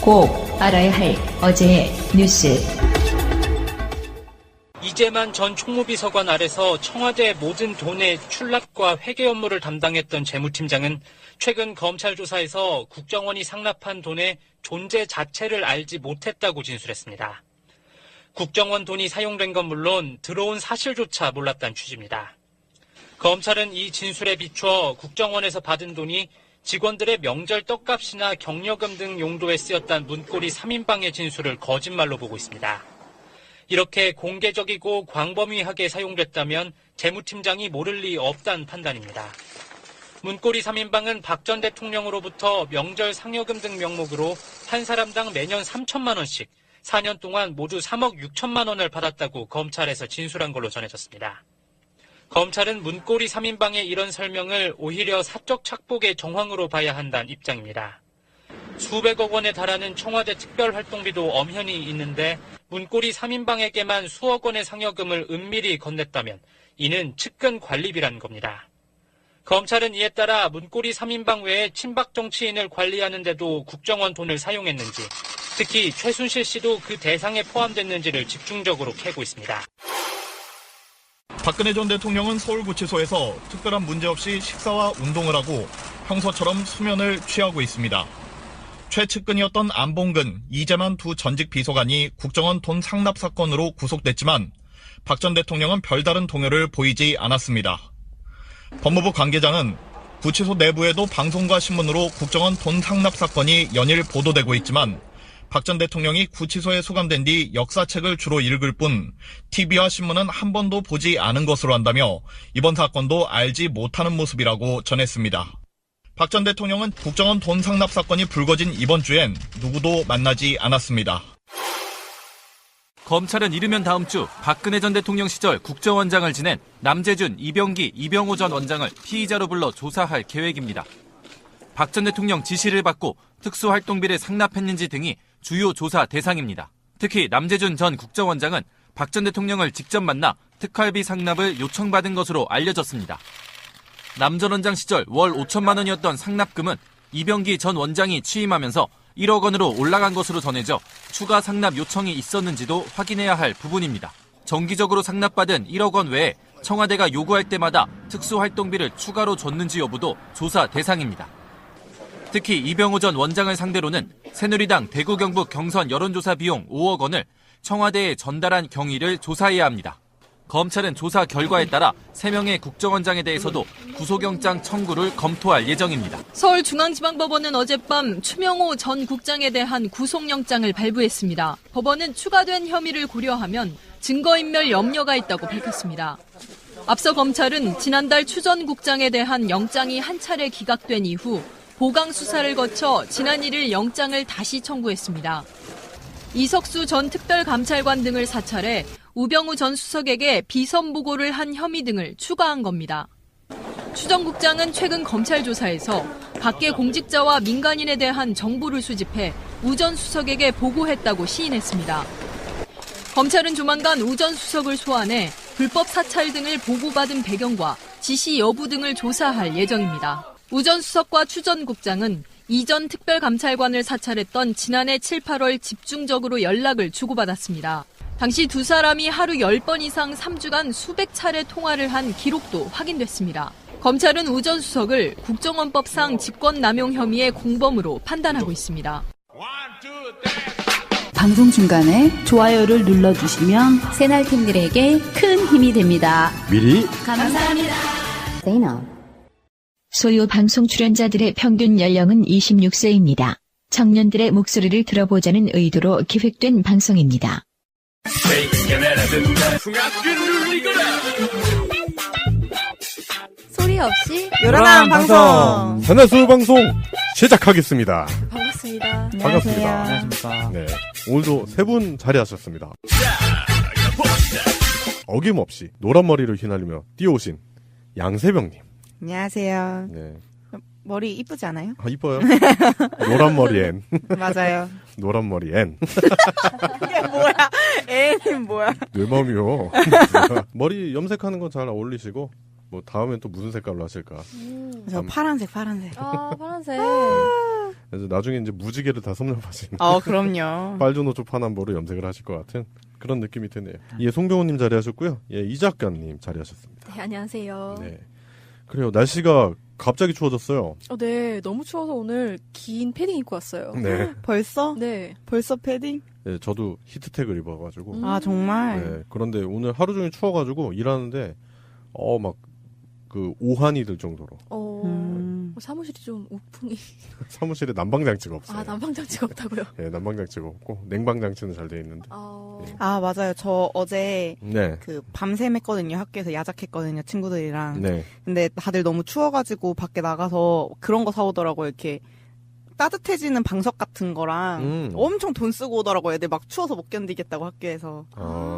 꼭 알아야 할 어제의 뉴스. 이재만 전 총무비서관 아래서 청와대 모든 돈의 출납과 회계 업무를 담당했던 재무팀장은 최근 검찰 조사에서 국정원이 상납한 돈의 존재 자체를 알지 못했다고 진술했습니다. 국정원 돈이 사용된 건 물론 들어온 사실조차 몰랐다는 취지입니다. 검찰은 이 진술에 비춰 국정원에서 받은 돈이 직원들의 명절 떡값이나 격려금 등 용도에 쓰였다는 문고리 3인방의 진술을 거짓말로 보고 있습니다. 이렇게 공개적이고 광범위하게 사용됐다면 재무팀장이 모를 리 없다는 판단입니다. 문고리 3인방은 박 전 대통령으로부터 명절 상여금 등 명목으로 한 사람당 매년 3천만 원씩 4년 동안 모두 3억 6천만 원을 받았다고 검찰에서 진술한 걸로 전해졌습니다. 검찰은 문고리 3인방의 이런 설명을 오히려 사적 착복의 정황으로 봐야 한다는 입장입니다. 수백억 원에 달하는 청와대 특별활동비도 엄연히 있는데 문고리 3인방에게만 수억 원의 상여금을 은밀히 건넸다면 이는 측근 관리비라는 겁니다. 검찰은 이에 따라 문고리 3인방 외에 친박 정치인을 관리하는 데도 국정원 돈을 사용했는지, 특히 최순실 씨도 그 대상에 포함됐는지를 집중적으로 캐고 있습니다. 박근혜 전 대통령은 서울구치소에서 특별한 문제 없이 식사와 운동을 하고 평소처럼 수면을 취하고 있습니다. 최측근이었던 안봉근, 이재만 두 전직 비서관이 국정원 돈 상납 사건으로 구속됐지만 박 전 대통령은 별다른 동요를 보이지 않았습니다. 법무부 관계자는 구치소 내부에도 방송과 신문으로 국정원 돈 상납 사건이 연일 보도되고 있지만 박 전 대통령이 구치소에 수감된 뒤 역사책을 주로 읽을 뿐 TV와 신문은 한 번도 보지 않은 것으로 한다며 이번 사건도 알지 못하는 모습이라고 전했습니다. 박 전 대통령은 국정원 돈 상납 사건이 불거진 이번 주엔 누구도 만나지 않았습니다. 검찰은 이르면 다음 주 박근혜 전 대통령 시절 국정원장을 지낸 남재준, 이병기, 이병호 전 원장을 피의자로 불러 조사할 계획입니다. 박 전 대통령 지시를 받고 특수활동비를 상납했는지 등이 주요 조사 대상입니다. 특히 남재준 전 국정원장은 박 전 대통령을 직접 만나 특활비 상납을 요청받은 것으로 알려졌습니다. 남 전 원장 시절 월 5천만 원이었던 상납금은 이병기 전 원장이 취임하면서 1억 원으로 올라간 것으로 전해져 추가 상납 요청이 있었는지도 확인해야 할 부분입니다. 정기적으로 상납받은 1억 원 외에 청와대가 요구할 때마다 특수활동비를 추가로 줬는지 여부도 조사 대상입니다. 특히 이병호 전 원장을 상대로는 새누리당 대구 경북 경선 여론조사 비용 5억 원을 청와대에 전달한 경위를 조사해야 합니다. 검찰은 조사 결과에 따라 3명의 국정원장에 대해서도 구속영장 청구를 검토할 예정입니다. 서울중앙지방법원은 어젯밤 추명호 전 국장에 대한 구속영장을 발부했습니다. 법원은 추가된 혐의를 고려하면 증거인멸 염려가 있다고 밝혔습니다. 앞서 검찰은 지난달 추 전 국장에 대한 영장이 한 차례 기각된 이후 보강 수사를 거쳐 지난 1일 영장을 다시 청구했습니다. 이석수 전 특별감찰관 등을 사찰해 우병우 전 수석에게 비선 보고를 한 혐의 등을 추가한 겁니다. 추 전 국장은 최근 검찰 조사에서 밖의 공직자와 민간인에 대한 정보를 수집해 우 전 수석에게 보고했다고 시인했습니다. 검찰은 조만간 우 전 수석을 소환해 불법 사찰 등을 보고받은 배경과 지시 여부 등을 조사할 예정입니다. 우 전 수석과 추 전 국장은 이전 특별감찰관을 사찰했던 지난해 7, 8월 집중적으로 연락을 주고받았습니다. 당시 두 사람이 하루 10번 이상 3주간 수백 차례 통화를 한 기록도 확인됐습니다. 검찰은 우 전 수석을 국정원법상 직권남용 혐의의 공범으로 판단하고 있습니다. 방송 중간에 좋아요를 눌러주시면 새날팀들에게 큰 힘이 됩니다. 미리 감사합니다. 소유 방송 출연자들의 평균 연령은 26세입니다. 청년들의 목소리를 들어보자는 의도로 기획된 방송입니다. 소리 없이 요란한 방송. 새날소유 방송 시작하겠습니다. 반갑습니다. 반갑습니다. 안녕하십니까. 네, 오늘도 세 분 자리하셨습니다. 어김없이 노란 머리를 휘날리며 뛰어오신 양세병님. 안녕하세요. 네. 머리 이쁘지 않아요? 아, 이뻐요. 노란 머리 앤. 맞아요. 노란 머리 앤. 이게 뭐야? 애는 뭐야? 내 맘이요. 머리 염색하는 건 잘 어울리시고 뭐 다음엔 또 무슨 색깔로 하실까? 저 파란색. 아, 파란색. 그래서 나중에 이제 무지개를 다 섭렵하시는. 그럼요. 빨주노초 파남보로 염색을 하실 것 같은 그런 느낌이 드네요. 예, 송병호님 자리하셨고요. 예, 이 작가님 자리하셨습니다. 네, 안녕하세요. 네. 그래요. 날씨가 갑자기 추워졌어요. 네, 너무 추워서 오늘 긴 패딩 입고 왔어요. 네. 벌써? 네. 벌써 패딩? 네, 저도 히트텍을 입어가지고. 아, 정말? 네. 그런데 오늘 하루 종일 추워가지고 일하는데, 막, 그, 오한이 들 정도로. 사무실이 좀 우풍이. 사무실에 난방장치가 없어요. 아, 난방장치가 없다고요? 네, 난방장치가 없고, 냉방장치는 잘 돼 있는데. 네. 맞아요. 저 어제, 네. 밤샘 했거든요. 학교에서 야작했거든요. 친구들이랑. 네. 근데 다들 너무 추워가지고 밖에 나가서 그런 거 사오더라고요. 이렇게 따뜻해지는 방석 같은 거랑 엄청 돈 쓰고 오더라고요. 애들 막 추워서 못 견디겠다고 학교에서.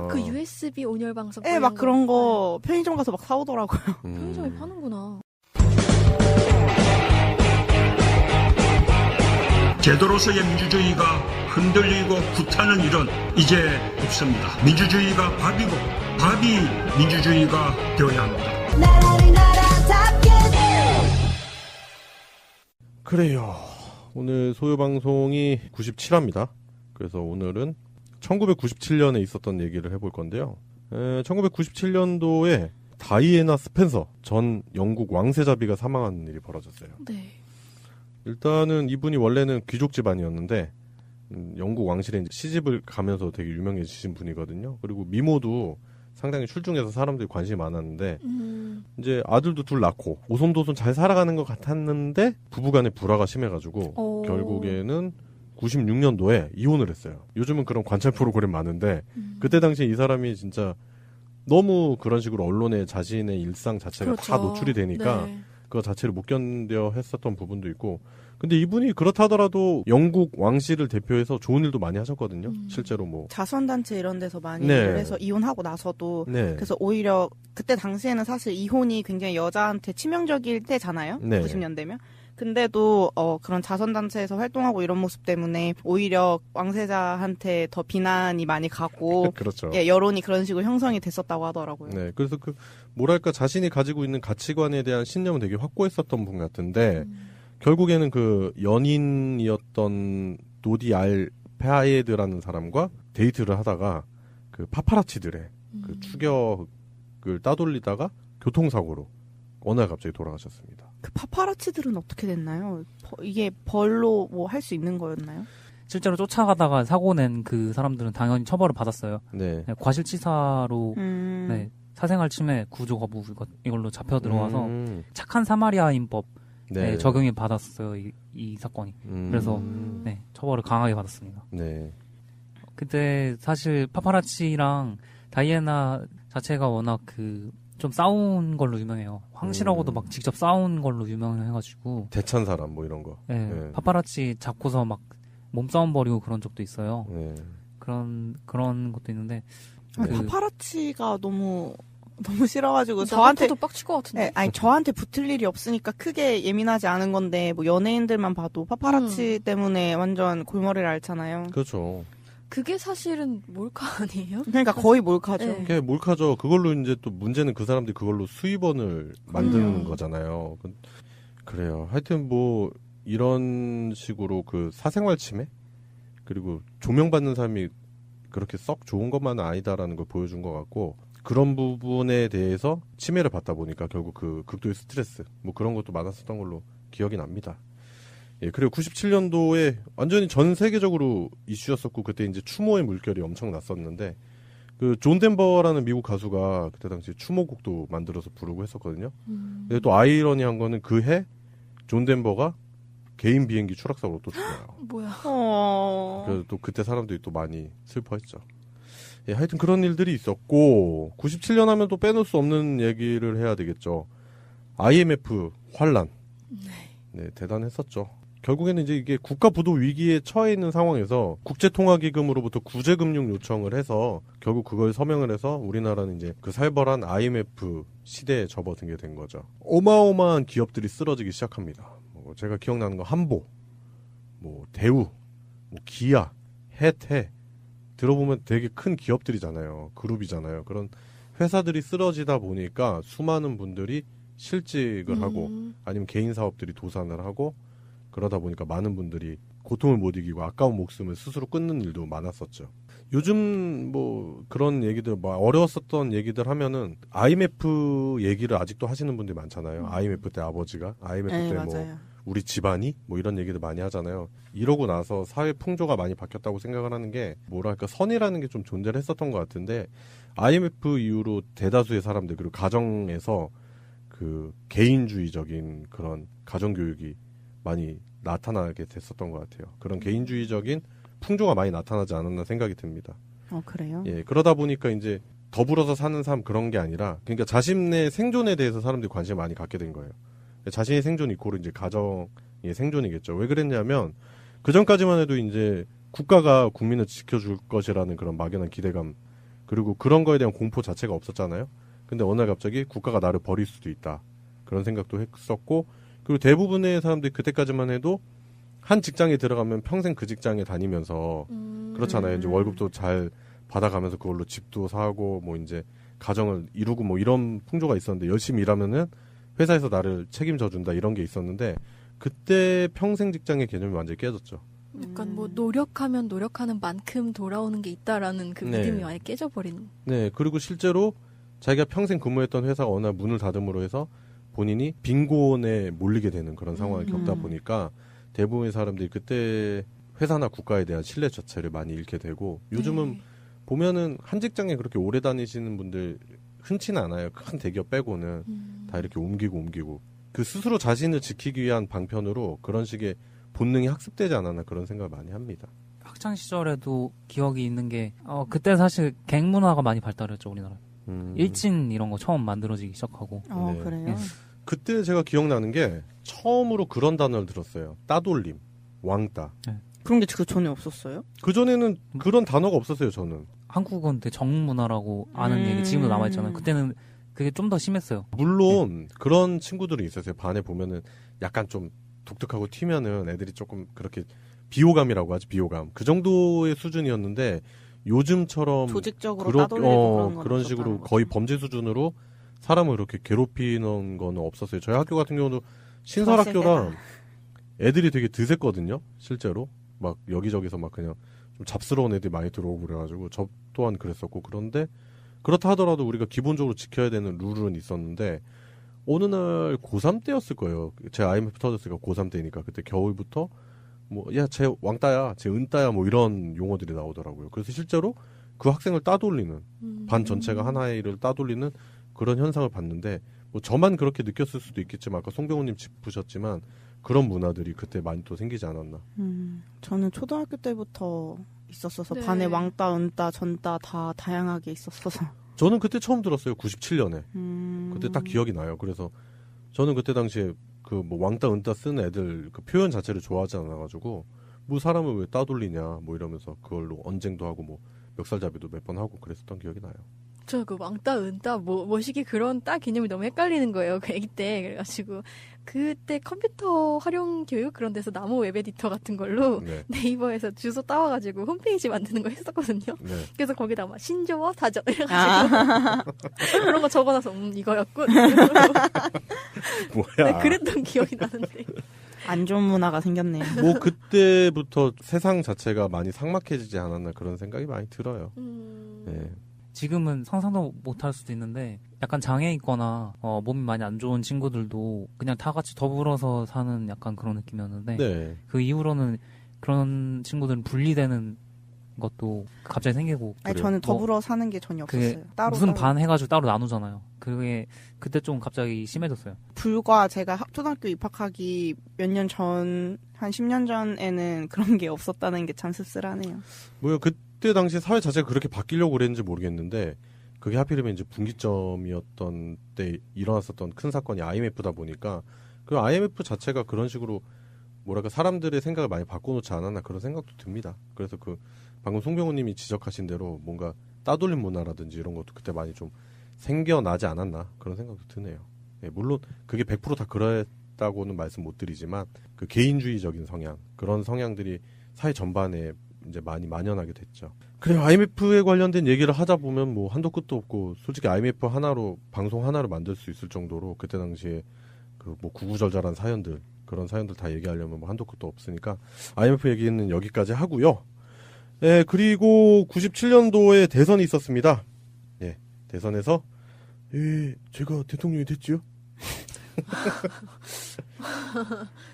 그 USB 온열 방석. 네, 막 그런 거 편의점 가서 막 사오더라고요. 편의점에 파는구나. 제도로서의 민주주의가 흔들리고 구타는 일은 이제 없습니다. 민주주의가 밥이고 밥이 민주주의가 되어야 합니다. 그래요. 오늘 소요방송이 97화입니다. 그래서 오늘은 1997년에 있었던 얘기를 해볼 건데요. 1997년도에 다이애나 스펜서 전 영국 왕세자비가 사망하는 일이 벌어졌어요. 네. 일단은 이분이 원래는 귀족 집안이었는데 영국 왕실에 이제 시집을 가면서 되게 유명해지신 분이거든요. 그리고 미모도 상당히 출중해서 사람들이 관심이 많았는데 이제 아들도 둘 낳고 오손도손 잘 살아가는 것 같았는데 부부간의 불화가 심해가지고 결국에는 96년도에 이혼을 했어요. 요즘은 그런 관찰 프로그램 많은데 그때 당시에 이 사람이 진짜 너무 그런 식으로 언론에 자신의 일상 자체가 그렇죠. 다 노출이 되니까 네. 그거 자체를 못 견뎌 했었던 부분도 있고 근데 이분이 그렇다 하더라도 영국 왕실을 대표해서 좋은 일도 많이 하셨거든요. 실제로 뭐 자선단체 이런 데서 많이 네. 일을 해서 이혼하고 나서도 네. 그래서 오히려 그때 당시에는 사실 이혼이 굉장히 여자한테 치명적일 때잖아요. 네. 90년대면. 근데도 그런 자선단체에서 활동하고 이런 모습 때문에 오히려 왕세자한테 더 비난이 많이 가고 그렇죠. 예, 여론이 그런 식으로 형성이 됐었다고 하더라고요. 네, 그래서 그 뭐랄까 자신이 가지고 있는 가치관에 대한 신념은 되게 확고했었던 분 같은데 결국에는 그 연인이었던 노디 알 페아에드라는 사람과 데이트를 하다가 그 파파라치들의 그 추격을 따돌리다가 교통사고로 어느 날 갑자기 돌아가셨습니다. 그 파파라치들은 어떻게 됐나요? 이게 벌로 뭐 할 수 있는 거였나요? 실제로 쫓아가다가 사고 낸 그 사람들은 당연히 처벌을 받았어요. 네. 네, 과실치사로 네, 사생활 침해 구조 거부 이걸로 잡혀 들어와서 착한 사마리아인법 네, 적용이 받았어요. 이 사건이. 그래서 네, 처벌을 강하게 받았습니다. 네. 그때 사실 파파라치랑 다이애나 자체가 워낙 좀 싸운 걸로 유명해요. 황실하고도 막 직접 싸운 걸로 유명해가지고. 대찬 사람 뭐 이런 거. 네, 네. 파파라치 잡고서 막 몸싸움 벌이고 그런 적도 있어요. 네. 그런 것도 있는데. 파파라치가 너무 싫어가지고 저한테도 빡칠 것 같은데. 네, 아니 저한테 붙을 일이 없으니까 크게 예민하지 않은 건데 뭐 연예인들만 봐도 파파라치 때문에 완전 골머리를 앓잖아요. 그렇죠. 그게 사실은 몰카 아니에요? 그러니까 거의 몰카죠. 네. 그게 몰카죠. 그걸로 이제 또 문제는 그 사람들이 그걸로 수입원을 만드는 거잖아요. 그래요. 하여튼 뭐 이런 식으로 그 사생활 침해 그리고 조명받는 사람이 그렇게 썩 좋은 것만은 아니다라는 걸 보여준 것 같고 그런 부분에 대해서 침해를 받다 보니까 결국 그 극도의 스트레스 뭐 그런 것도 많았었던 걸로 기억이 납니다. 예, 그리고 97년도에 완전히 전 세계적으로 이슈였었고 그때 이제 추모의 물결이 엄청 났었는데 그 존 덴버라는 미국 가수가 그때 당시 추모곡도 만들어서 부르고 했었거든요. 근데 또 아이러니한 거는 그 해 존 덴버가 개인 비행기 추락사고로 또 죽어요. 뭐야? 그래서 또 그때 사람들이 또 많이 슬퍼했죠. 예, 하여튼 그런 일들이 있었고 97년 하면 또 빼놓을 수 없는 얘기를 해야 되겠죠. IMF 환란. 네, 대단했었죠. 결국에는 이제 이게 국가 부도 위기에 처해 있는 상황에서 국제통화기금으로부터 구제금융 요청을 해서 결국 그걸 서명을 해서 우리나라는 이제 그 살벌한 IMF 시대에 접어들게 된 거죠. 어마어마한 기업들이 쓰러지기 시작합니다. 제가 기억나는 거 한보, 뭐 대우, 뭐 기아, 혜태 들어보면 되게 큰 기업들이잖아요. 그룹이잖아요. 그런 회사들이 쓰러지다 보니까 수많은 분들이 실직을 하고 아니면 개인 사업들이 도산을 하고 그러다 보니까 많은 분들이 고통을 못 이기고 아까운 목숨을 스스로 끊는 일도 많았었죠. 요즘 뭐 그런 얘기들 뭐 어려웠었던 얘기들 하면은 IMF 얘기를 아직도 하시는 분들이 많잖아요. IMF 때 아버지가 IMF 때 뭐 우리 집안이 뭐 이런 얘기들 많이 하잖아요. 이러고 나서 사회 풍조가 많이 바뀌었다고 생각을 하는 게 뭐랄까 선이라는 게 좀 존재를 했었던 것 같은데 IMF 이후로 대다수의 사람들 그리고 가정에서 그 개인주의적인 그런 가정교육이 많이 나타나게 됐었던 것 같아요. 그런 개인주의적인 풍조가 많이 나타나지 않았나 생각이 듭니다. 그래요? 예, 그러다 보니까 이제 더불어서 사는 삶 그런 게 아니라 그러니까 자신의 생존에 대해서 사람들이 관심을 많이 갖게 된 거예요. 자신의 생존 이코르 이제 가정의 생존이겠죠. 왜 그랬냐면 그 전까지만 해도 이제 국가가 국민을 지켜줄 것이라는 그런 막연한 기대감 그리고 그런 거에 대한 공포 자체가 없었잖아요. 근데 어느 날 갑자기 국가가 나를 버릴 수도 있다. 그런 생각도 했었고 그리고 대부분의 사람들이 그때까지만 해도 한 직장에 들어가면 평생 그 직장에 다니면서 그렇잖아요. 이제 월급도 잘 받아가면서 그걸로 집도 사고 뭐 이제 가정을 이루고 뭐 이런 풍조가 있었는데 열심히 일하면은 회사에서 나를 책임져 준다 이런 게 있었는데 그때 평생 직장의 개념이 완전히 깨졌죠. 약간 뭐 노력하면 노력하는 만큼 돌아오는 게 있다라는 그 믿음이 많이 깨져버린. 네. 그리고 실제로 자기가 평생 근무했던 회사가 어느 날 문을 닫음으로 해서 본인이 빈곤에 몰리게 되는 그런 상황을 겪다 보니까 대부분의 사람들이 그때 회사나 국가에 대한 신뢰 자체를 많이 잃게 되고 요즘은 보면은 한 직장에 그렇게 오래 다니시는 분들 흔치는 않아요. 큰 대기업 빼고는 다 이렇게 옮기고 그 스스로 자신을 지키기 위한 방편으로 그런 식의 본능이 학습되지 않았나 그런 생각을 많이 합니다. 학창 시절에도 기억이 있는 게 그때 사실 갱 문화가 많이 발달했죠 우리나라. 일진 이런 거 처음 만들어지기 시작하고. 네. 그래요? 그때 제가 기억나는 게 처음으로 그런 단어를 들었어요. 따돌림, 왕따. 네. 그런 게 그 전에 없었어요? 그 전에는 그런 단어가 없었어요. 저는. 한국은 되게 정문화라고 아는 얘기 지금도 남아있잖아요. 그때는 그게 좀 더 심했어요. 물론 그런 친구들이 있었어요. 반에 보면은 약간 좀 독특하고 튀면은 애들이 조금 그렇게 비호감이라고 하지 비호감. 그 정도의 수준이었는데 요즘처럼 조직적으로 따돌리고 그런 식으로 거의 범죄 수준으로 사람을 그렇게 괴롭히는 거는 없었어요. 저희 학교 같은 경우도 신설학교라 애들이 되게 드셌거든요. 실제로 막 여기저기서 막 그냥 좀 잡스러운 애들이 많이 들어오고 그래가지고 저 또한 그랬었고 그런데 그렇다 하더라도 우리가 기본적으로 지켜야 되는 룰은 있었는데 어느 날 고3 때였을 거예요. 제가 IMF 터졌으니까 고3 때니까 그때 겨울부터 뭐 야 쟤 왕따야, 쟤 은따야 뭐 이런 용어들이 나오더라고요. 그래서 실제로 그 학생을 따돌리는 반 전체가 하나를 따돌리는 그런 현상을 봤는데 뭐 저만 그렇게 느꼈을 수도 있겠지만 아까 송병호님 짚으셨지만 그런 문화들이 그때 많이 또 생기지 않았나. 저는 초등학교 때부터 있었어서 반에 왕따, 은따, 전따 다 다양하게 있었어서. 저는 그때 처음 들었어요. 97년에. 그때 딱 기억이 나요. 그래서 저는 그때 당시에 그 뭐 왕따, 은따 쓰는 애들 그 표현 자체를 좋아하지 않아가지고 뭐 사람을 왜 따돌리냐 뭐 이러면서 그걸로 언쟁도 하고 뭐 멱살잡이도 몇 번 하고 그랬었던 기억이 나요. 저 그 왕따, 은따, 뭐시기 그런 따 개념이 너무 헷갈리는 거예요. 그 애기 때. 그래가지고 그때 컴퓨터 활용 교육 그런 데서 나무 웹 에디터 같은 걸로 네이버에서 주소 따와가지고 홈페이지 만드는 거 했었거든요. 그래서 거기다 막 신조어 사전 이래가지고 그런 거 적어놔서 이거였군. 뭐야? 그랬던 기억이 나는데. 안 좋은 문화가 생겼네요. 뭐 그때부터 세상 자체가 많이 삭막해지지 않았나 그런 생각이 많이 들어요. 네. 지금은 상상도 못할 수도 있는데 약간 장애 있거나 몸이 많이 안 좋은 친구들도 그냥 다 같이 더불어서 사는 약간 그런 느낌이었는데 그 이후로는 그런 친구들은 분리되는 것도 갑자기 생기고. 아니, 저는 더불어 사는 게 전혀 없었어요. 따로 무슨 반 해가지고 따로 나누잖아요. 그게 그때 좀 갑자기 심해졌어요. 불과 제가 초등학교 입학하기 몇 년 전, 한 10년 전에는 그런 게 없었다는 게 참 씁쓸하네요. 뭐요? 그때 당시 사회 자체가 그렇게 바뀌려고 그랬는지 모르겠는데 그게 하필이면 이제 분기점이었던 때 일어났었던 큰 사건이 IMF다 보니까 그 IMF 자체가 그런 식으로 뭐랄까 사람들의 생각을 많이 바꿔놓지 않았나 그런 생각도 듭니다. 그래서 그 방금 송병호님이 지적하신 대로 뭔가 따돌림 문화라든지 이런 것도 그때 많이 좀 생겨나지 않았나 그런 생각도 드네요. 예, 물론 그게 100% 다 그랬다고는 말씀 못 드리지만 그 개인주의적인 성향 그런 성향들이 사회 전반에 이제 많이 만연하게 됐죠. 그래요. IMF에 관련된 얘기를 하다 보면 뭐 한도 끝도 없고 솔직히 IMF 하나로 방송 하나를 만들 수 있을 정도로 그때 당시에 그 뭐 구구절절한 사연들 그런 사연들 다 얘기하려면 뭐 한도 끝도 없으니까 IMF 얘기는 여기까지 하고요. 예, 그리고 97년도에 대선이 있었습니다. 예, 대선에서 예, 제가 대통령이 됐지요.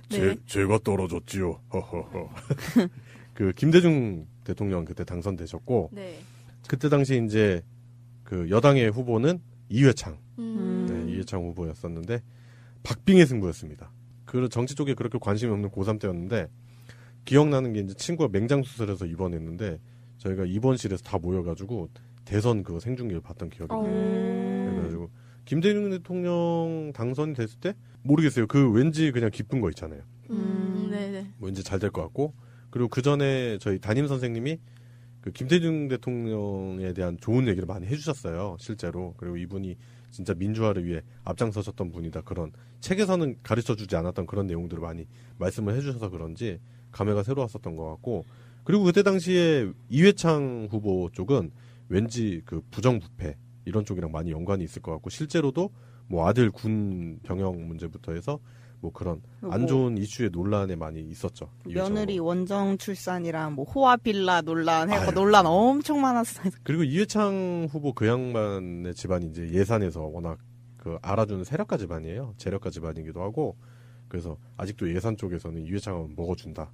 네. 제가 떨어졌지요. 허허허. 그 김대중 대통령 그때 당선되셨고, 네. 그때 당시 이제 그 여당의 후보는 이회창, 네, 이회창 후보였었는데 박빙의 승부였습니다. 그 정치 쪽에 그렇게 관심이 없는 고3 때였는데 기억나는 게 이제 친구가 맹장 수술해서 입원했는데 저희가 입원실에서 다 모여가지고 대선 그 생중계를 봤던 기억이 나요. 그래가지고 김대중 대통령 당선이 됐을 때 모르겠어요. 그 왠지 그냥 기쁜 거 있잖아요. 네네. 뭐 이제 잘 될 것 같고 그리고 그 전에 저희 담임 선생님이 그 김대중 대통령에 대한 좋은 얘기를 많이 해주셨어요. 실제로. 그리고 이분이 진짜 민주화를 위해 앞장서셨던 분이다. 그런 책에서는 가르쳐주지 않았던 그런 내용들을 많이 말씀을 해주셔서 그런지 감회가 새로웠었던 것 같고 그리고 그때 당시에 이회창 후보 쪽은 왠지 그 부정부패 이런 쪽이랑 많이 연관이 있을 것 같고 실제로도 뭐 아들 군 병역 문제부터 해서 뭐 그런 안 좋은 이슈의 논란에 많이 있었죠. 며느리 원정 출산이랑 뭐 호화 빌라 논란 해서 논란 엄청 많았어요. 그리고 이회창 후보 그 양반의 집안이 이제 예산에서 워낙 그 알아주는 세력가 집안이에요. 재력가 집안이기도 하고 그래서 아직도 예산 쪽에서는 이회창은 먹어준다.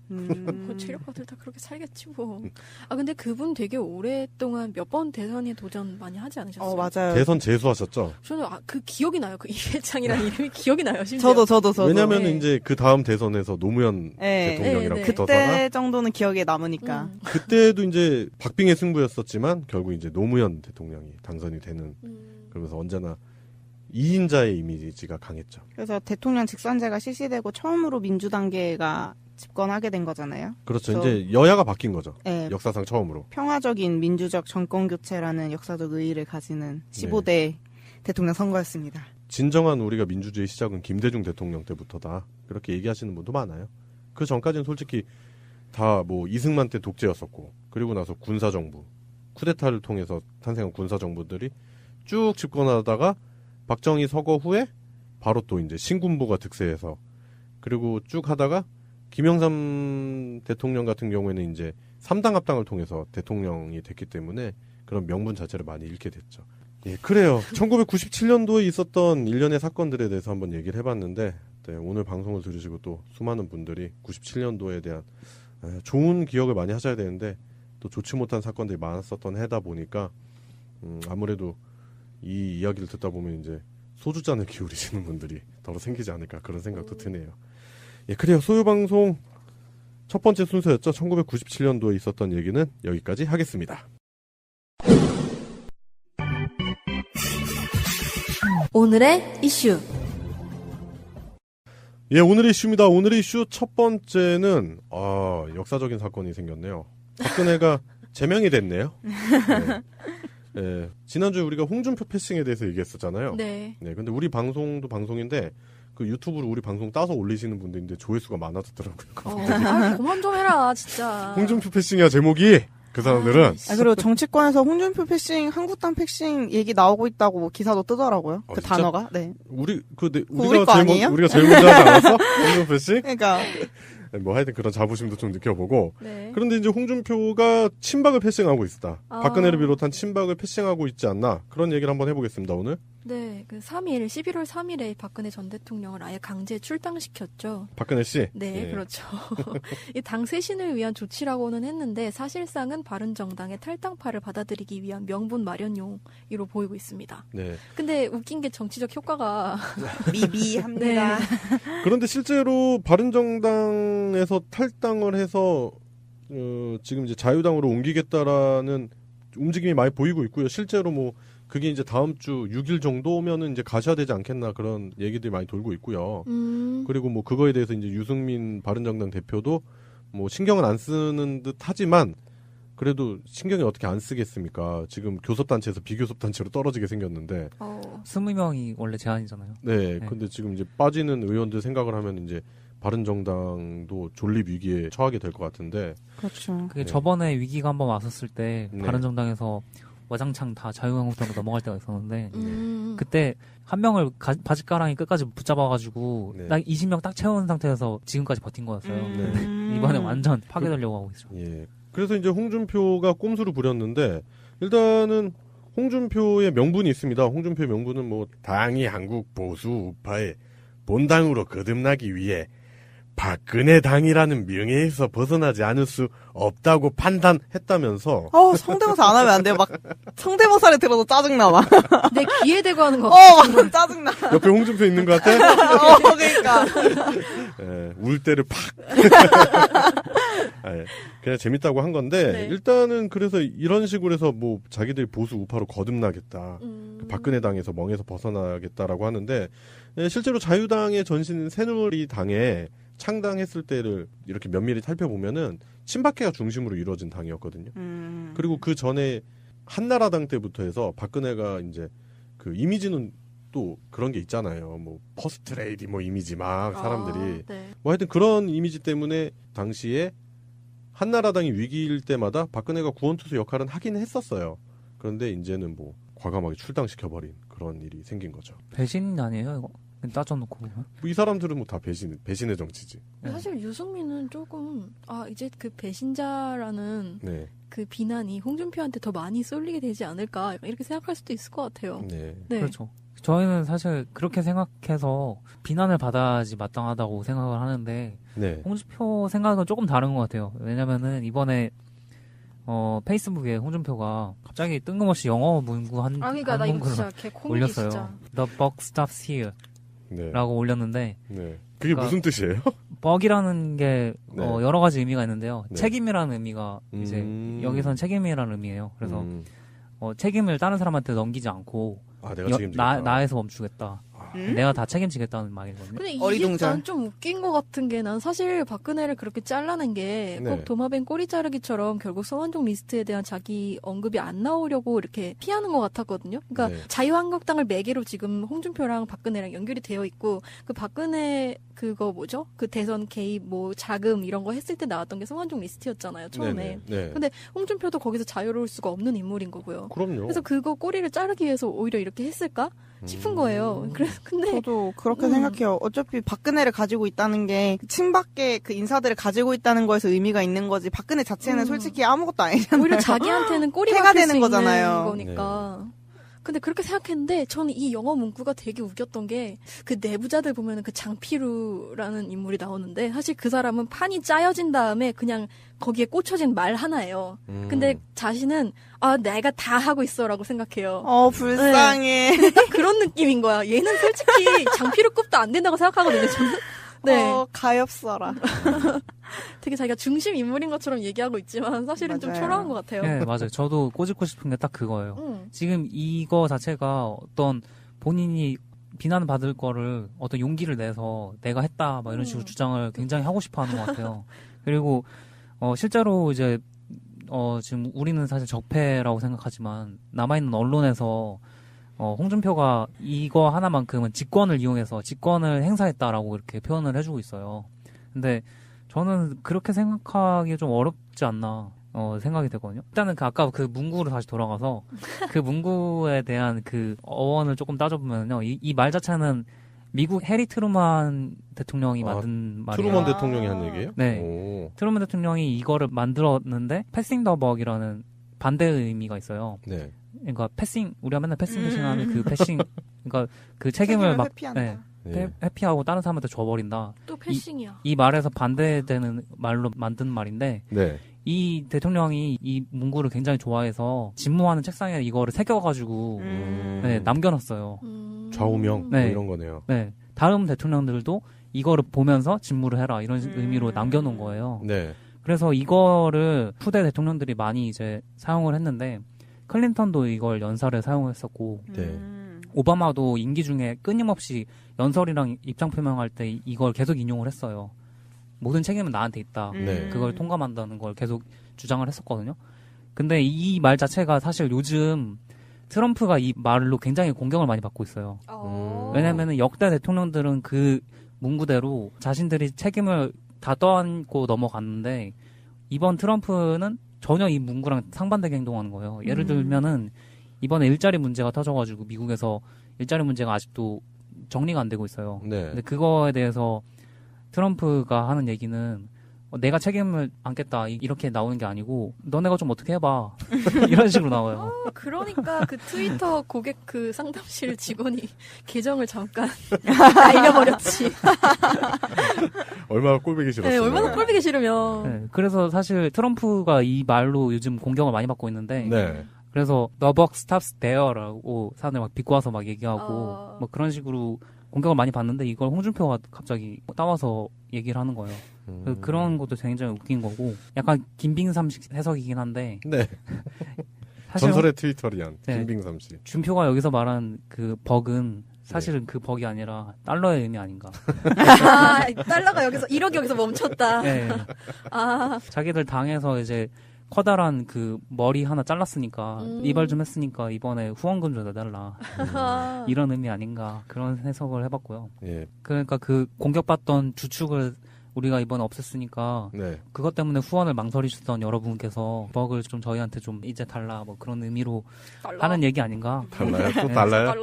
재력가들 다 그렇게 살겠지 뭐. 아 근데 그분 되게 오랫동안 몇 번 대선에 도전 많이 하지 않으셨어요? 맞아요. 대선 재수하셨죠? 저는 그 기억이 나요. 그 이회창이라는 이름이 기억이 나요. 심지어. 저도. 왜냐면 네. 이제 그 다음 대선에서 노무현 대통령이랑 붙어서나 그때 정도는 기억에 남으니까. 그때도 이제 박빙의 승부였었지만 결국 이제 노무현 대통령이 당선이 되는 그러면서 언제나 2인자의 이미지가 강했죠. 그래서 대통령 직선제가 실시되고 처음으로 민주단계가 집권하게 된 거잖아요. 그렇죠. 이제 여야가 바뀐 거죠. 네. 역사상 처음으로. 평화적인 민주적 정권교체라는 역사적 의의를 가지는 15대 대통령 선거였습니다. 진정한 우리가 민주주의 시작은 김대중 대통령 때부터다. 그렇게 얘기하시는 분도 많아요. 그 전까지는 솔직히 다 뭐 이승만 때 독재였었고 그리고 나서 군사정부, 쿠데타를 통해서 탄생한 군사정부들이 쭉 집권하다가 박정희 서거 후에 바로 또 이제 신군부가 득세해서 그리고 쭉 하다가 김영삼 대통령 같은 경우에는 이제 3당 합당을 통해서 대통령이 됐기 때문에 그런 명분 자체를 많이 잃게 됐죠. 예, 그래요. 1997년도에 있었던 일련의 사건들에 대해서 한번 얘기를 해봤는데 네, 오늘 방송을 들으시고 또 수많은 분들이 97년도에 대한 좋은 기억을 많이 하셔야 되는데 또 좋지 못한 사건들이 많았었던 해다 보니까 아무래도 이 이야기를 듣다 보면 이제 소주잔을 기울이시는 분들이 더러 생기지 않을까 그런 생각도 드네요. 예, 그래요. 소유방송 첫 번째 순서였죠. 1997년도에 있었던 얘기는 여기까지 하겠습니다. 오늘의 이슈. 예, 오늘의 이슈입니다. 오늘의 이슈 첫 번째는 역사적인 사건이 생겼네요. 박근혜가 제명이 됐네요. 네. 네, 지난주에 우리가 홍준표 패싱에 대해서 얘기했었잖아요. 네. 네, 근데 우리 방송도 방송인데 그 유튜브로 우리 방송 따서 올리시는 분들인데 조회수가 많아졌더라고요. 그만 좀 해라, 진짜. 홍준표 패싱이야 제목이. 그 사람들은. 그리고 정치권에서 홍준표 패싱, 한국당 패싱 얘기 나오고 있다고 기사도 뜨더라고요. 그 진짜? 단어가. 네. 우리가 우리 거 아니에요? 우리가 제일 먼저 하지 않았어? 홍준표 패싱? 그러니까. 뭐 하여튼 그런 자부심도 좀 느껴보고. 네. 그런데 이제 홍준표가 친박을 패싱하고 있다. 박근혜를 비롯한 친박을 패싱하고 있지 않나. 그런 얘기를 한번 해보겠습니다, 오늘. 네, 그 11월 3일에 박근혜 전 대통령을 아예 강제 출당시켰죠. 박근혜 씨? 네, 그렇죠. 이 당 쇄신을 위한 조치라고는 했는데 사실상은 바른정당의 탈당파를 받아들이기 위한 명분 마련용으로 보이고 있습니다. 네. 근데 웃긴 게 정치적 효과가 미비합니다. 네. 그런데 실제로 바른정당에서 탈당을 해서 지금 이제 자유당으로 옮기겠다라는 움직임이 많이 보이고 있고요. 실제로 뭐 그게 이제 다음 주 6일 정도면은 이제 가셔야 되지 않겠나 그런 얘기들이 많이 돌고 있고요. 그리고 뭐 그거에 대해서 이제 유승민 바른정당 대표도 뭐 신경은 안 쓰는 듯 하지만 그래도 신경이 어떻게 안 쓰겠습니까? 지금 교섭단체에서 비교섭단체로 떨어지게 생겼는데. 20명이 원래 제한이잖아요. 네, 근데 지금 이제 빠지는 의원들 생각을 하면 이제 바른정당도 존립 위기에 처하게 될 것 같은데. 그렇죠. 그게 저번에 위기가 한번 왔었을 때 바른정당에서 와장창 다 자유한국당으로 넘어갈 때가 있었는데 그때 한 명을 바짓가랑이 끝까지 붙잡아가지고 딱 20명 딱 채운 상태에서 지금까지 버틴 거였어요. 근데 이번에 완전 파괴되려고 하고 있죠. 예. 그래서 이제 홍준표가 꼼수를 부렸는데 일단은 홍준표의 명분이 있습니다. 홍준표의 명분은 뭐 당이 한국 보수 우파의 본당으로 거듭나기 위해 박근혜 당이라는 명예에서 벗어나지 않을 수 없다고 판단했다면서. 성대모사 안 하면 안 돼요. 막 성대모사를 들어도 짜증나 막. 내 귀에 대고 하는 거. 완전 짜증나. 옆에 홍준표 있는 것 같아? 그러니까. 예, 울 때를 팍. 예, 그냥 재밌다고 한 건데 일단은 그래서 이런 식으로 해서 뭐 자기들이 보수 우파로 거듭나겠다. 박근혜 당에서 멍에서 벗어나겠다라고 하는데 실제로 자유당의 전신 새누리당에 창당했을 때를 이렇게 면밀히 살펴보면은 친박계가 중심으로 이루어진 당이었거든요. 그리고 그 전에 한나라당 때부터 해서 박근혜가 이제 그 이미지는 또 그런 게 있잖아요. 뭐 퍼스트 레이디 뭐 이미지 막 사람들이 뭐 하여튼 그런 이미지 때문에 당시에 한나라당이 위기일 때마다 박근혜가 구원투수 역할은 하긴 했었어요. 그런데 이제는 뭐 과감하게 출당시켜버린 그런 일이 생긴 거죠. 배신 아니에요 이거? 따져놓고 보면? 이 사람들은 뭐 다 배신의 정치지. 사실 유승민은 조금 이제 그 배신자라는 그 비난이 홍준표한테 더 많이 쏠리게 되지 않을까 이렇게 생각할 수도 있을 것 같아요. 네. 그렇죠. 저희는 사실 그렇게 생각해서 비난을 받아야지 마땅하다고 생각을 하는데 홍준표 생각은 조금 다른 것 같아요. 왜냐면은 이번에 페이스북에 홍준표가 갑자기 뜬금없이 영어 문구 한 문구를 올렸어요. The buck stops here 라고 올렸는데 그게 그러니까 무슨 뜻이에요? 벅이라는 게 여러 가지 의미가 있는데요. 책임이라는 의미가 이제 여기선 책임이라는 의미예요. 그래서 책임을 다른 사람한테 넘기지 않고 내가 책임지겠다. 나에서 멈추겠다. 내가 다 책임지겠다는 말이거든요. 근데 이게 난 좀 웃긴 것 같은 게 난 사실 박근혜를 그렇게 잘라낸 게 꼭 도마뱀 꼬리 자르기처럼 결국 성완종 리스트에 대한 자기 언급이 안 나오려고 이렇게 피하는 것 같았거든요. 그러니까 자유한국당을 매개로 지금 홍준표랑 박근혜랑 연결이 되어 있고 그 박근혜 그거 뭐죠? 그 대선 개입 뭐 자금 이런 거 했을 때 나왔던 게 성완종 리스트였잖아요. 처음에. 근데 홍준표도 거기서 자유로울 수가 없는 인물인 거고요. 그럼요. 그래서 그거 꼬리를 자르기 위해서 오히려 이렇게 했을까 싶은 거예요. 근데 저도 그렇게 생각해요. 어차피 박근혜를 가지고 있다는 게 친박계 그 인사들을 가지고 있다는 거에서 의미가 있는 거지. 박근혜 자체는 솔직히 아무것도 아니잖아요. 오히려 자기한테는 꼬리가 해가 되는 되는 거잖아요. 거니까. 근데 그렇게 생각했는데 저는 이 영어 문구가 되게 웃겼던 게 그 내부자들 보면은 그 장피루라는 인물이 나오는데 사실 그 사람은 판이 짜여진 다음에 그냥 거기에 꽂혀진 말 하나예요. 근데 자신은 내가 다 하고 있어라고 생각해요. 불쌍해. 근데 딱 그런 느낌인 거야. 얘는 솔직히 장피루급도 안 된다고 생각하거든요. 저는. 가엾어라. 되게 자기가 중심 인물인 것처럼 얘기하고 있지만 사실은 좀 초라한 것 같아요. 네, 맞아요. 저도 꼬집고 싶은 게 딱 그거예요. 지금 이거 자체가 어떤 본인이 비난받을 거를 어떤 용기를 내서 내가 했다 막 이런 식으로 주장을 굉장히 하고 싶어 하는 것 같아요. 그리고 실제로 이제 지금 우리는 사실 적폐라고 생각하지만 남아있는 언론에서 홍준표가 이거 하나만큼은 직권을 이용해서 직권을 행사했다라고 이렇게 표현을 해주고 있어요. 근데 저는 그렇게 생각하기 좀 어렵지 않나 생각이 되거든요. 일단은 아까 그 문구로 다시 돌아가서 그 문구에 대한 그 어원을 조금 따져보면요. 이 말 자체는 미국 해리 트루먼 대통령이 만든 말이에요. 트루먼 대통령이 한 얘기예요? 네. 트루먼 대통령이 이거를 만들었는데 패싱 더 벅이라는 반대의 의미가 있어요. 그러니까 패싱 우리가 맨날 패싱 패싱하는 그 패싱 그러니까 그 책임을 막 회피하고 다른 사람한테 줘버린다. 또 패싱이야. 이 말에서 반대되는 말로 만든 말인데 이 대통령이 이 문구를 굉장히 좋아해서 집무하는 책상에 이거를 새겨가지고 남겨놨어요. 좌우명 뭐 이런 거네요. 네, 다른 대통령들도 이거를 보면서 집무를 해라 이런 의미로 남겨놓은 거예요. 그래서 이거를 후대 대통령들이 많이 이제 사용을 했는데 클린턴도 이걸 연설에 사용했었고 오바마도 임기 중에 끊임없이 연설이랑 입장 표명할 때 이걸 계속 인용을 했어요. 모든 책임은 나한테 있다. 그걸 통감한다는 걸 계속 주장을 했었거든요. 근데 이 말 자체가 사실 요즘 트럼프가 이 말로 굉장히 공격을 많이 받고 있어요. 왜냐면은 역대 대통령들은 그 문구대로 자신들이 책임을 다 떠안고 넘어갔는데 이번 트럼프는 전혀 이 문구랑 상반되게 행동하는 거예요. 예를 들면은 이번에 일자리 문제가 터져가지고 미국에서 일자리 문제가 아직도 정리가 안 되고 있어요. 네. 근데 그거에 대해서 트럼프가 하는 얘기는 내가 책임을 안겠다 이렇게 나오는 게 아니고 너네가 좀 어떻게 해봐 이런 식으로 나와요. 그러니까 그 트위터 고객 그 상담실 직원이 계정을 잠깐 날려버렸지. 얼마나 꼴보기 싫었어요. 네, 얼마나 꼴보기 싫으면. 네, 그래서 사실 트럼프가 이 말로 요즘 공격을 많이 받고 있는데 네. 그래서 The buck stops there라고 사람들 막 비꼬아서 막 얘기하고 뭐 그런 식으로 공격을 많이 받는데 이걸 홍준표가 갑자기 따와서 얘기를 하는 거예요. 그런 것도 굉장히 웃긴 거고 약간 김빙삼식 해석이긴 한데 네. 전설의 트위터리안 네. 김빙삼 씨. 준표가 여기서 말한 그 벅은 사실은 그 벅이 아니라 달러의 의미 아닌가. 달러가 여기서 1억이 여기서 멈췄다. 네. 자기들 당에서 이제 커다란 그 머리 하나 잘랐으니까 이발 좀 했으니까 이번에 후원금 좀 내달라 이런 의미 아닌가 그런 해석을 해봤고요. 예. 그러니까 그 공격받던 주축을 우리가 이번에 없앴으니까 네. 그것 때문에 후원을 망설이셨던 여러분께서 벅을 좀 저희한테 좀 이제 달라 뭐 그런 의미로 하는 얘기 아닌가. 달라요? 또 달라요?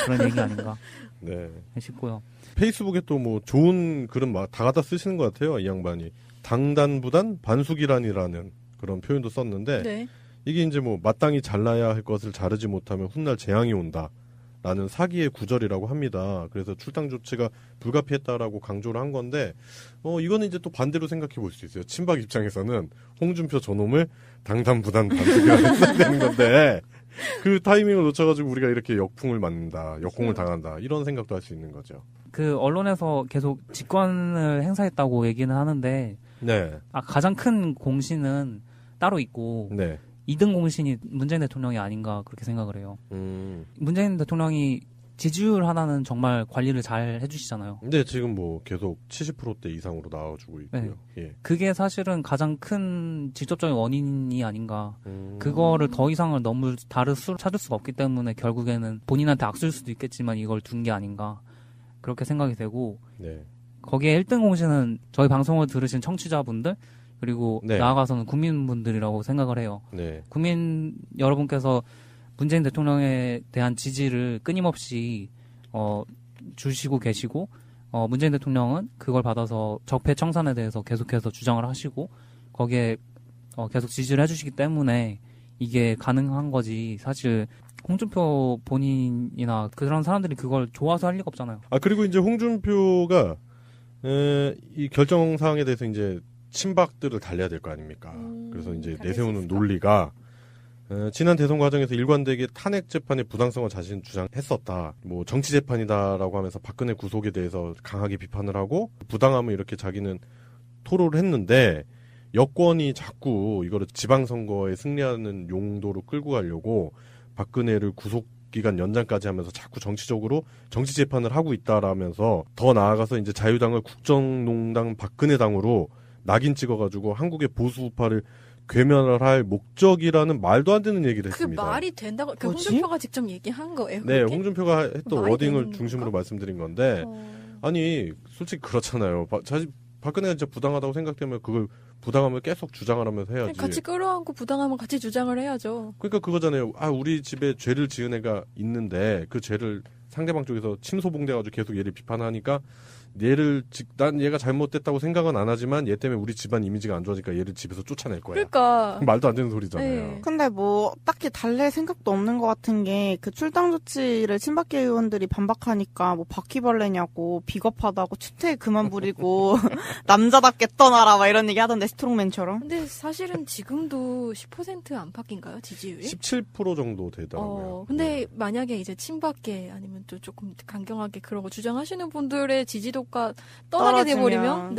그런 얘기 아닌가. 네. 싶고요. 페이스북에 또 뭐 좋은 글은 다 갖다 쓰시는 것 같아요. 이 양반이. 당단부단 반수기란이라는 그런 표현도 썼는데 네. 이게 이제 뭐 마땅히 잘라야 할 것을 자르지 못하면 훗날 재앙이 온다라는 사기의 구절이라고 합니다. 그래서 출당 조치가 불가피했다라고 강조를 한 건데 이거는 이제 또 반대로 생각해 볼 수 있어요. 친박 입장에서는 홍준표 저놈을 당단부단 반수기란 했어야 되는 건데 그 타이밍을 놓쳐가지고 우리가 이렇게 역풍을 맞는다, 역공을 당한다 이런 생각도 할 수 있는 거죠. 그 언론에서 계속 직권을 행사했다고 얘기는 하는데 네. 가장 큰 공신은 따로 있고 네. 2등 공신이 문재인 대통령이 아닌가 그렇게 생각을 해요. 문재인 대통령이 지지율 하나는 정말 관리를 잘 해주시잖아요. 근데 지금 뭐 계속 70%대 이상으로 나와주고 있고요. 네. 예. 그게 사실은 가장 큰 직접적인 원인이 아닌가. 그거를 더 이상을 너무 다른 수를 찾을 수가 없기 때문에 결국에는 본인한테 악수일 수도 있겠지만 이걸 둔 게 아닌가. 그렇게 생각이 되고 네. 거기에 1등 공신은 저희 방송을 들으신 청취자분들 그리고 네. 나아가서는 국민분들이라고 생각을 해요. 네. 국민 여러분께서 문재인 대통령에 대한 지지를 끊임없이 주시고 계시고 문재인 대통령은 그걸 받아서 적폐 청산에 대해서 계속해서 주장을 하시고 거기에 계속 지지를 해주시기 때문에 이게 가능한 거지. 사실 홍준표 본인이나 그런 사람들이 그걸 좋아서 할 리가 없잖아요. 그리고 이제 홍준표가 이 결정사항에 대해서 이제 친박들을 달래야 될 거 아닙니까? 그래서 이제 내세우는 논리가 지난 대선 과정에서 일관되게 탄핵 재판의 부당성을 자신 주장했었다. 뭐 정치 재판이다라고 하면서 박근혜 구속에 대해서 강하게 비판을 하고 부당함을 이렇게 자기는 토로를 했는데 여권이 자꾸 이거를 지방선거에 승리하는 용도로 끌고 가려고 박근혜를 구속기간 연장까지 하면서 자꾸 정치적으로 정치 재판을 하고 있다라면서 더 나아가서 이제 자유당을 국정농당 박근혜당으로 낙인 찍어가지고 한국의 보수우파를 괴멸을 할 목적이라는 말도 안 되는 얘기를 했습니다. 그 말이 된다고 홍준표가 직접 얘기한 거예요? 네, 그렇게? 홍준표가 했던 워딩을 중심으로 건가? 말씀드린 건데 아니 솔직히 그렇잖아요. 박근혜가 진짜 부당하다고 생각되면 그걸 부당함을 계속 주장을 하면서 해야지. 같이 끌어안고 부당하면 같이 주장을 해야죠. 그러니까 그거잖아요. 우리 집에 죄를 지은 애가 있는데 그 죄를 상대방 쪽에서 침소봉대가지고 계속 얘를 비판하니까 난 얘가 잘못됐다고 생각은 안 하지만 얘 때문에 우리 집안 이미지가 안 좋아지니까 얘를 집에서 쫓아낼 거야. 그러니까 말도 안 되는 소리잖아요. 네. 근데 뭐 딱히 달랠 생각도 없는 것 같은 게 그 출당 조치를 친박계 의원들이 반박하니까 뭐 바퀴벌레냐고 비겁하다고 추태 그만 부리고 남자답게 떠나라 막 이런 얘기 하던데 스트롱맨처럼. 근데 사실은 지금도 10% 안팎인가요 지지율이? 17% 정도 되더라고요. 근데 만약에 이제 친박계 아니면 또 조금 강경하게 그러고 주장하시는 분들의 지지도가 떠나게 돼버리면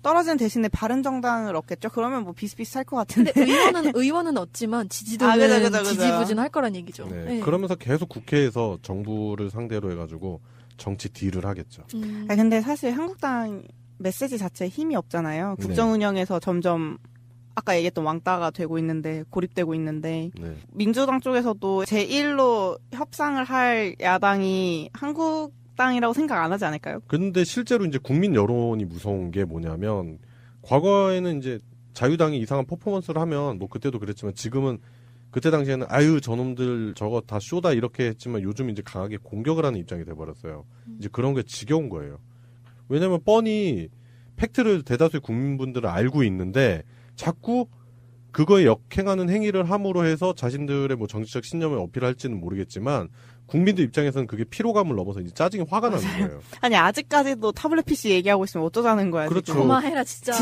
떨어지는 대신에 바른정당을 얻겠죠. 그러면 뭐 비슷비슷할 것 같은데. 근데 의원은 얻지만 지지도는 그죠. 지지부진할 거란 얘기죠. 네. 그러면서 계속 국회에서 정부를 상대로 해가지고 정치 딜을 하겠죠. 근데 사실 한국당 메시지 자체에 힘이 없잖아요. 국정 운영에서 점점 아까 얘기했던 왕따가 되고 있는데 고립되고 있는데 민주당 쪽에서도 제1로 협상을 할 야당이 악당이라고 생각 안 하지 않을까요? 근데 실제로 이제 국민 여론이 무서운 게 뭐냐면 과거에는 이제 자유당이 이상한 퍼포먼스를 하면 뭐 그때도 그랬지만 지금은 그때 당시에는 아유 저놈들 저거 다 쇼다 이렇게 했지만 요즘 이제 강하게 공격을 하는 입장이 돼버렸어요. 이제 그런 게 지겨운 거예요. 왜냐면 뻔히 팩트를 대다수의 국민분들은 알고 있는데 자꾸 그거에 역행하는 행위를 함으로 해서 자신들의 뭐 정치적 신념을 어필할지는 모르겠지만 국민들 입장에서는 그게 피로감을 넘어서 이제 짜증이 화가 나는 거예요. 아니 아직까지도 타블렛 PC 얘기하고 있으면 어쩌자는 거야. 그렇죠. 그만해라 진짜.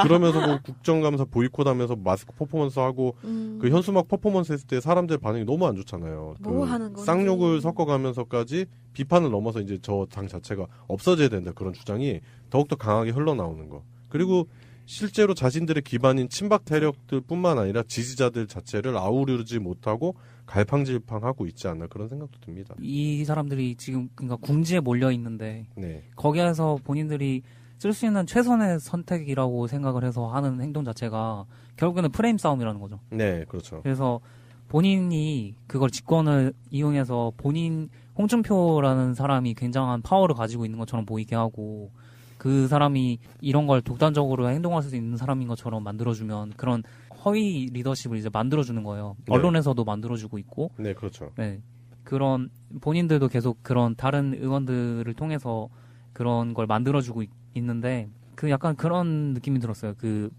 그러면서 뭐 국정감사 보이콧하면서 마스크 퍼포먼스 하고 그 현수막 퍼포먼스 했을 때 사람들 반응이 너무 안 좋잖아요. 뭐 하는 건지. 쌍욕을 섞어가면서까지 비판을 넘어서 이제 저 당 자체가 없어져야 된다 그런 주장이 더욱더 강하게 흘러나오는 거. 그리고 실제로 자신들의 기반인 친박 세력들뿐만 아니라 지지자들 자체를 아우르지 못하고 갈팡질팡하고 있지 않나 그런 생각도 듭니다. 이 사람들이 지금 그러니까 궁지에 몰려 있는데 네. 거기에서 본인들이 쓸 수 있는 최선의 선택이라고 생각을 해서 하는 행동 자체가 결국에는 프레임 싸움이라는 거죠. 네, 그렇죠. 그래서 본인이 그걸 직권을 이용해서 본인 홍준표라는 사람이 굉장한 파워를 가지고 있는 것처럼 보이게 하고 그 사람이 이런 걸 독단적으로 행동할 수 있는 사람인 것처럼 만들어주면 그런 허위 리더십을 이제 만들어주는 거예요. 네. 언론에서도 만들어주고 있고. 네, 그렇죠. 네. 그런 본인들도 계속 그런 다른 의원들을 통해서 그런 걸 만들어주고 있는데 그 약간 그런 느낌이 들었어요. 그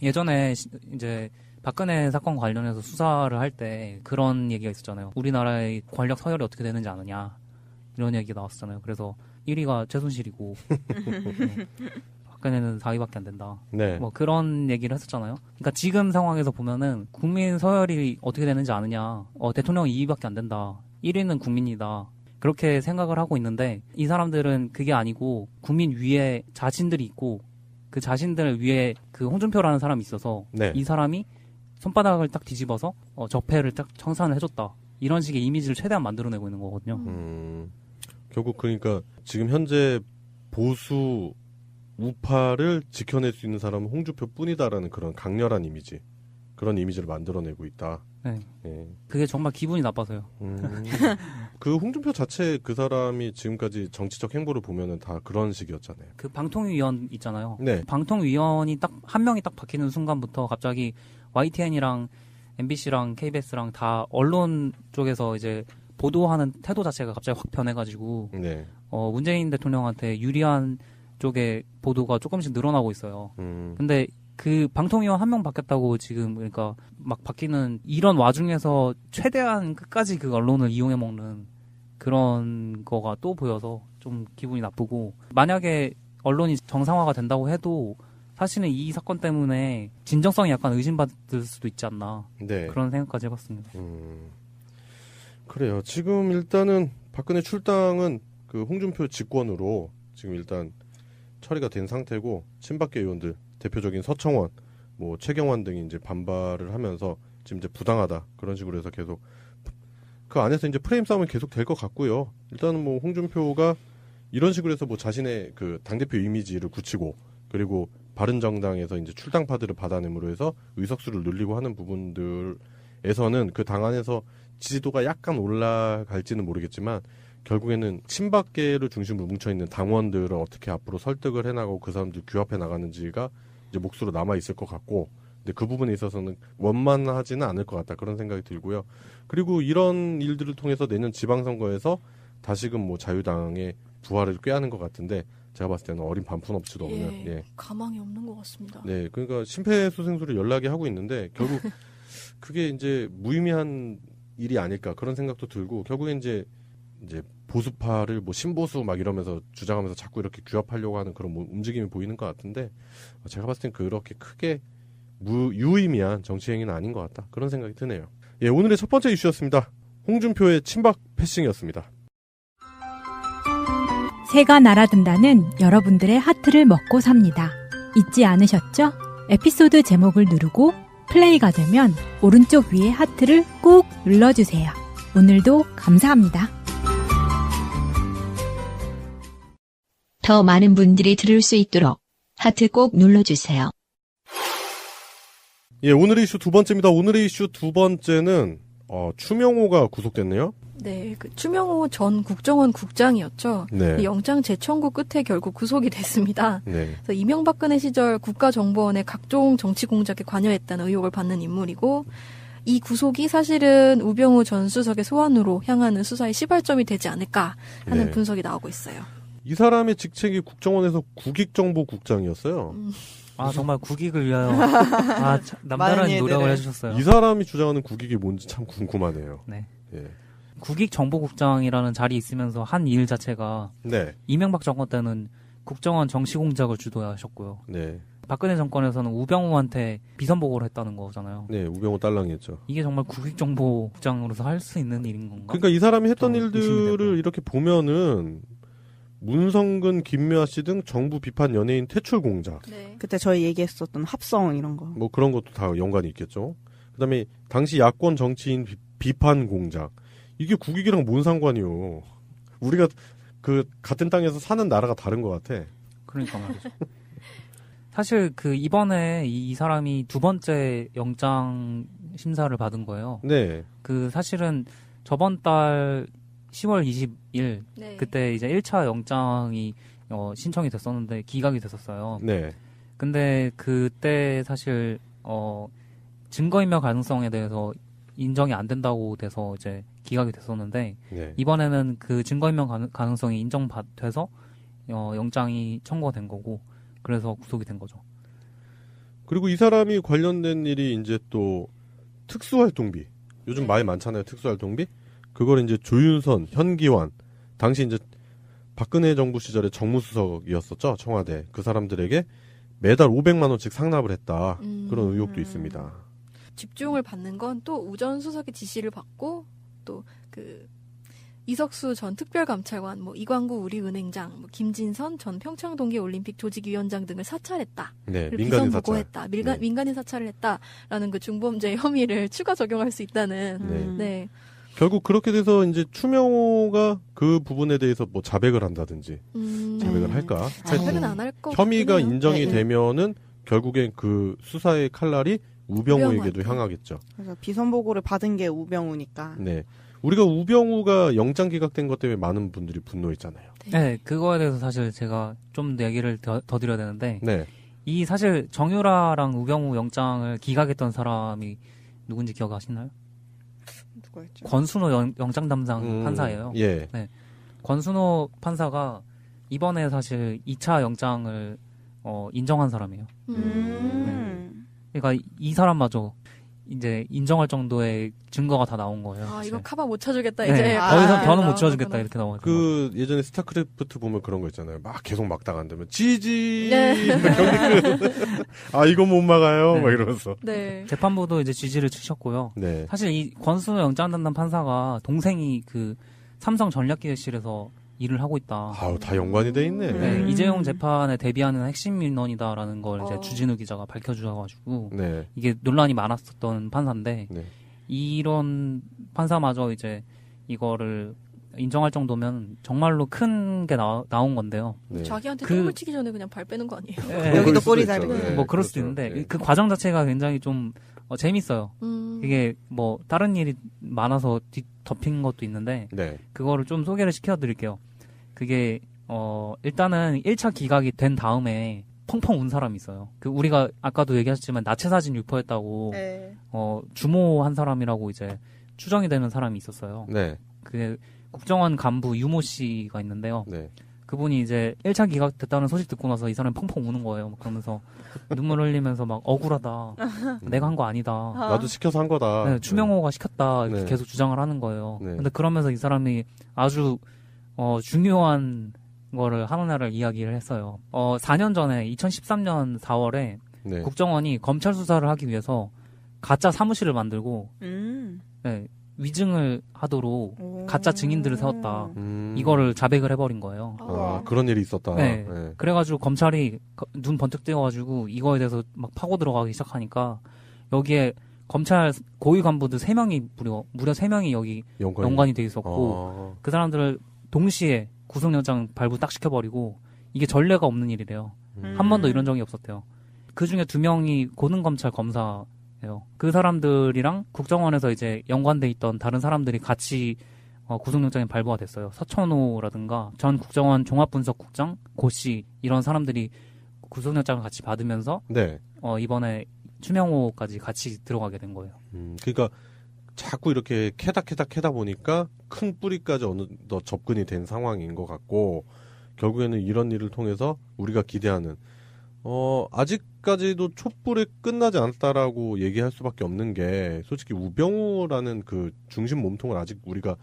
예전에 이제 박근혜 사건 관련해서 수사를 할 때 그런 얘기가 있었잖아요. 우리나라의 권력 서열이 어떻게 되는지 아느냐 이런 얘기가 나왔었잖아요. 그래서 1위가 최순실이고 네. 박근혜는 4위밖에 안 된다. 네. 뭐 그런 얘기를 했었잖아요. 그러니까 지금 상황에서 보면은 국민 서열이 어떻게 되는지 아느냐. 대통령은 2위밖에 안 된다. 1위는 국민이다. 그렇게 생각을 하고 있는데 이 사람들은 그게 아니고 국민 위에 자신들이 있고 그 자신들 위에 그 홍준표라는 사람이 있어서 네. 이 사람이 손바닥을 딱 뒤집어서 적폐를 딱 청산을 해줬다. 이런 식의 이미지를 최대한 만들어내고 있는 거거든요. 결국 그러니까 지금 현재 보수 우파를 지켜낼 수 있는 사람은 홍준표 뿐이다라는 그런 강렬한 이미지, 그런 이미지를 만들어내고 있다. 네. 예. 그게 정말 기분이 나빠서요. 그 홍준표 자체 그 사람이 지금까지 정치적 행보를 보면은 다 그런 식이었잖아요. 그 방통위원 있잖아요. 네. 방통위원이 딱 한 명이 딱 바뀌는 순간부터 갑자기 YTN이랑 MBC랑 KBS랑 다 언론 쪽에서 이제 보도하는 태도 자체가 갑자기 확 변해가지고 네. 문재인 대통령한테 유리한 쪽의 보도가 조금씩 늘어나고 있어요. 근데 그 방통위원 한 명 바뀌었다고 지금 그러니까 막 바뀌는 이런 와중에서 최대한 끝까지 그 언론을 이용해 먹는 그런 거가 또 보여서 좀 기분이 나쁘고 만약에 언론이 정상화가 된다고 해도 사실은 이 사건 때문에 진정성이 약간 의심받을 수도 있지 않나 네. 그런 생각까지 해봤습니다. 그래요. 지금 일단은 박근혜 출당은 그 홍준표 직권으로 지금 일단 처리가 된 상태고 친박계 의원들 대표적인 서청원, 뭐 최경환 등이 이제 반발을 하면서 지금 이제 부당하다 그런 식으로 해서 계속 그 안에서 이제 프레임 싸움은 계속 될 것 같고요. 일단은 뭐 홍준표가 이런 식으로 해서 뭐 자신의 그 당대표 이미지를 굳히고 그리고 바른정당에서 이제 출당파들을 받아냄으로 해서 의석수를 늘리고 하는 부분들에서는 그 당 안에서 지지도가 약간 올라갈지는 모르겠지만 결국에는 친박계를 중심으로 뭉쳐있는 당원들을 어떻게 앞으로 설득을 해나가고 그 사람들 규합해 나가는지가 이제 몫으로 남아있을 것 같고 근데 그 부분에 있어서는 원만하지는 않을 것 같다 그런 생각이 들고요. 그리고 이런 일들을 통해서 내년 지방선거에서 다시금 뭐 자유당의 부활을 꾀하는 것 같은데 제가 봤을 때는 어린 반푼업체도 없는 예, 가망이 없는 것 같습니다. 네, 그러니까 심폐소생술을 연락이 하고 있는데 결국 그게 이제 무의미한 일이 아닐까 그런 생각도 들고 결국엔 이제 보수파를 뭐 신보수 막 이러면서 주장하면서 자꾸 이렇게 규합하려고 하는 그런 움직임이 보이는 것 같은데 제가 봤을 땐 그렇게 크게 유의미한 정치 행위는 아닌 것 같다 그런 생각이 드네요. 예, 오늘의 첫 번째 이슈였습니다. 홍준표의 친박 패싱이었습니다. 새가 날아든다는 여러분들의 하트를 먹고 삽니다. 잊지 않으셨죠? 에피소드 제목을 누르고 플레이가 되면 오른쪽 위에 하트를 꾹 눌러주세요. 오늘도 감사합니다. 더 많은 분들이 들을 수 있도록 하트 꼭 눌러주세요. 예, 오늘의 이슈 두 번째입니다. 오늘의 이슈 두 번째는 추명호가 구속됐네요. 네, 그 추명호 전 국정원 국장이었죠. 네. 영장 재청구 끝에 결국 구속이 됐습니다. 네. 그래서 이명박근혜 시절 국가정보원의 각종 정치 공작에 관여했다는 의혹을 받는 인물이고 이 구속이 사실은 우병우 전 수석의 소환으로 향하는 수사의 시발점이 되지 않을까 하는 네. 분석이 나오고 있어요. 이 사람의 직책이 국정원에서 국익정보국장이었어요. 아 정말 국익을 위하여 남다른 노력을 해주셨어요. 이 사람이 주장하는 국익이 뭔지 참 궁금하네요. 네. 예. 국익정보국장이라는 자리에 있으면서 한 일 자체가 네. 이명박 정권 때는 국정원 정치공작을 주도하셨고요. 네. 박근혜 정권에서는 우병우한테 비선보고를 했다는 거잖아요. 네, 우병우 딸랑이었죠. 이게 정말 국익정보국장으로서 할 수 있는 일인 건가? 그러니까 이 사람이 했던 일들을 이렇게 보면은 문성근, 김미아 씨 등 정부 비판 연예인 퇴출 공작. 네. 그때 저희 얘기했었던 합성 이런 거. 뭐 그런 것도 다 연관이 있겠죠. 그다음에 당시 야권 정치인 비판 공작. 이게 국익이랑 뭔 상관이요. 우리가 그 같은 땅에서 사는 나라가 다른 것 같아. 그러니까 말이죠. 사실 그 이번에 이 사람이 두 번째 영장 심사를 받은 거예요. 네. 그 사실은 저번 달 10월 20일 네. 그때 이제 1차 영장이 신청이 됐었는데 기각이 됐었어요. 네. 근데 그때 사실 증거인멸 가능성에 대해서 인정이 안 된다고 돼서 이제 기각이 됐었는데 네. 이번에는 그 증거인멸 가능성이 인정돼서 영장이 청구가 된 거고 그래서 구속이 된 거죠. 그리고 이 사람이 관련된 일이 이제 또 특수활동비. 요즘 많이 많잖아요. 특수활동비. 그걸 이제 조윤선, 현기환, 당시 이제 박근혜 정부 시절에 정무수석이었었죠. 청와대. 그 사람들에게 매달 500만 원씩 상납을 했다. 그런 의혹도 있습니다. 집중을 받는 건 또 우전 수석의 지시를 받고 또 그 이석수 전 특별감찰관, 뭐 이광구 우리은행장, 뭐 김진선 전 평창 동계올림픽 조직위원장 등을 사찰했다. 네, 민간인 보고했다. 민간인 사찰을 했다라는 그 중범죄 혐의를 추가 적용할 수 있다는. 네. 결국 그렇게 돼서 이제 추명호가 그 부분에 대해서 뭐 자백을 한다든지 자백을 할까? 자백은 안 할 것 혐의가 같긴 해요. 인정이 네. 되면은 결국엔 그 수사의 칼날이 우병우에게도 향하겠죠. 그래서 비선보고를 받은 게 우병우니까. 네. 우리가 우병우가 영장 기각된 것 때문에 많은 분들이 분노했잖아요. 네, 그거에 대해서 사실 제가 좀 얘기를 더 드려야 되는데 네. 이 사실 정유라랑 우병우 영장을 기각했던 사람이 누군지 기억하시나요? 누구였죠? 권순호 영장 담당 판사예요. 예. 네. 권순호 판사가 이번에 사실 2차 영장을 인정한 사람이에요. 네. 그러니까 이 사람마저 이제 인정할 정도의 증거가 다 나온 거예요. 아, 이거 카바 못 쳐주겠다, 네. 이제. 더 이상 더는 못 쳐주겠다, 이렇게 나와요. 그 예전에 스타크래프트 보면 그런 거 있잖아요. 막 계속 막다가 안 되면 지지. 네. 아 이거 못 막아요. 네. 막 이러면서. 네. 재판부도 이제 지지를 치셨고요. 네. 사실 이 권순호 영장 담당 판사가 동생이 그 삼성 전략기획실에서 일을 하고 있다. 아우 다 연관이 돼 있네. 네, 이재용 재판에 대비하는 핵심 인원이다라는 걸 이제 주진우 기자가 밝혀주셔가지고 네. 이게 논란이 많았었던 판사인데 네. 이런 판사마저 이제 이거를 인정할 정도면 정말로 큰 게 나온 건데요. 네. 자기한테 똥을 치기 전에 그냥 발 빼는 거 아니에요? 네. 여기도 꼬리 자르. 네. 뭐 그럴 수도 그렇죠. 있는데 네. 그 과정 자체가 굉장히 좀 재밌어요. 이게 뭐 다른 일이 많아서 덮인 것도 있는데 네. 그거를 좀 소개를 시켜드릴게요. 그게 일단은 1차 기각이 된 다음에 펑펑 운 사람이 있어요. 그 우리가 아까도 얘기하셨지만 나체 사진 유포했다고 네. 주모한 사람이라고 이제 추정이 되는 사람이 있었어요. 네. 그게 국정원 간부 유모 씨가 있는데요. 네. 그분이 이제 1차 기각됐다는 소식 듣고 나서 이 사람이 펑펑 우는 거예요. 그러면서 눈물 흘리면서 막 억울하다. 내가 한 거 아니다. 나도 시켜서 한 거다. 네, 추명호가 시켰다. 이렇게 네. 계속 주장을 하는 거예요. 네. 근데 그러면서 이 사람이 아주 중요한 거를 하나를 이야기를 했어요. 4년 전에 2013년 4월에 네. 국정원이 검찰 수사를 하기 위해서 가짜 사무실을 만들고 네, 위증을 하도록 가짜 증인들을 세웠다. 이거를 자백을 해버린 거예요. 아, 그런 일이 있었다. 네. 네. 그래가지고 검찰이 눈 번쩍 띄어가지고 이거에 대해서 막 파고 들어가기 시작하니까 여기에 검찰 고위 간부들 3명이 무려 3명이 여기 연관이 돼 있었고 그 사람들을 동시에 구속영장 발부 딱 시켜버리고 이게 전례가 없는 일이래요. 한 번도 이런 적이 없었대요. 그 중에 2명이 고등검찰 검사였고 그 사람들이랑 국정원에서 이제 연관돼 있던 다른 사람들이 같이 구속영장이 발부가 됐어요. 서천호라든가 전 국정원 종합분석국장 고씨 이런 사람들이 구속영장을 같이 받으면서 네. 이번에 추명호까지 같이 들어가게 된 거예요. 그러니까 자꾸 이렇게 캐다 보니까 큰 뿌리까지 어느덧 접근이 된 상황인 것 같고 결국에는 이런 일을 통해서 우리가 기대하는 아직까지도 촛불이 끝나지 않았다라고 얘기할 수밖에 없는 게 솔직히 우병우라는 그 중심 몸통을 아직 우리가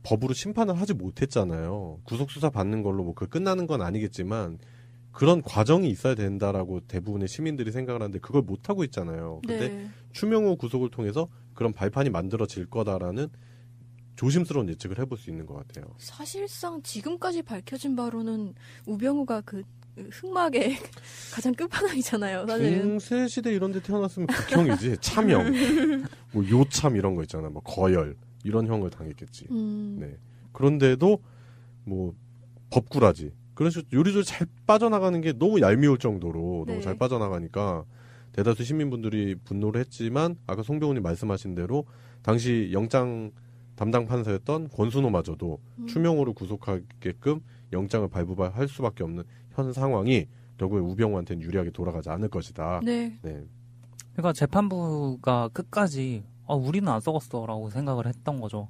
법으로 심판을 하지 못했잖아요. 구속수사 받는 걸로 뭐 그 끝나는 건 아니겠지만 그런 과정이 있어야 된다라고 대부분의 시민들이 생각을 하는데 그걸 못하고 있잖아요. 근데 네. 추명호 구속을 통해서 그런 발판이 만들어질 거다라는 조심스러운 예측을 해볼 수 있는 것 같아요. 사실상 지금까지 밝혀진 바로는 우병우가 그 흑막의 가장 끝판왕이잖아요. 사실은. 중세시대 이런 데 태어났으면 극형이지. 참형. 뭐 요참 이런 거 있잖아. 뭐 거열. 이런 형을 당했겠지. 네. 그런데도 뭐 법꾸라지. 그런 식으로 요리조리 잘 빠져나가는 게 너무 얄미울 정도로 네. 너무 잘 빠져나가니까 대다수 시민분들이 분노를 했지만 아까 송병훈이 말씀하신 대로 당시 영장 담당 판사였던 권순호마저도 추명호를 구속하게끔 영장을 발부할 수밖에 없는 현 상황이 결국에 우병우한테는 유리하게 돌아가지 않을 것이다. 네. 네. 그러니까 재판부가 끝까지 우리는 안 썩었어라고 생각을 했던 거죠.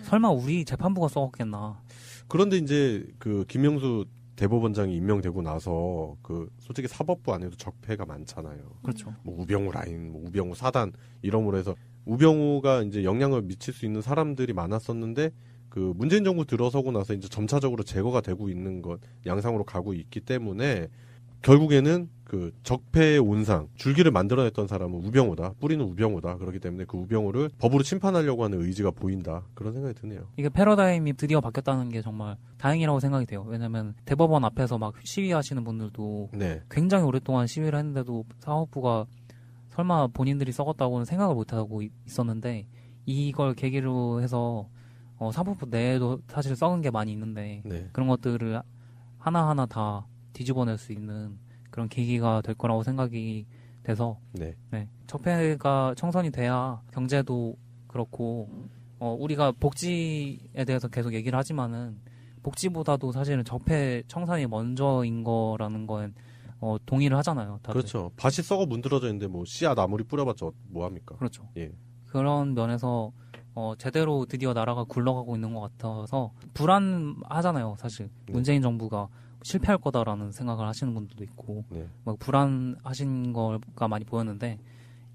설마 우리 재판부가 썩었겠나. 그런데 이제 그 김영수 대법원장이 임명되고 나서 그 솔직히 사법부 안에도 적폐가 많잖아요. 그렇죠. 뭐 우병우 라인, 뭐 우병우 사단 이러므로 해서 우병우가 이제 영향을 미칠 수 있는 사람들이 많았었는데 그 문재인 정부 들어서고 나서 이제 점차적으로 제거가 되고 있는 것 양상으로 가고 있기 때문에 결국에는 그 적폐의 온상 줄기를 만들어냈던 사람은 우병우다. 뿌리는 우병우다. 그렇기 때문에 그 우병우를 법으로 심판하려고 하는 의지가 보인다. 그런 생각이 드네요. 이게 패러다임이 드디어 바뀌었다는 게 정말 다행이라고 생각이 돼요. 왜냐하면 대법원 앞에서 막 시위하시는 분들도 네. 굉장히 오랫동안 시위를 했는데도 사법부가 설마 본인들이 썩었다고는 생각을 못하고 있었는데 이걸 계기로 해서 사법부 내에도 사실 썩은 게 많이 있는데 네. 그런 것들을 하나하나 다 뒤집어낼 수 있는 그런 계기가 될 거라고 생각이 돼서 네. 적폐가 청산이 돼야 경제도 그렇고 우리가 복지에 대해서 계속 얘기를 하지만은 복지보다도 사실은 적폐 청산이 먼저인 거라는 건 동의를 하잖아요. 다들. 그렇죠. 밭이 썩어 문드러져 있는데 뭐 씨앗 아무리 뿌려봤자 뭐 합니까? 그렇죠. 예. 그런 면에서 제대로 드디어 나라가 굴러가고 있는 것 같아서 불안하잖아요. 사실 문재인 정부가 실패할 거다라는 생각을 하시는 분들도 있고 막 불안하신 거가 많이 보였는데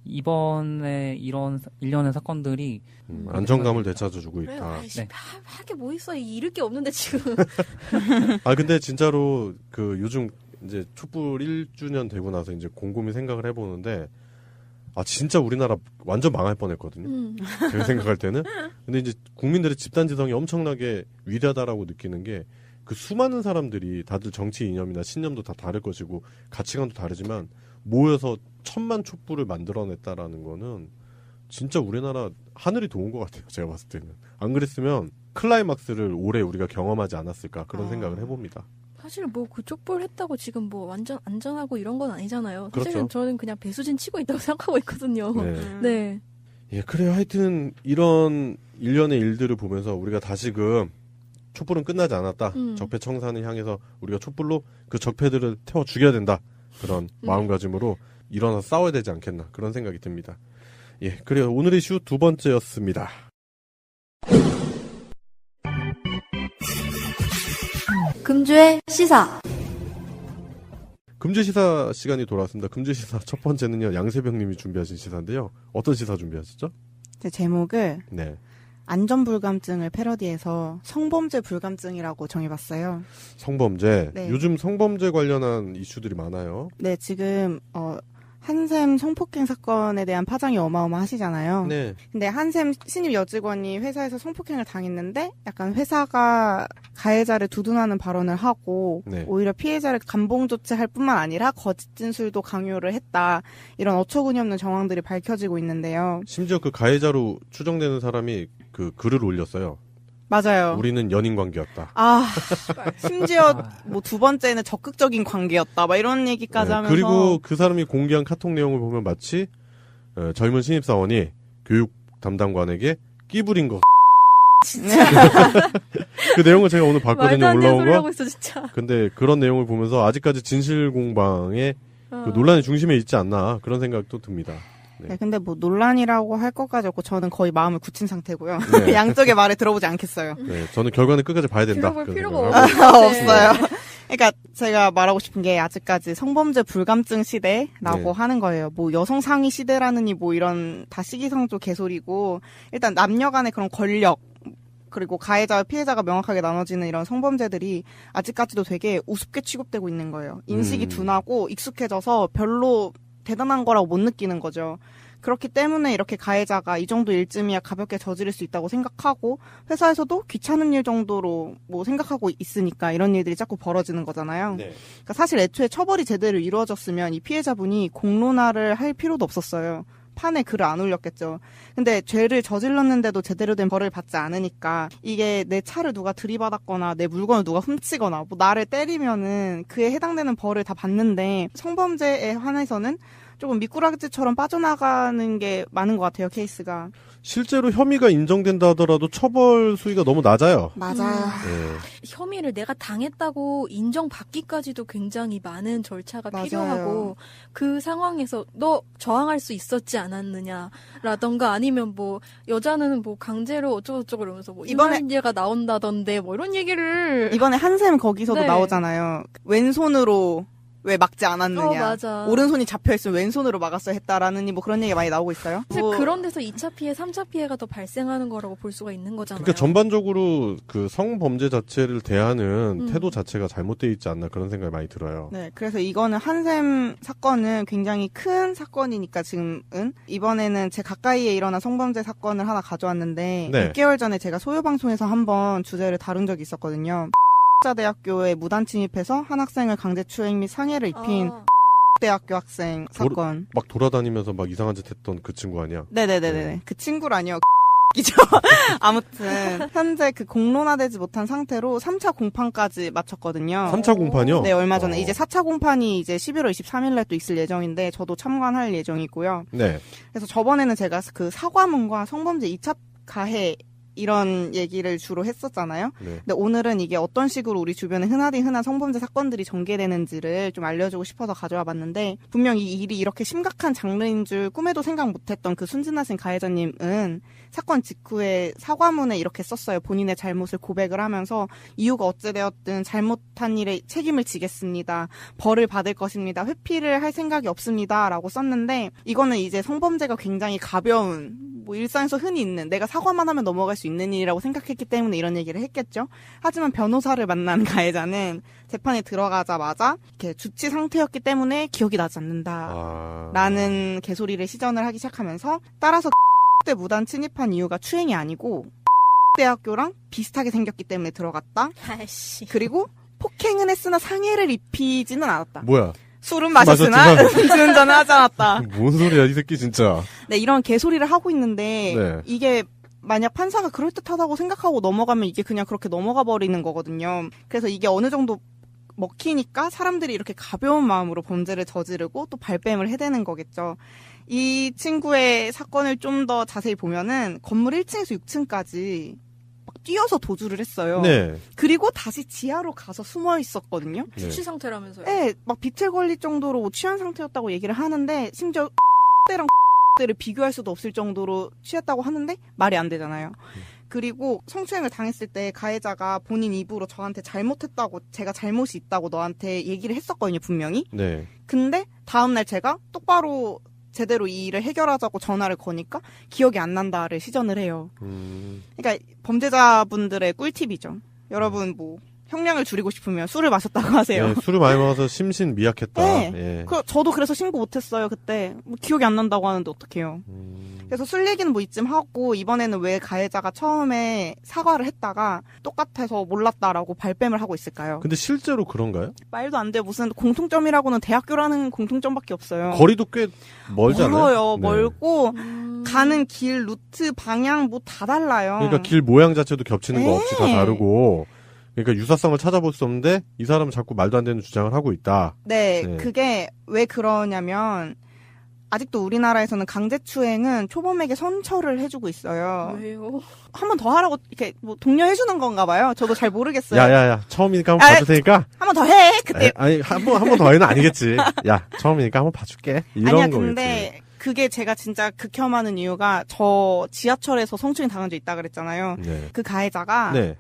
이번에 이런 일련의 사건들이 안정감을 되찾아주고 있다. 네. 하게 뭐 있어? 잃을 게 없는데 지금. 근데 진짜로 그 요즘 이제 촛불 1주년 되고 나서 이제 곰곰이 생각을 해보는데 진짜 우리나라 완전 망할 뻔했거든요. 제가 생각할 때는. 근데 이제 국민들의 집단지성이 엄청나게 위대하다라고 느끼는 게 그 수많은 사람들이 다들 정치 이념이나 신념도 다 다를 것이고 가치관도 다르지만 모여서 1000만 촛불을 만들어냈다라는 거는 진짜 우리나라 하늘이 도운 것 같아요. 제가 봤을 때는. 안 그랬으면 클라이막스를 올해 우리가 경험하지 않았을까 그런 생각을 해봅니다. 사실 뭐 그 촛불 했다고 지금 뭐 완전 안전하고 이런 건 아니잖아요. 사실은 그렇죠. 저는 그냥 배수진 치고 있다고 생각하고 있거든요. 네. 예, 그래요. 하여튼 이런 일련의 일들을 보면서 우리가 다시금 촛불은 끝나지 않았다. 적폐 청산을 향해서 우리가 촛불로 그 적폐들을 태워 죽여야 된다. 그런 마음가짐으로 일어나서 싸워야 되지 않겠나. 그런 생각이 듭니다. 예, 그래요. 오늘의 이슈 두 번째였습니다. 금주의 시사. 금주 시사 시간이 돌아왔습니다. 금주 시사 첫 번째는요. 양세병님이 준비하신 시사인데요. 어떤 시사 준비하셨죠? 제 제목을 네. 안전불감증을 패러디해서 성범죄 불감증이라고 정해봤어요. 성범죄. 네. 요즘 성범죄 관련한 이슈들이 많아요. 네, 지금 한샘 성폭행 사건에 대한 파장이 어마어마하시잖아요. 네. 근데 한샘 신입 여직원이 회사에서 성폭행을 당했는데 약간 회사가 가해자를 두둔하는 발언을 하고 오히려 피해자를 감봉 조치할 뿐만 아니라 거짓 진술도 강요를 했다. 이런 어처구니 없는 정황들이 밝혀지고 있는데요. 심지어 그 가해자로 추정되는 사람이 그 글을 올렸어요. 맞아요. 우리는 연인 관계였다. 심지어 뭐 두 번째는 적극적인 관계였다. 막 이런 얘기까지 하면서. 그리고 그 사람이 공개한 카톡 내용을 보면 마치 젊은 신입사원이 교육 담당관에게 끼부린 거. 그 내용을 제가 오늘 봤거든요. 올라온 거. 있어, 진짜. 근데 그런 내용을 보면서 아직까지 진실 공방의 그 논란의 중심에 있지 않나 그런 생각도 듭니다. 네, 근데 뭐 논란이라고 할 것까지 없고 저는 거의 마음을 굳힌 상태고요. 네. 양쪽의 말을 들어보지 않겠어요. 네, 저는 결과는 끝까지 봐야 된다. 들어볼 필요가 없어요. 그러니까 제가 말하고 싶은 게 아직까지 성범죄 불감증 시대라고 하는 거예요. 뭐 여성 상위 시대라느니 뭐 이런 다 시기상조 개소리고 일단 남녀 간의 그런 권력 그리고 가해자와 피해자가 명확하게 나눠지는 이런 성범죄들이 아직까지도 되게 우습게 취급되고 있는 거예요. 인식이 둔하고 익숙해져서 별로 대단한 거라고 못 느끼는 거죠. 그렇기 때문에 이렇게 가해자가 이 정도 일쯤이야 가볍게 저지를 수 있다고 생각하고 회사에서도 귀찮은 일 정도로 뭐 생각하고 있으니까 이런 일들이 자꾸 벌어지는 거잖아요. 네. 그러니까 사실 애초에 처벌이 제대로 이루어졌으면 이 피해자분이 공론화를 할 필요도 없었어요. 판에 글을 안 올렸겠죠. 근데 죄를 저질렀는데도 제대로 된 벌을 받지 않으니까 이게 내 차를 누가 들이받았거나 내 물건을 누가 훔치거나 뭐 나를 때리면은 그에 해당되는 벌을 다 받는데 성범죄에 한해서는 조금 미꾸라지처럼 빠져나가는 게 많은 것 같아요, 케이스가. 실제로 혐의가 인정된다 하더라도 처벌 수위가 너무 낮아요. 맞아요. 혐의를 내가 당했다고 인정받기까지도 굉장히 많은 절차가 필요하고 그 상황에서 너 저항할 수 있었지 않았느냐라던가 아니면 뭐 여자는 뭐 강제로 어쩌고저쩌고 이러면서 뭐 이번 예가 나온다던데 뭐 이런 얘기를 이번에 한샘 거기서도 나오잖아요. 왼손으로 왜 막지 않았느냐. 맞아. 오른손이 잡혀있으면 왼손으로 막았어야 했다라는 뭐 그런 얘기가 많이 나오고 있어요. 사실 그런 데서 2차 피해, 3차 피해가 더 발생하는 거라고 볼 수가 있는 거잖아요. 그러니까 전반적으로 그 성범죄 자체를 대하는 태도 자체가 잘못되어 있지 않나 그런 생각이 많이 들어요. 네, 그래서 이거는 한샘 사건은 굉장히 큰 사건이니까 지금은 이번에는 제 가까이에 일어난 성범죄 사건을 하나 가져왔는데 6개월 전에 제가 소요방송에서 한번 주제를 다룬 적이 있었거든요. 대학교에 무단 침입해서 한 학생을 강제추행 및 상해를 입힌 대학교 학생 사건. 막 돌아다니면서 막 이상한 짓 했던 그 친구 아니야? 네네네네. 그 친구라니요. 이죠. 아무튼 현재 그 공론화되지 못한 상태로 3차 공판까지 마쳤거든요. 3차 공판이요? 네, 얼마 전에 이제 4차 공판이 이제 11월 23일에 또 있을 예정인데 저도 참관할 예정이고요. 네. 그래서 저번에는 제가 그 사과문과 성범죄 2차 가해 이런 얘기를 주로 했었잖아요. 네. 근데 오늘은 이게 어떤 식으로 우리 주변에 흔한 성범죄 사건들이 전개되는지를 좀 알려주고 싶어서 가져와 봤는데 분명 이 일이 이렇게 심각한 장르인 줄 꿈에도 생각 못했던 그 순진하신 가해자님은 사건 직후에 사과문에 이렇게 썼어요. 본인의 잘못을 고백을 하면서 이유가 어찌되었든 잘못한 일에 책임을 지겠습니다. 벌을 받을 것입니다. 회피를 할 생각이 없습니다. 라고 썼는데 이거는 이제 성범죄가 굉장히 가벼운 뭐 일상에서 흔히 있는 내가 사과만 하면 넘어갈 수 있는 일이라고 생각했기 때문에 이런 얘기를 했겠죠. 하지만 변호사를 만난 가해자는 재판에 들어가자마자 이렇게 주치 상태였기 때문에 기억이 나지 않는다. 라는 개소리를 시전을 하기 시작하면서 따라서 때 무단 침입한 이유가 추행이 아니고 대학교랑 비슷하게 생겼기 때문에 들어갔다. 아이씨. 그리고 폭행은 했으나 상해를 입히지는 않았다. 뭐야? 술은 마셨으나 음주운전은 하지 않았다. 뭔 소리야 이 새끼 진짜. 네, 이런 개소리를 하고 있는데 네. 이게 만약 판사가 그럴듯하다고 생각하고 넘어가면 이게 그냥 그렇게 넘어가 버리는 거거든요. 그래서 이게 어느 정도 먹히니까 사람들이 이렇게 가벼운 마음으로 범죄를 저지르고 또 발뺌을 해대는 거겠죠. 이 친구의 사건을 좀 더 자세히 보면은 건물 1층에서 6층까지 막 뛰어서 도주를 했어요. 네. 그리고 다시 지하로 가서 숨어 있었거든요. 주치 상태라면서요? 네, 막 빛에 걸릴 정도로 취한 상태였다고 얘기를 하는데 심지어 때랑 때를 비교할 수도 없을 정도로 취했다고 하는데 말이 안 되잖아요. 그리고 성추행을 당했을 때 가해자가 본인 입으로 저한테 잘못했다고 제가 잘못이 있다고 너한테 얘기를 했었거든요, 분명히. 네. 근데 다음날 제가 똑바로 제대로 이 일을 해결하자고 전화를 거니까 기억이 안 난다를 시전을 해요. 그러니까 범죄자분들의 꿀팁이죠. 여러분 뭐 형량을 줄이고 싶으면 술을 마셨다고 하세요. 네, 술을 많이 먹어서 심신 미약했다. 네. 예. 저도 그래서 신고 못했어요. 그때 뭐 기억이 안 난다고 하는데 어떡해요. 그래서 술 얘기는 뭐 이쯤 하고 이번에는 왜 가해자가 처음에 사과를 했다가 똑같아서 몰랐다라고 발뺌을 하고 있을까요? 근데 실제로 그런가요? 말도 안 돼. 무슨 공통점이라고는 대학교라는 공통점밖에 없어요. 거리도 꽤 멀잖아요. 멀어요. 네. 멀고 가는 길 루트 방향 뭐 다 달라요. 그러니까 길 모양 자체도 겹치는 거 없이 다 다르고 그러니까 유사성을 찾아볼 수 없는데 이 사람은 자꾸 말도 안 되는 주장을 하고 있다. 네. 그게 왜 그러냐면 아직도 우리나라에서는 강제추행은 초범에게 선처를 해주고 있어요. 왜요? 한 번 더 하라고 이렇게 뭐 독려해주는 건가 봐요. 저도 잘 모르겠어요. 야야야 처음이니까 한번 봐줄 테니까. 한 번 더 해. 그때. 아니 한 번 더에는 아니겠지. 야 처음이니까 한번 봐줄게. 이런 아니야, 거겠지. 근데 그게 제가 진짜 극혐하는 이유가 저 지하철에서 성추행 당한 적 있다 그랬잖아요. 네. 그 가해자가 네.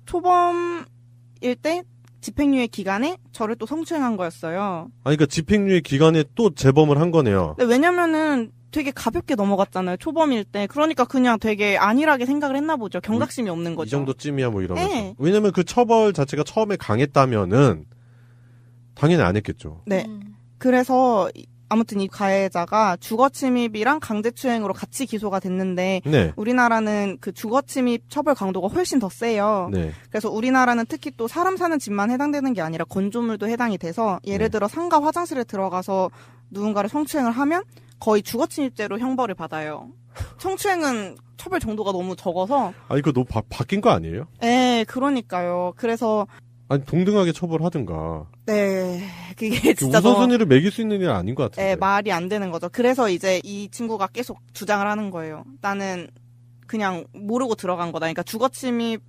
초범일 때 집행유예 기간에 저를 또 성추행한 거였어요. 아니 그러니까 집행유예 기간에 또 재범을 한 거네요. 근데 왜냐면은 되게 가볍게 넘어갔잖아요. 초범일 때. 그러니까 그냥 되게 안일하게 생각을 했나 보죠. 경각심이 없는 거죠. 이 정도쯤이야 뭐 이러면서. 네. 왜냐면 그 처벌 자체가 처음에 강했다면은 당연히 안 했겠죠. 네. 그래서 아무튼 이 가해자가 주거침입이랑 강제추행으로 같이 기소가 됐는데 네. 우리나라는 그 주거침입 처벌 강도가 훨씬 더 세요. 네. 그래서 우리나라는 특히 또 사람 사는 집만 해당되는 게 아니라 건조물도 해당이 돼서 예를 들어 상가 화장실에 들어가서 누군가를 성추행을 하면 거의 주거침입죄로 형벌을 받아요. 성추행은 처벌 정도가 너무 적어서. 아니 그거 너무 바뀐 거 아니에요? 네, 그러니까요. 그래서 아니 동등하게 처벌하든가. 네, 그게 진짜 우선순위를 매길 수 있는 일 아닌 것 같은데. 네, 말이 안 되는 거죠. 그래서 이제 이 친구가 계속 주장을 하는 거예요. 나는 그냥 모르고 들어간 거다. 그러니까 주거침입의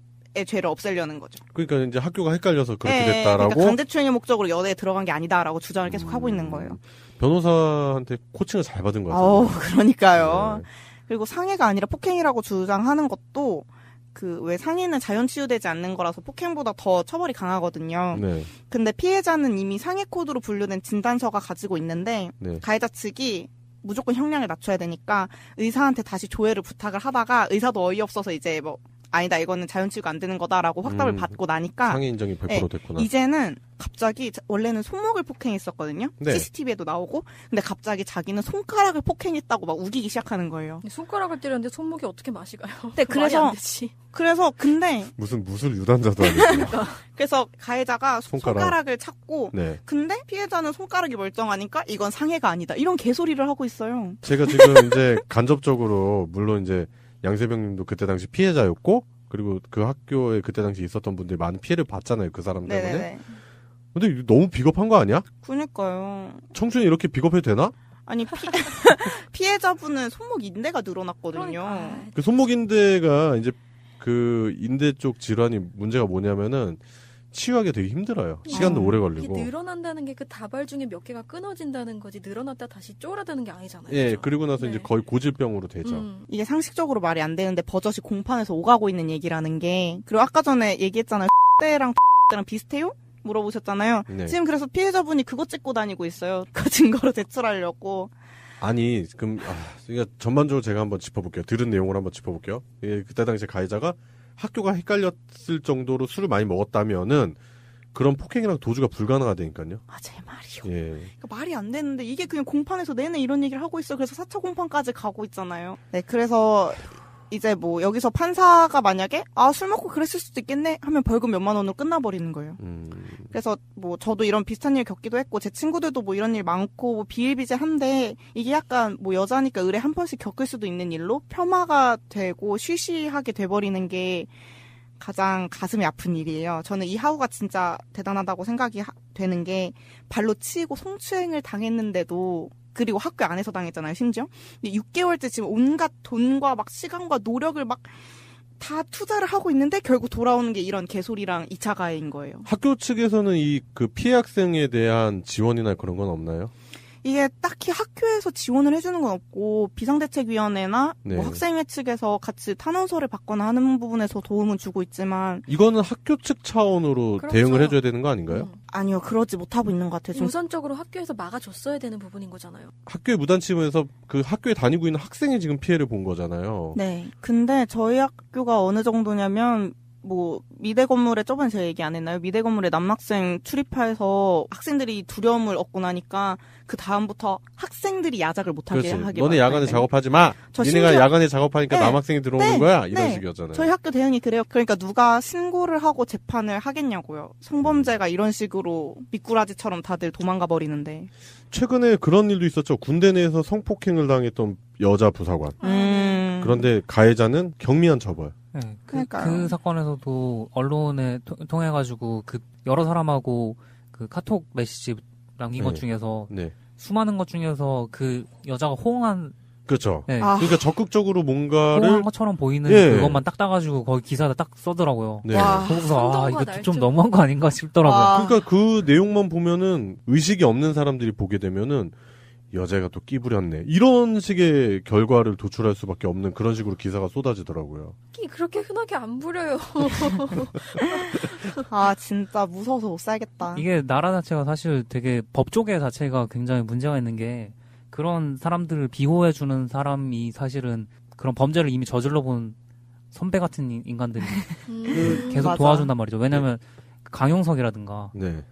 죄를 없애려는 거죠. 그러니까 이제 학교가 헷갈려서 그렇게 네, 됐다라고. 그러니까 강제추행의 목적으로 여대에 들어간 게 아니다라고 주장을 계속 하고 있는 거예요. 변호사한테 코칭을 잘 받은 것 같아요. 그러니까요. 네. 그리고 상해가 아니라 폭행이라고 주장하는 것도 그 왜 상해는 자연 치유되지 않는 거라서 폭행보다 더 처벌이 강하거든요. 네. 근데 피해자는 이미 상해 코드로 분류된 진단서가 가지고 있는데 네. 가해자 측이 무조건 형량을 낮춰야 되니까 의사한테 다시 조회를 부탁을 하다가 의사도 어이없어서 이제 뭐 아니다 이거는 자연 치유가 안 되는 거다라고 확답을 받고 나니까 상해 인정이 100% 됐구나. 이제는 갑자기 원래는 손목을 폭행했었거든요. 네. CCTV에도 나오고. 근데 갑자기 자기는 손가락을 폭행했다고 막 우기기 시작하는 거예요. 손가락을 때렸는데 손목이 어떻게 맛이 가요? 네, 그래서 근데 무슨 무술 유단자도 아니고. 그래서 가해자가 손가락. 손가락을 찾고 네. 근데 피해자는 손가락이 멀쩡하니까 이건 상해가 아니다. 이런 개소리를 하고 있어요. 제가 지금 이제 간접적으로 물론 이제 양세병님도 그때 당시 피해자였고 그리고 그 학교에 그때 당시 있었던 분들이 많은 피해를 봤잖아요. 그 사람 때문에. 네네네. 근데 이거 너무 비겁한 거 아니야? 그러니까요. 청춘이 이렇게 비겁해도 되나? 아니 피해자분은 손목 인대가 늘어났거든요. 그 손목 인대가 이제 그 인대 쪽 질환이 문제가 뭐냐면은 치유하기 되게 힘들어요. 시간도 오래 걸리고. 이게 늘어난다는 게 그 다발 중에 몇 개가 끊어진다는 거지 늘어났다 다시 쪼그라드는 게 아니잖아요. 예, 그렇죠? 그리고 나서 이제 거의 고질병으로 되죠. 이게 상식적으로 말이 안 되는데 버젓이 공판에서 오가고 있는 얘기라는 게 그리고 아까 전에 얘기했잖아요. 때랑 때랑 비슷해요? 물어보셨잖아요. 네. 지금 그래서 피해자분이 그거 찍고 다니고 있어요. 그 증거로 제출하려고. 아니, 그럼 그러니까 전반적으로 제가 한번 짚어볼게요. 들은 내용을 한번 짚어볼게요. 예, 그때 당시 가해자가 학교가 헷갈렸을 정도로 술을 많이 먹었다면은 그런 폭행이랑 도주가 불가능하다니까요. 제 말이요. 예. 그러니까 말이 안 되는데 이게 그냥 공판에서 내내 이런 얘기를 하고 있어요. 그래서 4차 공판까지 가고 있잖아요. 네, 그래서 이제 뭐 여기서 판사가 만약에 술 먹고 그랬을 수도 있겠네 하면 벌금 몇만 원으로 끝나버리는 거예요. 그래서 뭐 저도 이런 비슷한 일 겪기도 했고 제 친구들도 뭐 이런 일 많고 뭐 비일비재한데 이게 약간 뭐 여자니까 의뢰 한 번씩 겪을 수도 있는 일로 폄하가 되고 쉬쉬하게 돼버리는 게 가장 가슴이 아픈 일이에요. 저는 이 하우가 진짜 대단하다고 생각이 되는 게 발로 치고 성추행을 당했는데도 그리고 학교 안에서 당했잖아요, 심지어. 6개월째 지금 온갖 돈과 막 시간과 노력을 막 다 투자를 하고 있는데 결국 돌아오는 게 이런 개소리랑 2차 가해인 거예요. 학교 측에서는 이 그 피해 학생에 대한 지원이나 그런 건 없나요? 이게 딱히 학교에서 지원을 해주는 건 없고 비상대책위원회나 네. 뭐 학생회 측에서 같이 탄원서를 받거나 하는 부분에서 도움은 주고 있지만 이거는 학교 측 차원으로 그렇죠. 대응을 해줘야 되는 거 아닌가요? 아니요, 그러지 못하고 있는 것 같아요. 지금. 우선적으로 학교에서 막아줬어야 되는 부분인 거잖아요. 학교에 무단침입에서 그 학교에 다니고 있는 학생이 지금 피해를 본 거잖아요. 네. 근데 저희 학교가 어느 정도냐면 뭐 미대 건물에 저번에 제가 얘기 안 했나요? 미대 건물에 남학생 출입해서 학생들이 두려움을 얻고 나니까 그 다음부터 학생들이 야작을 못하게 그렇지. 하게 너네 야간에 작업하지 마. 니네가 야간에 작업하니까 네. 남학생이 들어오는 거야. 이런 네. 식이었잖아요. 저희 학교 대응이 그래요. 그러니까 누가 신고를 하고 재판을 하겠냐고요. 성범죄가 이런 식으로 미꾸라지처럼 다들 도망가 버리는데. 최근에 그런 일도 있었죠. 군대 내에서 성폭행을 당했던 여자 부사관. 그런데 가해자는 경미한 처벌. 네, 그러니까요. 그 사건에서도 언론에 통해가지고 그 여러 사람하고 그 카톡 메시지 남긴 것 네. 중에서 네. 수많은 것 중에서 그 여자가 호응한 그렇죠. 네. 그러니까 적극적으로 뭔가를 호응한 것처럼 보이는 예. 그것만 딱 따가지고 거기 기사에 딱 써더라고요. 네. 그래서 이거 좀 너무한 거 아닌가 싶더라고요. 그러니까 그 내용만 보면은 의식이 없는 사람들이 보게 되면은 여자가 또 끼부렸네. 이런 식의 결과를 도출할 수밖에 없는 그런 식으로 기사가 쏟아지더라고요. 끼 그렇게 흔하게 안 부려요. 진짜 무서워서 못 살겠다. 이게 나라 자체가 사실 되게 법조계 자체가 굉장히 문제가 있는 게 그런 사람들을 비호해주는 사람이 사실은 그런 범죄를 이미 저질러 본 선배 같은 인간들이 계속 맞아. 도와준단 말이죠. 왜냐면 강용석이라든가 네.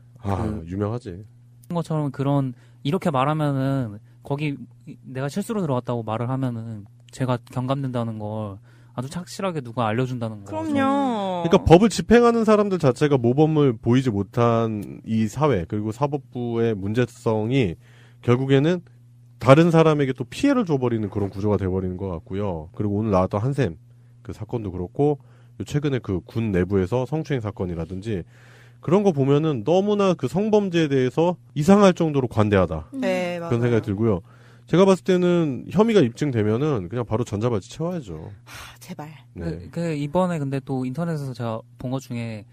유명하지. 것처럼 그런 이렇게 말하면은 거기 내가 실수로 들어갔다고 말을 하면은 제가 경감된다는 걸 아주 착실하게 누가 알려준다는 거. 그럼요. 그러니까 법을 집행하는 사람들 자체가 모범을 보이지 못한 이 사회 그리고 사법부의 문제성이 결국에는 다른 사람에게 또 피해를 줘버리는 그런 구조가 돼버리는 것 같고요. 그리고 오늘 나왔던 한샘 그 사건도 그렇고 최근에 그 군 내부에서 성추행 사건이라든지 그런 거 보면은 너무나 그 성범죄에 대해서 이상할 정도로 관대하다. 네, 맞아요. 그런 생각이 들고요. 제가 봤을 때는 혐의가 입증되면은 그냥 바로 전자발찌 채워야죠. 제발. 네. 그 이번에 근데 또 인터넷에서 제가 본 것 중에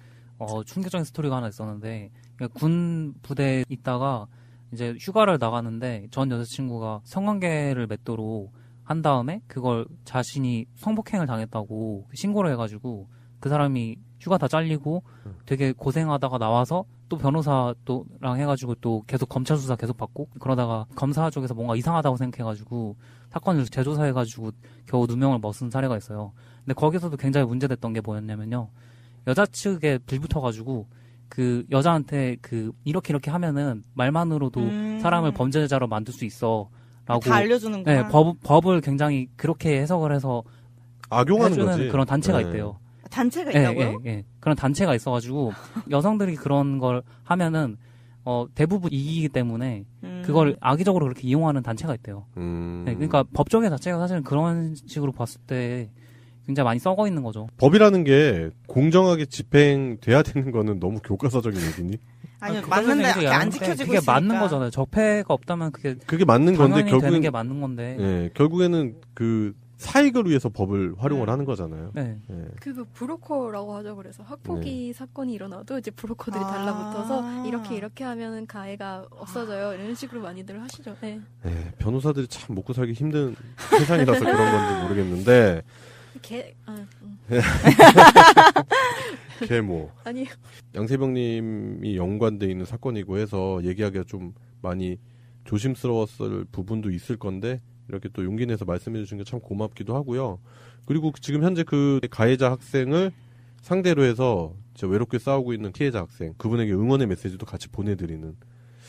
충격적인 스토리가 하나 있었는데 군 부대에 있다가 이제 휴가를 나가는데 전 여자친구가 성관계를 맺도록 한 다음에 그걸 자신이 성폭행을 당했다고 신고를 해가지고 그 사람이 휴가 다 잘리고 되게 고생하다가 나와서 또 변호사랑 해가지고 또 계속 검찰 수사 계속 받고 그러다가 검사 쪽에서 뭔가 이상하다고 생각해가지고 사건을 재조사해가지고 겨우 누명을 벗은 사례가 있어요. 근데 거기서도 굉장히 문제됐던 게 뭐였냐면요. 여자 측에 빌붙어가지고 그 여자한테 그 이렇게 하면은 말만으로도 사람을 범죄자로 만들 수 있어. 라고 다 알려주는구나. 네, 법을 굉장히 그렇게 해석을 해서 악용하는 해주는 거지. 그런 단체가 네. 있대요. 단체가 있다고요? 예. 그런 단체가 있어가지고 여성들이 그런 걸 하면은 대부분 이기기 때문에 그걸 악의적으로 그렇게 이용하는 단체가 있대요. 네, 그러니까 법조계 자체가 사실은 그런 식으로 봤을 때 굉장히 많이 썩어 있는 거죠. 법이라는 게 공정하게 집행돼야 되는 거는 너무 교과서적인 얘기니? 아니요, 맞는데 안 지켜지고 그게 있으니까. 맞는 거잖아요. 적폐가 없다면 그게 맞는 건데 당연히 결국엔 되는 게 맞는 건데. 네, 결국에는 그 사익을 위해서 법을 활용을 하는 거잖아요. 네. 그거 브로커라고 하죠. 그래서 학폭위 사건이 일어나도 이제 브로커들이 달라붙어서 이렇게 하면은 가해가 없어져요. 이런 식으로 많이들 하시죠. 네. 네, 변호사들이 참 먹고 살기 힘든 세상이라서 그런 건지 모르겠는데. 개모. 아니요. 양세병님이 연관돼 있는 사건이고 해서 얘기하기가 좀 많이 조심스러웠을 부분도 있을 건데 이렇게 또 용기 내서 말씀해 주신 게 참 고맙기도 하고요. 그리고 지금 현재 그 가해자 학생을 상대로 해서 외롭게 싸우고 있는 피해자 학생 그분에게 응원의 메시지도 같이 보내드리는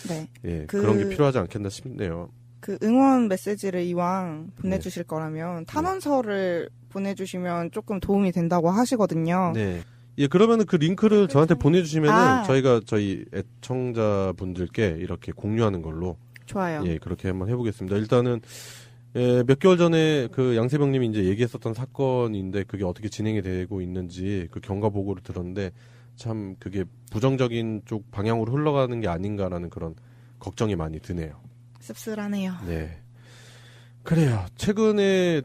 네. 예, 그런 게 필요하지 않겠나 싶네요. 그 응원 메시지를 이왕 보내주실 거라면 탄원서를 보내주시면 조금 도움이 된다고 하시거든요. 네. 예, 그러면은 그 링크를 저한테 보내주시면은 저희가 저희 애청자분들께 이렇게 공유하는 걸로. 좋아요. 예, 그렇게 한번 해보겠습니다. 일단은 몇 개월 전에 그 양세병님이 이제 얘기했었던 사건인데 그게 어떻게 진행이 되고 있는지 그 경과 보고를 들었는데 참 그게 부정적인 쪽 방향으로 흘러가는 게 아닌가라는 그런 걱정이 많이 드네요. 씁쓸하네요. 네. 그래요. 최근에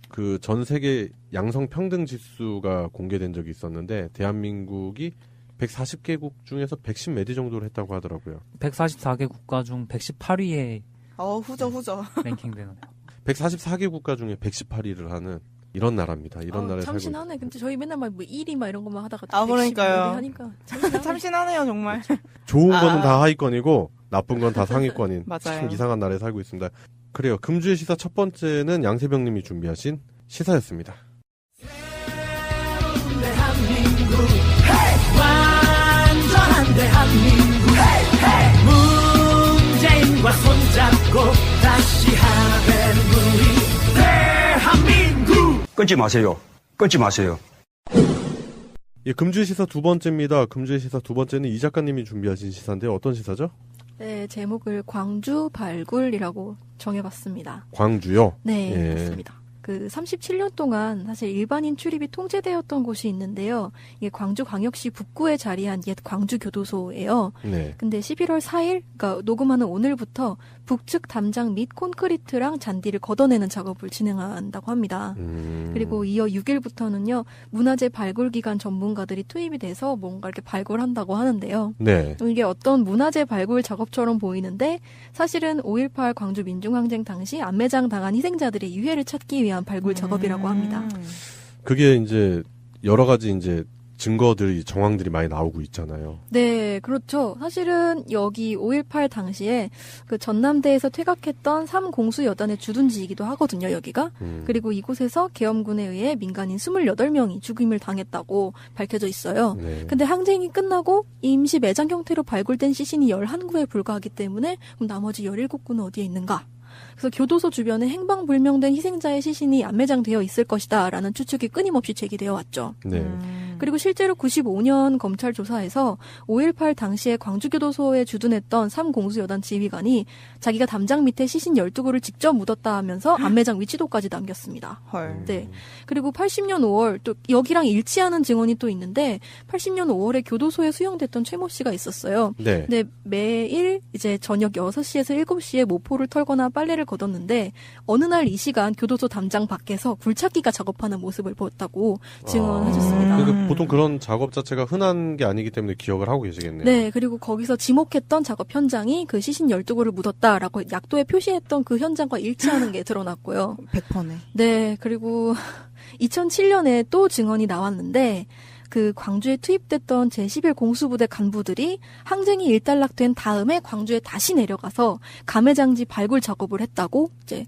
그 전 세계 양성 평등 지수가 공개된 적이 있었는데 대한민국이 140개국 중에서 110 몇 위 정도를 했다고 하더라고요. 144개 국가 중 118위에 후져. 랭킹되는. 144개 국가 중에 118위를 하는 이런 나라입니다. 이런 나라에 살고 있습니다. 참신하네. 근데 저희 맨날 막 1위 막 이런 것만 하다가 그러니까요. 하니까 참신하네요, 정말. 좋은 거는 다 하위권이고 나쁜 건 다 상위권인 맞아요. 참 이상한 나라에 살고 있습니다. 그래요. 금주의 시사 첫 번째는 양세병님이 준비하신 시사였습니다. 대한민국 완전한 대한민국 문재인과 손잡고 다시 하는 우리 대한민국 끊지 마세요. 끊지 마세요. 예, 금주의 시사 두 번째입니다. 금주의 시사 두 번째는 이 작가님이 준비하신 시사인데 어떤 시사죠? 네, 제목을 광주 발굴이라고 정해봤습니다. 광주요? 네, 예. 맞습니다. 그 37년 동안 사실 일반인 출입이 통제되었던 곳이 있는데요. 이게 광주광역시 북구에 자리한 옛 광주교도소예요. 네. 근데 11월 4일, 그러니까 녹음하는 오늘부터 북측 담장 및 콘크리트랑 잔디를 걷어내는 작업을 진행한다고 합니다. 그리고 이어 6일부터는요, 문화재 발굴 기관 전문가들이 투입이 돼서 뭔가 이렇게 발굴한다고 하는데요. 네. 이게 어떤 문화재 발굴 작업처럼 보이는데 사실은 5.18 광주 민중항쟁 당시 안매장 당한 희생자들의 유해를 찾기 위한 발굴 작업이라고 합니다. 그게 이제 여러 가지 이제 증거들이 정황들이 많이 나오고 있잖아요. 네, 그렇죠. 사실은 여기 5.18 당시에 그 전남대에서 퇴각했던 3공수여단의 주둔지이기도 하거든요, 여기가. 그리고 이곳에서 계엄군에 의해 민간인 28명이 죽임을 당했다고 밝혀져 있어요. 네. 근데 항쟁이 끝나고 임시 매장 형태로 발굴된 시신이 11구에 불과하기 때문에 그럼 나머지 17구는 어디에 있는가? 그래서 교도소 주변에 행방불명된 희생자의 시신이 안매장되어 있을 것이다 라는 추측이 끊임없이 제기되어 왔죠. 네. 그리고 실제로 95년 검찰 조사에서 5.18 당시에 광주교도소에 주둔했던 3공수여단 지휘관이 자기가 담장 밑에 시신 12구를 직접 묻었다 하면서 안매장 위치도까지 남겼습니다. 헐. 네. 그리고 80년 5월 또 여기랑 일치하는 증언이 또 있는데 80년 5월에 교도소에 수용됐던 최모 씨가 있었어요. 네. 근데 매일 이제 저녁 6시에서 7시에 모포를 털거나 빨래를 걷었는데 어느 날 이 시간 교도소 담장 밖에서 굴착기가 작업하는 모습을 보았다고 증언하셨습니다. 그러니까 보통 그런 작업 자체가 흔한 게 아니기 때문에 기억을 하고 계시겠네요. 네, 그리고 거기서 지목했던 작업 현장이 그 시신 12구를 묻었다라고 약도에 표시했던 그 현장과 일치하는 게 드러났고요. 100%네. 네, 그리고 2007년에 또 증언이 나왔는데 그 광주에 투입됐던 제11 공수부대 간부들이 항쟁이 일단락된 다음에 광주에 다시 내려가서 감해장지 발굴 작업을 했다고 이제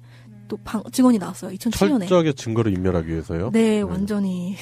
또 증언이 나왔어요. 2007년에. 철저하게 증거를 인멸하기 위해서요? 네, 완전히.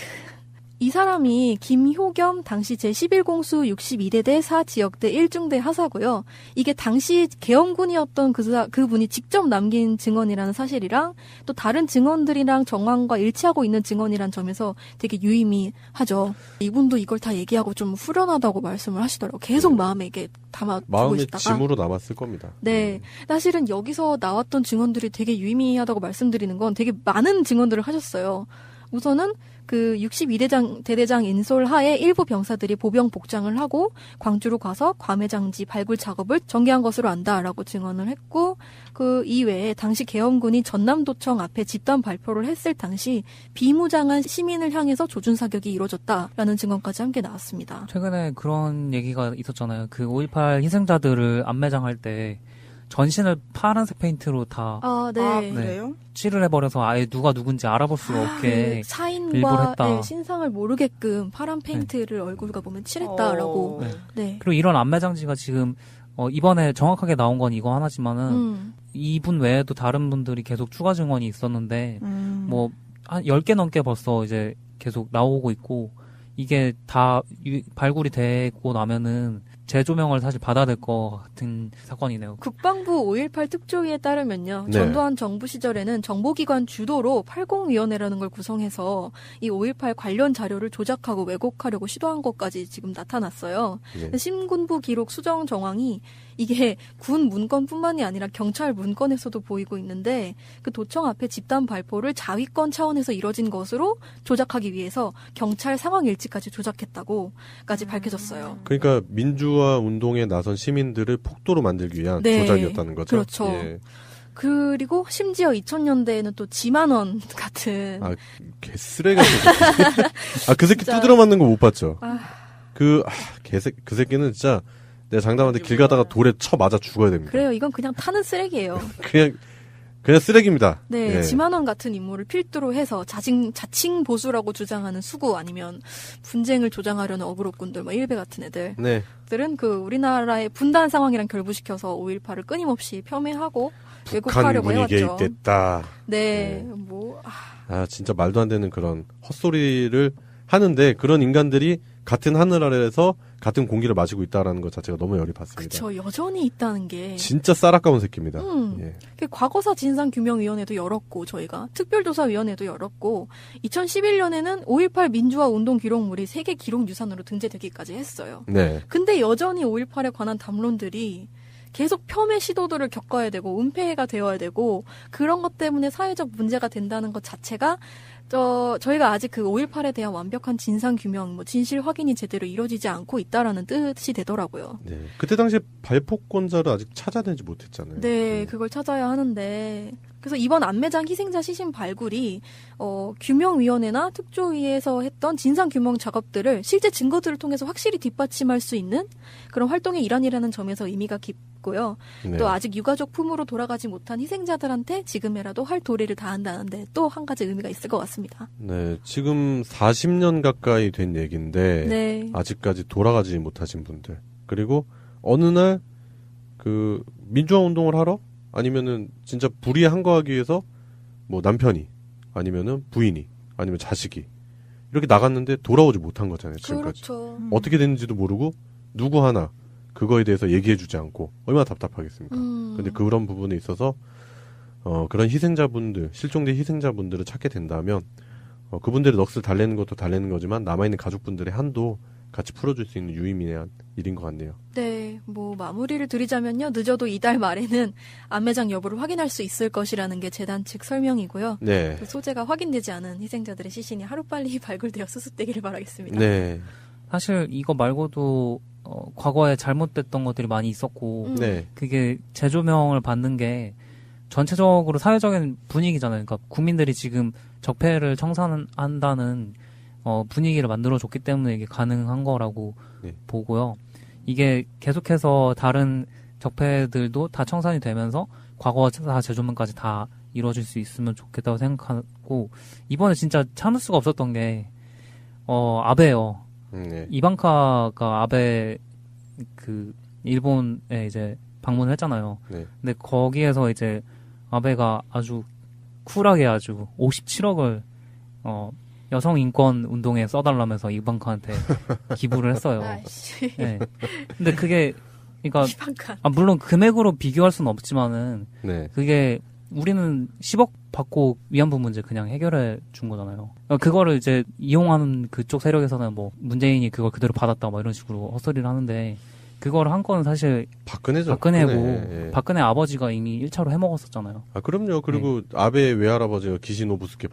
이 사람이 김효겸 당시 제11공수 62대대 4지역대 1중대 하사고요. 이게 당시 계엄군이었던 그분이 직접 남긴 증언이라는 사실이랑 또 다른 증언들이랑 정황과 일치하고 있는 증언이란 점에서 되게 유의미하죠. 이분도 이걸 다 얘기하고 좀 후련하다고 말씀을 하시더라고요. 계속 마음에 이게 담아두고 마음의 있다가. 짐으로 남았을 겁니다. 네. 사실은 여기서 나왔던 증언들이 되게 유의미하다고 말씀드리는 건 되게 많은 증언들을 하셨어요. 우선은 그 62대장 대대장 인솔 하에 일부 병사들이 보병 복장을 하고 광주로 가서 감해장지 발굴 작업을 전개한 것으로 안다라고 증언을 했고 그 이외에 당시 계엄군이 전남도청 앞에 집단 발표를 했을 당시 비무장한 시민을 향해서 조준 사격이 이루어졌다라는 증언까지 함께 나왔습니다. 최근에 그런 얘기가 있었잖아요. 그 5.18 희생자들을 안매장할 때 전신을 파란색 페인트로 다 그래요? 칠을 해버려서 아예 누가 누군지 알아볼 수가 없게 그 사인과 일부러 했다. 신상을 모르게끔 파란 페인트를 얼굴과 보면 칠했다라고. 네. 그리고 이런 안매장지가 지금 이번에 정확하게 나온 건 이거 하나지만은 이분 외에도 다른 분들이 계속 추가 증언이 있었는데 뭐 한 10개 넘게 벌써 이제 계속 나오고 있고 이게 다 발굴이 되고 나면은 재조명을 사실 받아야 될 것 같은 사건이네요. 국방부 5.18 특조위에 따르면요. 네. 전두환 정부 시절에는 정보기관 주도로 80위원회라는 걸 구성해서 이 5.18 관련 자료를 조작하고 왜곡하려고 시도한 것까지 지금 나타났어요. 네. 신군부 기록 수정 정황이 이게 군 문건뿐만이 아니라 경찰 문건에서도 보이고 있는데 그 도청 앞에 집단 발포를 자위권 차원에서 이뤄진 것으로 조작하기 위해서 경찰 상황 일지까지 조작했다고까지 밝혀졌어요. 그러니까 민주화 운동에 나선 시민들을 폭도로 만들기 위한 네, 조작이었다는 거죠. 그렇죠. 예. 그리고 심지어 2000년대에는 또 지만원 같은 개쓰레기 같은 그 새끼 진짜. 두드려 맞는 거 못 봤죠. 아. 그 새끼는 진짜 내가 장담하는데 길 가다가 돌에 쳐 맞아 죽어야 됩니다. 그래요. 이건 그냥 타는 쓰레기예요. 그냥 쓰레기입니다. 네, 예. 지만원 같은 인물을 필두로 해서 자칭 보수라고 주장하는 수구 아니면 분쟁을 조장하려는 어그로꾼들, 뭐 일베 같은 애들. 네. 들은 그 우리나라의 분단 상황이랑 결부시켜서 5.18을 끊임없이 폄훼하고 북한 왜곡하려고 분위기에 해왔죠. 있겠다. 네, 진짜 말도 안 되는 그런 헛소리를 하는데 그런 인간들이 같은 하늘 아래에서 같은 공기를 마시고 있다라는 것 자체가 너무 열이 받습니다. 그쵸, 여전히 있다는 게. 진짜 쌀아까운 새끼입니다. 예. 그 과거사 진상규명위원회도 열었고 저희가 특별조사위원회도 열었고 2011년에는 5.18 민주화 운동 기록물이 세계 기록유산으로 등재되기까지 했어요. 네. 근데 여전히 5.18에 관한 담론들이 계속 폄훼 시도들을 겪어야 되고 은폐가 되어야 되고 그런 것 때문에 사회적 문제가 된다는 것 자체가 저희가 아직 그 5.18에 대한 완벽한 진상 규명, 뭐 진실 확인이 제대로 이루어지지 않고 있다라는 뜻이 되더라고요. 네. 그때 당시에 발포권자를 아직 찾아내지 못했잖아요. 네, 그걸 찾아야 하는데. 그래서 이번 안매장 희생자 시신 발굴이 규명위원회나 특조위에서 했던 진상규명 작업들을 실제 증거들을 통해서 확실히 뒷받침할 수 있는 그런 활동의 일환이라는 점에서 의미가 깊고요. 네. 또 아직 유가족 품으로 돌아가지 못한 희생자들한테 지금이라도 할 도리를 다한다는데 또 한 가지 의미가 있을 것 같습니다. 네, 지금 40년 가까이 된 얘기인데 네. 아직까지 돌아가지 못하신 분들, 그리고 어느 날 그 민주화 운동을 하러 아니면은 진짜 불의에 항거하기 위해서 뭐 남편이 아니면은 부인이 아니면 자식이 이렇게 나갔는데 돌아오지 못한 거잖아요. 지금까지. 그렇죠. 어떻게 됐는지도 모르고 누구 하나 그거에 대해서 얘기해주지 않고 얼마나 답답하겠습니까? 근데 그런 부분에 있어서 그런 희생자분들, 실종된 희생자분들을 찾게 된다면 그분들의 넋을 달래는 것도 달래는 거지만 남아있는 가족분들의 한도 같이 풀어줄 수 있는 유의미한 일인 것 같네요. 네, 뭐 마무리를 드리자면요. 늦어도 이달 말에는 안매장 여부를 확인할 수 있을 것이라는 게 재단 측 설명이고요. 네. 그 소재가 확인되지 않은 희생자들의 시신이 하루빨리 발굴되어 수습되기를 바라겠습니다. 네. 사실 이거 말고도 과거에 잘못됐던 것들이 많이 있었고 네. 그게 재조명을 받는 게 전체적으로 사회적인 분위기잖아요. 그러니까 국민들이 지금 적폐를 청산한다는 분위기를 만들어줬기 때문에 이게 가능한 거라고 네. 보고요. 이게 계속해서 다른 적폐들도 다 청산이 되면서 과거 다 재조명까지 다 이루어질 수 있으면 좋겠다고 생각하고 이번에 진짜 참을 수가 없었던 게 아베요. 네. 이방카가 아베 그 일본에 이제 방문을 했잖아요. 네. 근데 거기에서 이제 아베가 아주 쿨하게 아주 57억을 여성 인권 운동에 써달라면서 이방카한테 기부를 했어요. 네. 근데 그게 그러니까 물론 금액으로 비교할 수는 없지만은 네. 그게 우리는 10억 받고 위안부 문제 그냥 해결해 준 거잖아요. 그거를 이제 이용하는 그쪽 세력에서는 뭐 문재인이 그걸 그대로 받았다 뭐 이런 식으로 헛소리를 하는데 그걸 한 건 사실 박근혜고 예. 박근혜 아버지가 이미 1차로 해먹었었잖아요. 아 그럼요. 그리고 네. 아베 외할아버지가 기시노부스케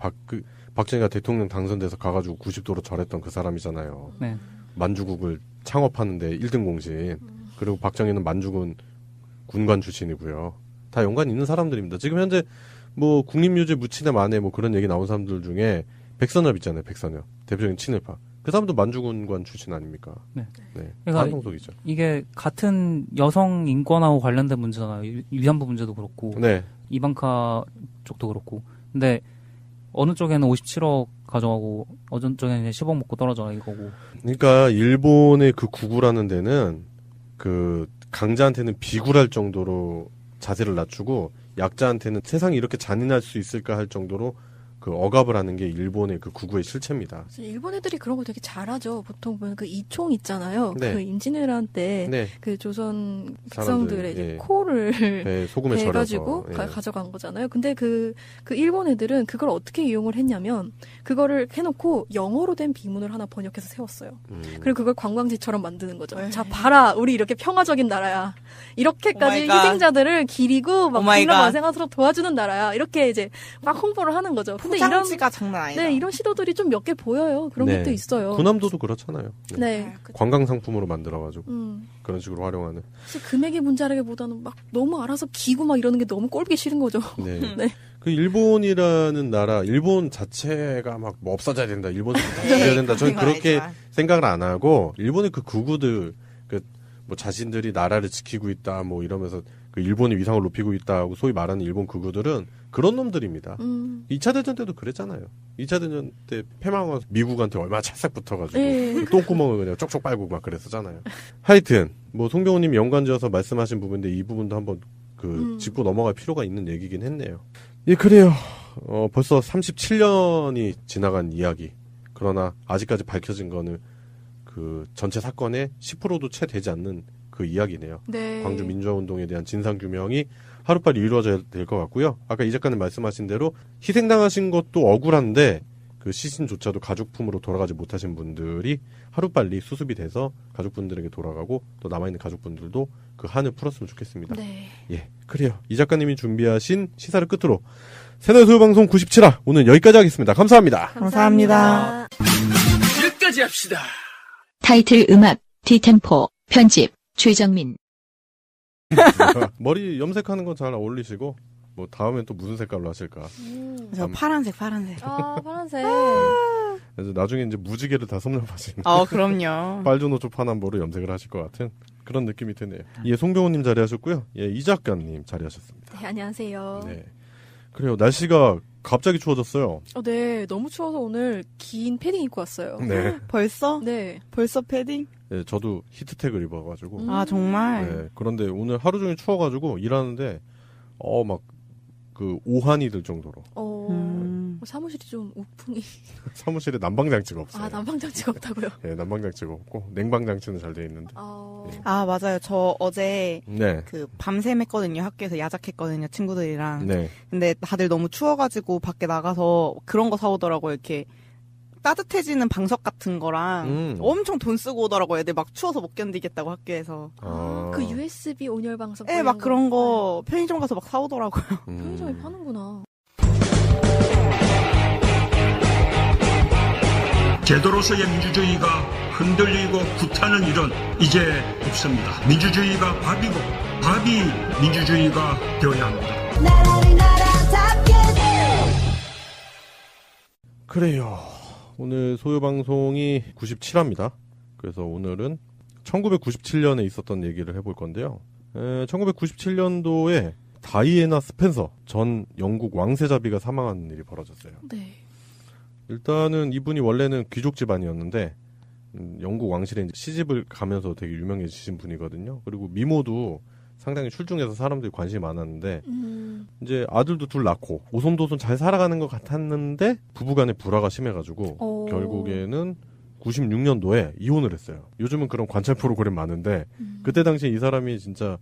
박정희가 대통령 당선돼서 가가지고 90도로 절했던 그 사람이잖아요. 네. 만주국을 창업하는데 1등 공신. 그리고 박정희는 만주군 군관 출신이고요. 다 연관이 있는 사람들입니다. 지금 현재 뭐 국립유지 무친의 만에 뭐 그런 얘기 나온 사람들 중에 백선엽 있잖아요. 백선엽 대표적인 친일파. 그 사람도 만주군관 출신 아닙니까? 네. 네. 그러니까 한동석이죠. 이게 같은 여성 인권하고 관련된 문제잖아요. 위안부 문제도 그렇고, 네. 이방카 쪽도 그렇고. 근데 어느 쪽에는 57억 가져가고 어느 쪽에는 10억 먹고 떨어져 이거고. 그러니까 일본의 그 구구라는 데는 그 강자한테는 비굴할 정도로 자세를 낮추고 약자한테는 세상이 이렇게 잔인할 수 있을까 할 정도로 그 억압을 하는 게 일본의 그 구구의 실체입니다. 일본 애들이 그런 거 되게 잘하죠. 보통 보면 그 이총 있잖아요. 네. 그 임진왜란 때 네. 그 조선 백성들의 예. 코를 네, 소금에 해가지고 예. 가져간 거잖아요. 근데 그 일본 애들은 그걸 어떻게 이용을 했냐면 그거를 해놓고 영어로 된 비문을 하나 번역해서 세웠어요. 그리고 그걸 관광지처럼 만드는 거죠. 자 봐라, 우리 이렇게 평화적인 나라야. 이렇게까지 희생자들을 기리고 막 마생아서로 도와주는 나라야. 이렇게 이제 막 홍보를 하는 거죠. 포장지가 장난 아니다. 네, 이런 시도들이 좀 몇 개 보여요. 그런 네. 것도 있어요. 군함도도 그렇잖아요. 네. 네. 관광 상품으로 만들어가지고 그런 식으로 활용하는. 사실 금액의 문제라기보다는 막 너무 알아서 기고 막 이러는 게 너무 꼴보기 싫은 거죠. 네. 네. 그 일본이라는 나라, 일본 자체가 막 뭐 없어져야 된다, 일본 다 죽여야 된다. 저는 그렇게 생각을 안 하고 일본의 그 구구들, 그 뭐 자신들이 나라를 지키고 있다, 뭐 이러면서 그 일본의 위상을 높이고 있다고 소위 말하는 일본 구구들은 그런 놈들입니다. 2차 대전 때도 그랬잖아요. 2차 대전 때 패망하면서 미국한테 얼마나 찰싹 붙어가지고 똥구멍을 그냥 쪽쪽 빨고 막 그랬었잖아요. 하여튼 뭐 송병호님 연관지어서 말씀하신 부분인데 이 부분도 한번 그 짚고 넘어갈 필요가 있는 얘기긴 했네요. 예, 그래요. 벌써 37년이 지나간 이야기. 그러나 아직까지 밝혀진 거는 그 전체 사건의 10%도 채 되지 않는 그 이야기네요. 네. 광주 민주화운동에 대한 진상규명이 하루빨리 이루어져야 될 것 같고요. 아까 이 작가님 말씀하신 대로 희생당하신 것도 억울한데 그 시신조차도 가족품으로 돌아가지 못하신 분들이 하루빨리 수습이 돼서 가족분들에게 돌아가고 또 남아있는 가족분들도 그 한을 풀었으면 좋겠습니다. 네. 예, 그래요. 이 작가님이 준비하신 시사를 끝으로 새날 소요방송 97화 오늘 여기까지 하겠습니다. 감사합니다. 감사합니다. 여기까지 합시다. 타이틀 음악, 디템포, 편집, 최정민. 머리 염색하는 건 잘 어울리시고 뭐 다음엔 또 무슨 색깔로 하실까? 저 파란색. 아, 파란색. 그래서 나중에 이제 무지개를 다 섭렵하시는. 그럼요. 빨주노초 파남보를 염색을 하실 것 같은 그런 느낌이 드네요. 예, 송병호님 자리하셨고요. 예, 이 작가님 자리하셨습니다. 네, 안녕하세요. 네. 그래요. 날씨가 갑자기 추워졌어요. 네, 너무 추워서 오늘 긴 패딩 입고 왔어요. 네. 벌써? 네. 벌써 패딩? 네, 저도 히트텍을 입어가지고. 아, 정말? 네. 그런데 오늘 하루 종일 추워가지고 일하는데, 막, 그, 오한이 들 정도로. 사무실이 좀 우풍이. 사무실에 난방장치가 없어요. 아, 난방장치가 없다고요? 네, 난방장치가 없고, 냉방장치는 잘 돼 있는데. 네. 아, 맞아요. 저 어제, 네. 그, 밤샘 했거든요. 학교에서 야작했거든요. 친구들이랑. 네. 근데 다들 너무 추워가지고 밖에 나가서 그런 거 사오더라고요. 이렇게. 따뜻해지는 방석 같은 거랑 엄청 돈 쓰고 오더라고요. 애들 막 추워서 못 견디겠다고 학교에서. 그 USB 온열 방석. 네, 막 그런 거 편의점 가서 막 사오더라고요. 편의점에 파는구나. 제도로서의 민주주의가 흔들리고 구타는 일은 이제 없습니다. 민주주의가 밥이고 밥이 민주주의가 되어야 합니다. 그래요. 오늘 소요방송이 97화입니다. 그래서 오늘은 1997년에 있었던 얘기를 해볼 건데요. 1997년도에 다이애나 스펜서 전 영국 왕세자비가 사망한 일이 벌어졌어요. 네. 일단은 이분이 원래는 귀족 집안이었는데 영국 왕실에 이제 시집을 가면서 되게 유명해지신 분이거든요. 그리고 미모도 상당히 출중해서 사람들이 관심이 많았는데 이제 아들도 둘 낳고 오손도손 잘 살아가는 것 같았는데 부부간의 불화가 심해가지고 결국에는 96년도에 이혼을 했어요. 요즘은 그런 관찰 프로그램 많은데 그때 당시에 이 사람이 진짜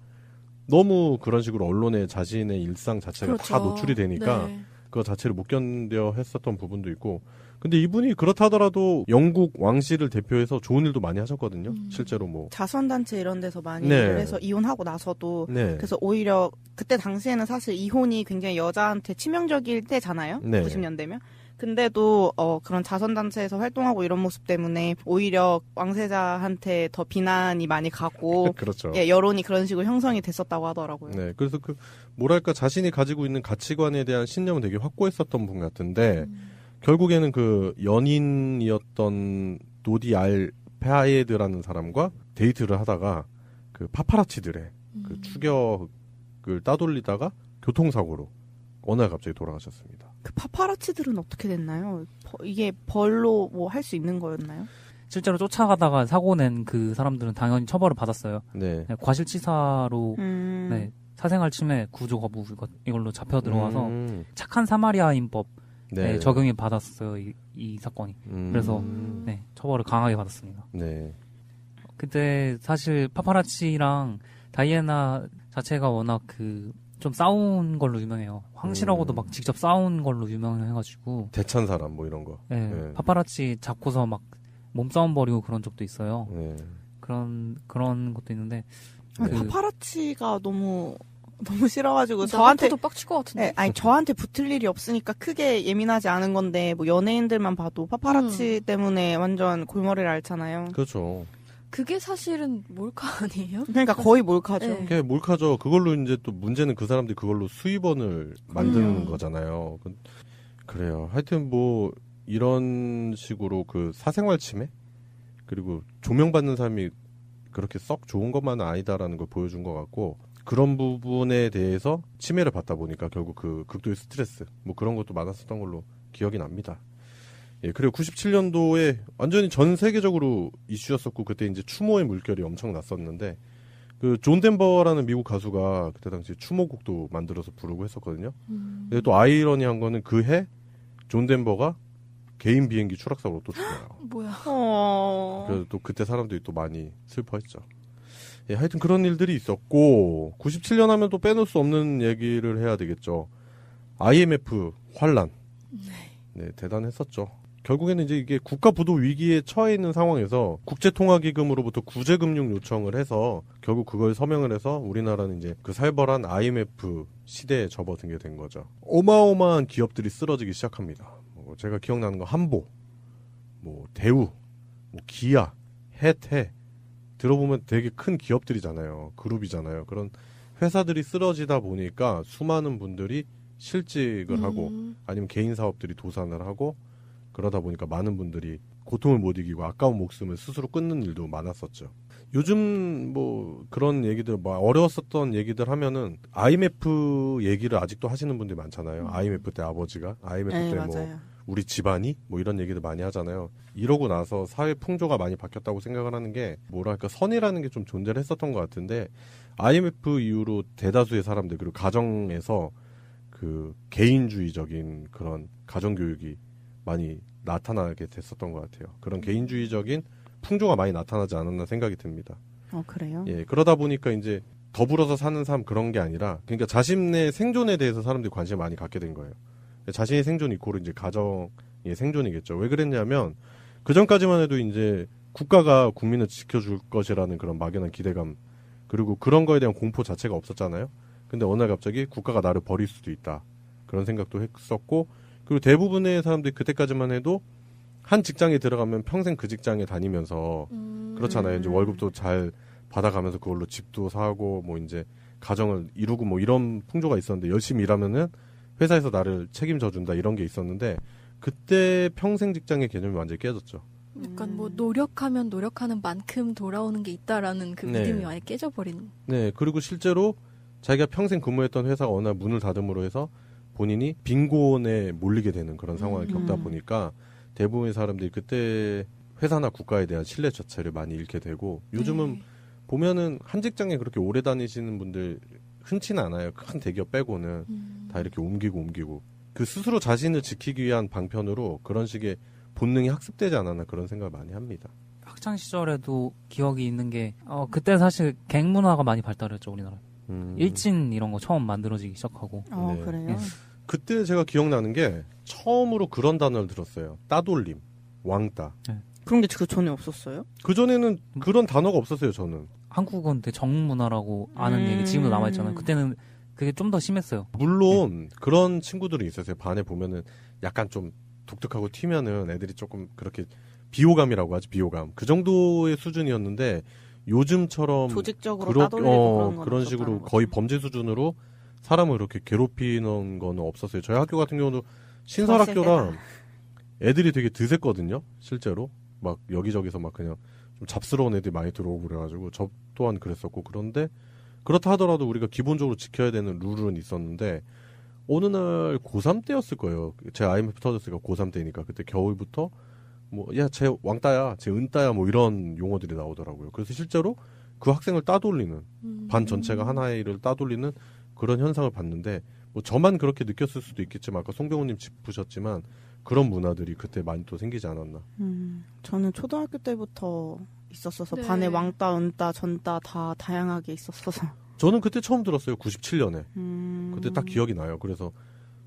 너무 그런 식으로 언론에 자신의 일상 자체가 그렇죠. 다 노출이 되니까 네. 그거 자체를 못 견뎌 했었던 부분도 있고 근데 이분이 그렇다 하더라도 영국 왕실을 대표해서 좋은 일도 많이 하셨거든요. 실제로 뭐 자선단체 이런 데서 많이 네. 일을 해서 이혼하고 나서도 네. 그래서 오히려 그때 당시에는 사실 이혼이 굉장히 여자한테 치명적일 때잖아요. 네. 90년대면. 근데도 그런 자선단체에서 활동하고 이런 모습 때문에 오히려 왕세자한테 더 비난이 많이 가고 그렇죠. 예, 여론이 그런 식으로 형성이 됐었다고 하더라고요. 네, 그래서 그 뭐랄까 자신이 가지고 있는 가치관에 대한 신념은 되게 확고했었던 분 같은데 결국에는 그 연인이었던 도디 알 페아에드라는 사람과 데이트를 하다가 그 파파라치들의 그 추격을 따돌리다가 교통사고로 어느 날 갑자기 돌아가셨습니다. 그 파파라치들은 어떻게 됐나요? 이게 벌로 뭐 할 수 있는 거였나요? 실제로 쫓아가다가 사고 낸 그 사람들은 당연히 처벌을 받았어요. 네. 네, 과실치사로 네, 사생활 침해 구조 거부 이걸로 잡혀 들어와서 착한 사마리아인법 네, 적용이 받았어요. 이 사건이. 그래서 네, 처벌을 강하게 받았습니다. 네. 그때 사실 파파라치랑 다이애나 자체가 워낙 그 좀 싸운 걸로 유명해요. 황실하고도 막 직접 싸운 걸로 유명해가지고. 대찬 사람 뭐 이런 거. 네, 네. 파파라치 잡고서 막 몸싸움 벌이고 그런 적도 있어요. 네. 그런 것도 있는데. 파파라치가 너무 싫어가지고 저한테도 빡칠 것 같은데. 네, 아니 저한테 붙을 일이 없으니까 크게 예민하지 않은 건데 뭐 연예인들만 봐도 파파라치 때문에 완전 골머리를 앓잖아요. 그렇죠. 그게 사실은 몰카 아니에요? 그러니까 거의 몰카죠. 네. 그게 몰카죠. 그걸로 이제 또 문제는 그 사람들이 그걸로 수입원을 만드는 거잖아요. 그래요. 하여튼 뭐 이런 식으로 그 사생활 침해 그리고 조명받는 사람이 그렇게 썩 좋은 것만은 아니다라는 걸 보여준 것 같고 그런 부분에 대해서 침해를 받다 보니까 결국 그 극도의 스트레스 뭐 그런 것도 많았었던 걸로 기억이 납니다. 예, 그리고 97년도에 완전히 전 세계적으로 이슈였었고 그때 이제 추모의 물결이 엄청 났었는데 그 존 덴버라는 미국 가수가 그때 당시 추모곡도 만들어서 부르고 했었거든요. 근데 또 아이러니한 거는 그 해 존 덴버가 개인 비행기 추락사고로 또 죽어요. 뭐야? 그래서 또 그때 사람들이 또 많이 슬퍼했죠. 예, 하여튼 그런 일들이 있었고 97년 하면 또 빼놓을 수 없는 얘기를 해야 되겠죠. IMF 환란. 네, 대단했었죠. 결국에는 이제 이게 국가 부도 위기에 처해 있는 상황에서 국제통화기금으로부터 구제금융 요청을 해서 결국 그걸 서명을 해서 우리나라는 이제 그 살벌한 IMF 시대에 접어들게 된 거죠. 어마어마한 기업들이 쓰러지기 시작합니다. 제가 기억나는 거 한보, 뭐 대우, 뭐 기아, 혜태 들어보면 되게 큰 기업들이잖아요. 그룹이잖아요. 그런 회사들이 쓰러지다 보니까 수많은 분들이 실직을 하고 아니면 개인 사업들이 도산을 하고 그러다 보니까 많은 분들이 고통을 못 이기고 아까운 목숨을 스스로 끊는 일도 많았었죠. 요즘 뭐 그런 얘기들, 뭐 어려웠었던 얘기들 하면은 IMF 얘기를 아직도 하시는 분들이 많잖아요. IMF 때 아버지가, IMF 네, 때 맞아요. 뭐 우리 집안이 뭐 이런 얘기들 많이 하잖아요. 이러고 나서 사회 풍조가 많이 바뀌었다고 생각을 하는 게 뭐랄까 선이라는 게 좀 존재를 했었던 것 같은데 IMF 이후로 대다수의 사람들 그리고 가정에서 그 개인주의적인 그런 가정교육이 많이 나타나게 됐었던 것 같아요. 그런 개인주의적인 풍조가 많이 나타나지 않았나 생각이 듭니다. 그래요? 예, 그러다 보니까 이제 더불어서 사는 삶 그런 게 아니라 그러니까 자신의 생존에 대해서 사람들이 관심을 많이 갖게 된 거예요. 자신의 생존 이코르 이제 가정의 생존이겠죠. 왜 그랬냐면 그 전까지만 해도 이제 국가가 국민을 지켜줄 것이라는 그런 막연한 기대감 그리고 그런 거에 대한 공포 자체가 없었잖아요. 근데 어느 날 갑자기 국가가 나를 버릴 수도 있다. 그런 생각도 했었고 그리고 대부분의 사람들이 그때까지만 해도 한 직장에 들어가면 평생 그 직장에 다니면서 그렇잖아요. 이제 월급도 잘 받아가면서 그걸로 집도 사고 뭐 이제 가정을 이루고 뭐 이런 풍조가 있었는데 열심히 일하면은 회사에서 나를 책임져 준다 이런 게 있었는데 그때 평생 직장의 개념이 완전히 깨졌죠. 약간 뭐 노력하면 노력하는 만큼 돌아오는 게 있다라는 그 네. 믿음이 많이 깨져버린. 네, 그리고 실제로 자기가 평생 근무했던 회사가 어느 날 문을 닫음으로 해서 본인이 빈곤에 몰리게 되는 그런 상황을 겪다 보니까 대부분의 사람들이 그때 회사나 국가에 대한 신뢰 자체를 많이 잃게 되고 요즘은 보면은 한 직장에 그렇게 오래 다니시는 분들 흔치는 않아요. 큰 대기업 빼고는 다 이렇게 옮기고 그 스스로 자신을 지키기 위한 방편으로 그런 식의 본능이 학습되지 않았나 그런 생각을 많이 합니다. 학창 시절에도 기억이 있는 게 그때 사실 갱 문화가 많이 발달했죠 우리나라. 일진 이런 거 처음 만들어지기 시작하고. 네. 그래요? 그때 제가 기억나는 게 처음으로 그런 단어를 들었어요. 따돌림, 왕따. 네. 그런 게 그 전에 없었어요? 그 전에는 그런 단어가 없었어요. 저는. 한국은 되게 정문화라고 아는 얘기 지금도 남아있잖아요. 그때는 그게 좀 더 심했어요. 물론 그런 친구들이 있었어요. 반에 보면은 약간 좀 독특하고 튀면은 애들이 조금 그렇게 비호감이라고 하지. 비호감. 그 정도의 수준이었는데 요즘처럼 조직적으로 따돌리고 그런 식으로 거의 범죄 수준으로 사람을 이렇게 괴롭히는 거는 없었어요. 저희 학교 같은 경우도 신설학교라 애들이 되게 드셌거든요. 실제로 막 여기저기서 막 그냥 좀 잡스러운 애들이 많이 들어오고 그래가지고 저 또한 그랬었고 그런데 그렇다 하더라도 우리가 기본적으로 지켜야 되는 룰은 있었는데 어느 날 고3 때였을 거예요. 제 IMF 터졌으니까 고3 때니까 그때 겨울부터 뭐 야 쟤 왕따야, 쟤 은따야 뭐 이런 용어들이 나오더라고요. 그래서 실제로 그 학생을 따돌리는 반 전체가 하나를 따돌리는 그런 현상을 봤는데 뭐 저만 그렇게 느꼈을 수도 있겠지만 아까 송병호님 짚으셨지만 그런 문화들이 그때 많이 또 생기지 않았나. 저는 초등학교 때부터 있었어서 네. 반에 왕따, 은따, 전따 다 다양하게 있었어서. 저는 그때 처음 들었어요. 97년에. 그때 딱 기억이 나요. 그래서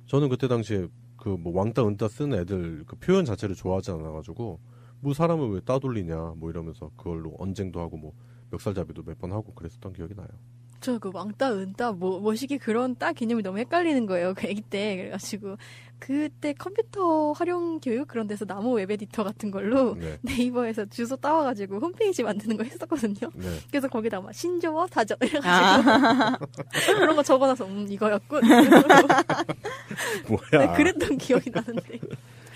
저는 그때 당시에 그 뭐 왕따, 은따 쓴 애들 그 표현 자체를 좋아하지 않아가지고 뭐 사람을 왜 따돌리냐 뭐 이러면서 그걸로 언쟁도 하고 뭐 멱살잡이도 몇 번 하고 그랬었던 기억이 나요. 저 그 왕따, 은따, 뭐시기 그런 따 개념이 너무 헷갈리는 거예요. 그 애기 때. 그래가지고 그때 컴퓨터 활용 교육 그런 데서 나무 웹 에디터 같은 걸로 네이버에서 주소 따와가지고 홈페이지 만드는 거 했었거든요. 네. 그래서 거기다 막 신조어 다져 이래가지고 그런 거 적어놔서 이거였군. 뭐야? 네, 그랬던 기억이 나는데.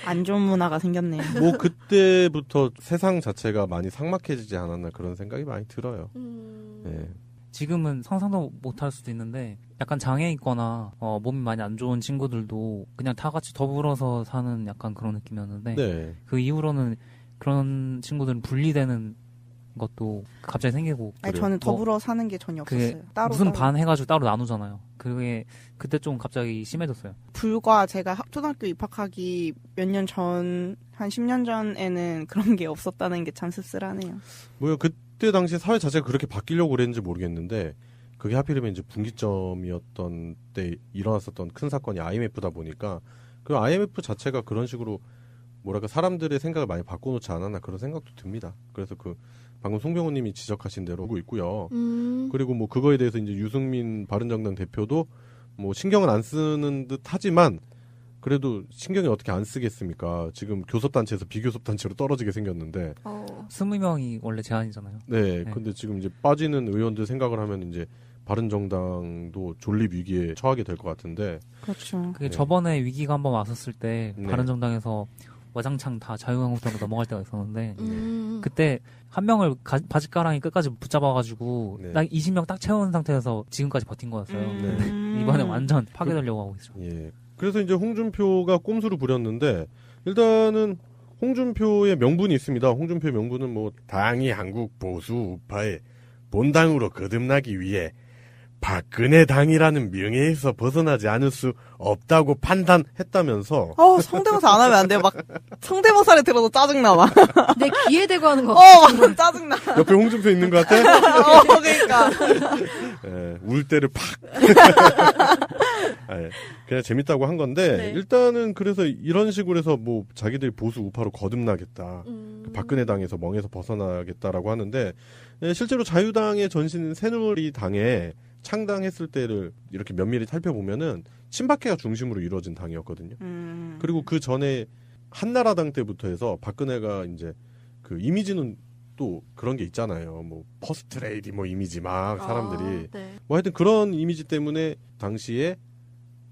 안 좋은 문화가 생겼네요. 뭐 그때부터 세상 자체가 많이 삭막해지지 않았나 그런 생각이 많이 들어요. 네. 지금은 상상도 못할 수도 있는데 약간 장애 있거나 몸이 많이 안 좋은 친구들도 그냥 다 같이 더불어서 사는 약간 그런 느낌이었는데 네. 그 이후로는 그런 친구들은 분리되는 것도 갑자기 생기고. 아니, 저는 더불어 사는 게 전혀 없었어요. 따로 무슨 따로. 반 해가지고 따로 나누잖아요. 그게 그때 좀 갑자기 심해졌어요. 불과 제가 초등학교 입학하기 몇 년 전, 한 10년 전에는 그런 게 없었다는 게 참 씁쓸하네요. 뭐요? 그때 당시 사회 자체가 그렇게 바뀌려고 그랬는지 모르겠는데 그게 하필이면 이제 분기점이었던 때 일어났었던 큰 사건이 IMF다 보니까 그 IMF 자체가 그런 식으로 뭐랄까 사람들의 생각을 많이 바꿔놓지 않았나 그런 생각도 듭니다. 그래서 그 방금 송병호님이 지적하신 대로 하고 있고요. 그리고 뭐 그거에 대해서 이제 유승민 바른정당 대표도 뭐 신경은 안 쓰는 듯 하지만 그래도 신경이 어떻게 안 쓰겠습니까? 지금 교섭단체에서 비교섭단체로 떨어지게 생겼는데 20명이 원래 제한이잖아요. 네, 근데 지금 이제 빠지는 의원들 생각을 하면 이제 바른정당도 존립 위기에 처하게 될 것 같은데. 그렇죠. 그게 저번에 위기가 한번 왔었을 때 바른정당에서 와장창 다 자유한국당으로 넘어갈 때가 있었는데 그때 한 명을 바짓가랑이 끝까지 붙잡아가지고 딱 20명 딱 채운 상태에서 지금까지 버틴 거였어요. 이번에 완전 파괴되려고 하고 있죠. 예. 그래서 이제 홍준표가 꼼수를 부렸는데 일단은 홍준표의 명분이 있습니다. 홍준표의 명분은 뭐 당이 한국 보수 우파의 본당으로 거듭나기 위해 박근혜 당이라는 명예에서 벗어나지 않을 수 없다고 판단했다면서. 성대모사 안 하면 안 돼요. 막 성대모사를 들어도 짜증나 막. 내 귀에 대고 하는 거. 짜증나. 옆에 홍준표 있는 것 같아? 그러니까. 네, 울 때를 팍. 네, 그냥 재밌다고 한 건데 일단은 그래서 이런 식으로 해서 뭐 자기들이 보수 우파로 거듭나겠다. 박근혜 당에서 멍에서 벗어나겠다라고 하는데 실제로 자유당의 전신인 새누리당에 창당했을 때를 이렇게 면밀히 살펴보면은 친박계가 중심으로 이루어진 당이었거든요. 그리고 그 전에 한나라당 때부터 해서 박근혜가 이제 그 이미지는 또 그런 게 있잖아요. 뭐 퍼스트 레이디 뭐 이미지 막 사람들이 뭐 하여튼 그런 이미지 때문에 당시에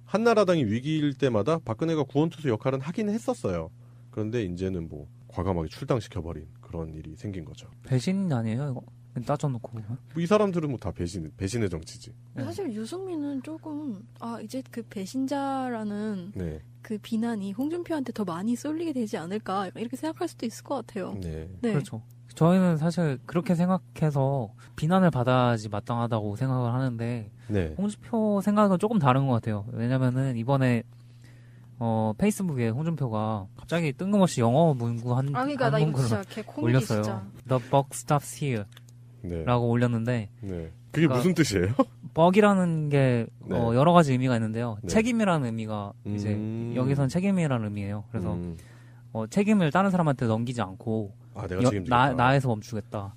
한나라당이 위기일 때마다 박근혜가 구원투수 역할은 하긴 했었어요. 그런데 이제는 뭐 과감하게 출당시켜버린 그런 일이 생긴 거죠. 배신 아니에요 이거? 따져놓고 보면? 이 사람들은 뭐 다 배신의 정치지. 사실 유승민은 조금 이제 그 배신자라는 그 비난이 홍준표한테 더 많이 쏠리게 되지 않을까 이렇게 생각할 수도 있을 것 같아요. 네. 그렇죠. 저희는 사실 그렇게 생각해서 비난을 받아야지 마땅하다고 생각을 하는데 홍준표 생각은 조금 다른 것 같아요. 왜냐면은 이번에 페이스북에 홍준표가 갑자기 뜬금없이 영어 문구 한 문구를 올렸어요. 진짜. The buck stops here 라고 올렸는데 그게 그러니까 무슨 뜻이에요? 벅이라는 게 여러 가지 의미가 있는데요. 책임이라는 의미가 이제 여기선 책임이라는 의미예요. 그래서 책임을 다른 사람한테 넘기지 않고 내가 책임지겠다. 나에서 멈추겠다.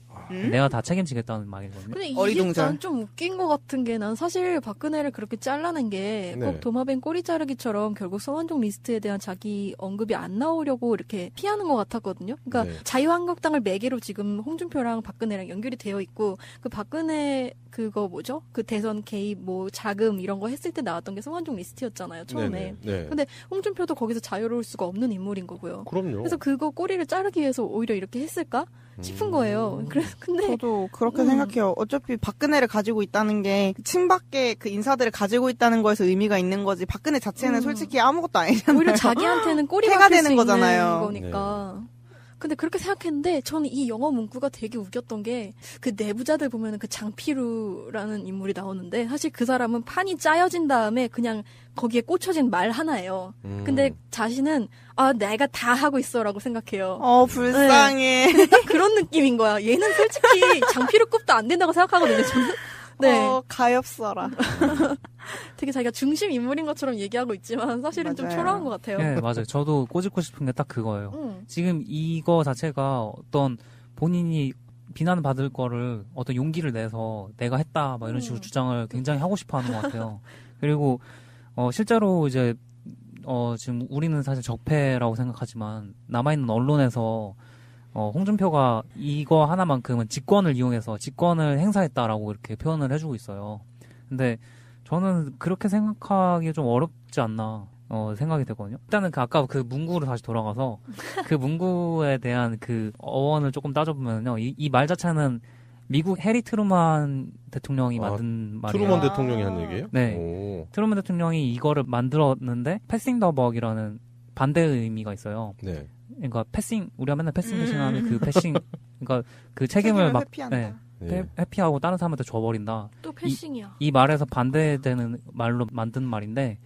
내가 다 책임지겠다는 말이거든요. 근데 이게 난 좀 웃긴 것 같은 게 난 사실 박근혜를 그렇게 잘라낸 게 꼭 도마뱀 꼬리 자르기처럼 결국 성완종 리스트에 대한 자기 언급이 안 나오려고 이렇게 피하는 것 같았거든요. 그러니까 자유한국당을 매개로 지금 홍준표랑 박근혜랑 연결이 되어 있고 그 박근혜 그거 뭐죠? 그 대선 개입 뭐 자금 이런 거 했을 때 나왔던 게 성완종 리스트였잖아요. 처음에. 근데 홍준표도 거기서 자유로울 수가 없는 인물인 거고요. 그럼요. 그래서 그거 꼬리를 자르기 위해서 오히려 이렇게 했을까 싶은 거예요. 그래서 근데 저도 그렇게 생각해요. 어차피 박근혜를 가지고 있다는 게 친박계 그 인사들을 가지고 있다는 거에서 의미가 있는 거지. 박근혜 자체는 솔직히 아무것도 아니잖아요. 오히려 자기한테는 꼬리가 되는 거잖아요. 거니까. 근데 그렇게 생각했는데 저는 이 영어 문구가 되게 웃겼던 게 그 내부자들 보면은 그 장피루라는 인물이 나오는데 사실 그 사람은 판이 짜여진 다음에 그냥 거기에 꽂혀진 말 하나예요. 근데 자신은 내가 다 하고 있어라고 생각해요. 불쌍해. 네. 딱 그런 느낌인 거야. 얘는 솔직히 장피루급도 안 된다고 생각하거든요. 저는. 네. 가엾어라. 되게 자기가 중심 인물인 것처럼 얘기하고 있지만 사실은 좀 초라한 것 같아요. 네, 맞아요. 저도 꼬집고 싶은 게 딱 그거예요. 지금 이거 자체가 어떤 본인이 비난받을 거를 어떤 용기를 내서 내가 했다 막 이런 식으로 주장을 굉장히 하고 싶어 하는 것 같아요. 그리고 실제로 이제 지금 우리는 사실 적폐라고 생각하지만 남아있는 언론에서 홍준표가 이거 하나만큼은 직권을 이용해서 직권을 행사했다라고 이렇게 표현을 해주고 있어요. 근데 저는 그렇게 생각하기 좀 어렵지 않나 생각이 되거든요. 일단은 아까 그 문구로 다시 돌아가서 그 문구에 대한 그 어원을 조금 따져보면요. 이 말 자체는 미국 해리 트루먼 대통령이 만든 말이에요. 트루먼 대통령이 한 얘기예요? 네. 트루먼 대통령이 이거를 만들었는데 패싱 더 벅이라는 반대의 의미가 있어요. 네. 그러니까 패싱 우리가 맨날 패싱하는 그 패싱 그러니까 그 책임을 막 회피하고 다른 사람한테 줘버린다. 또 패싱이야. 이 말에서 반대되는 말로 만든 말인데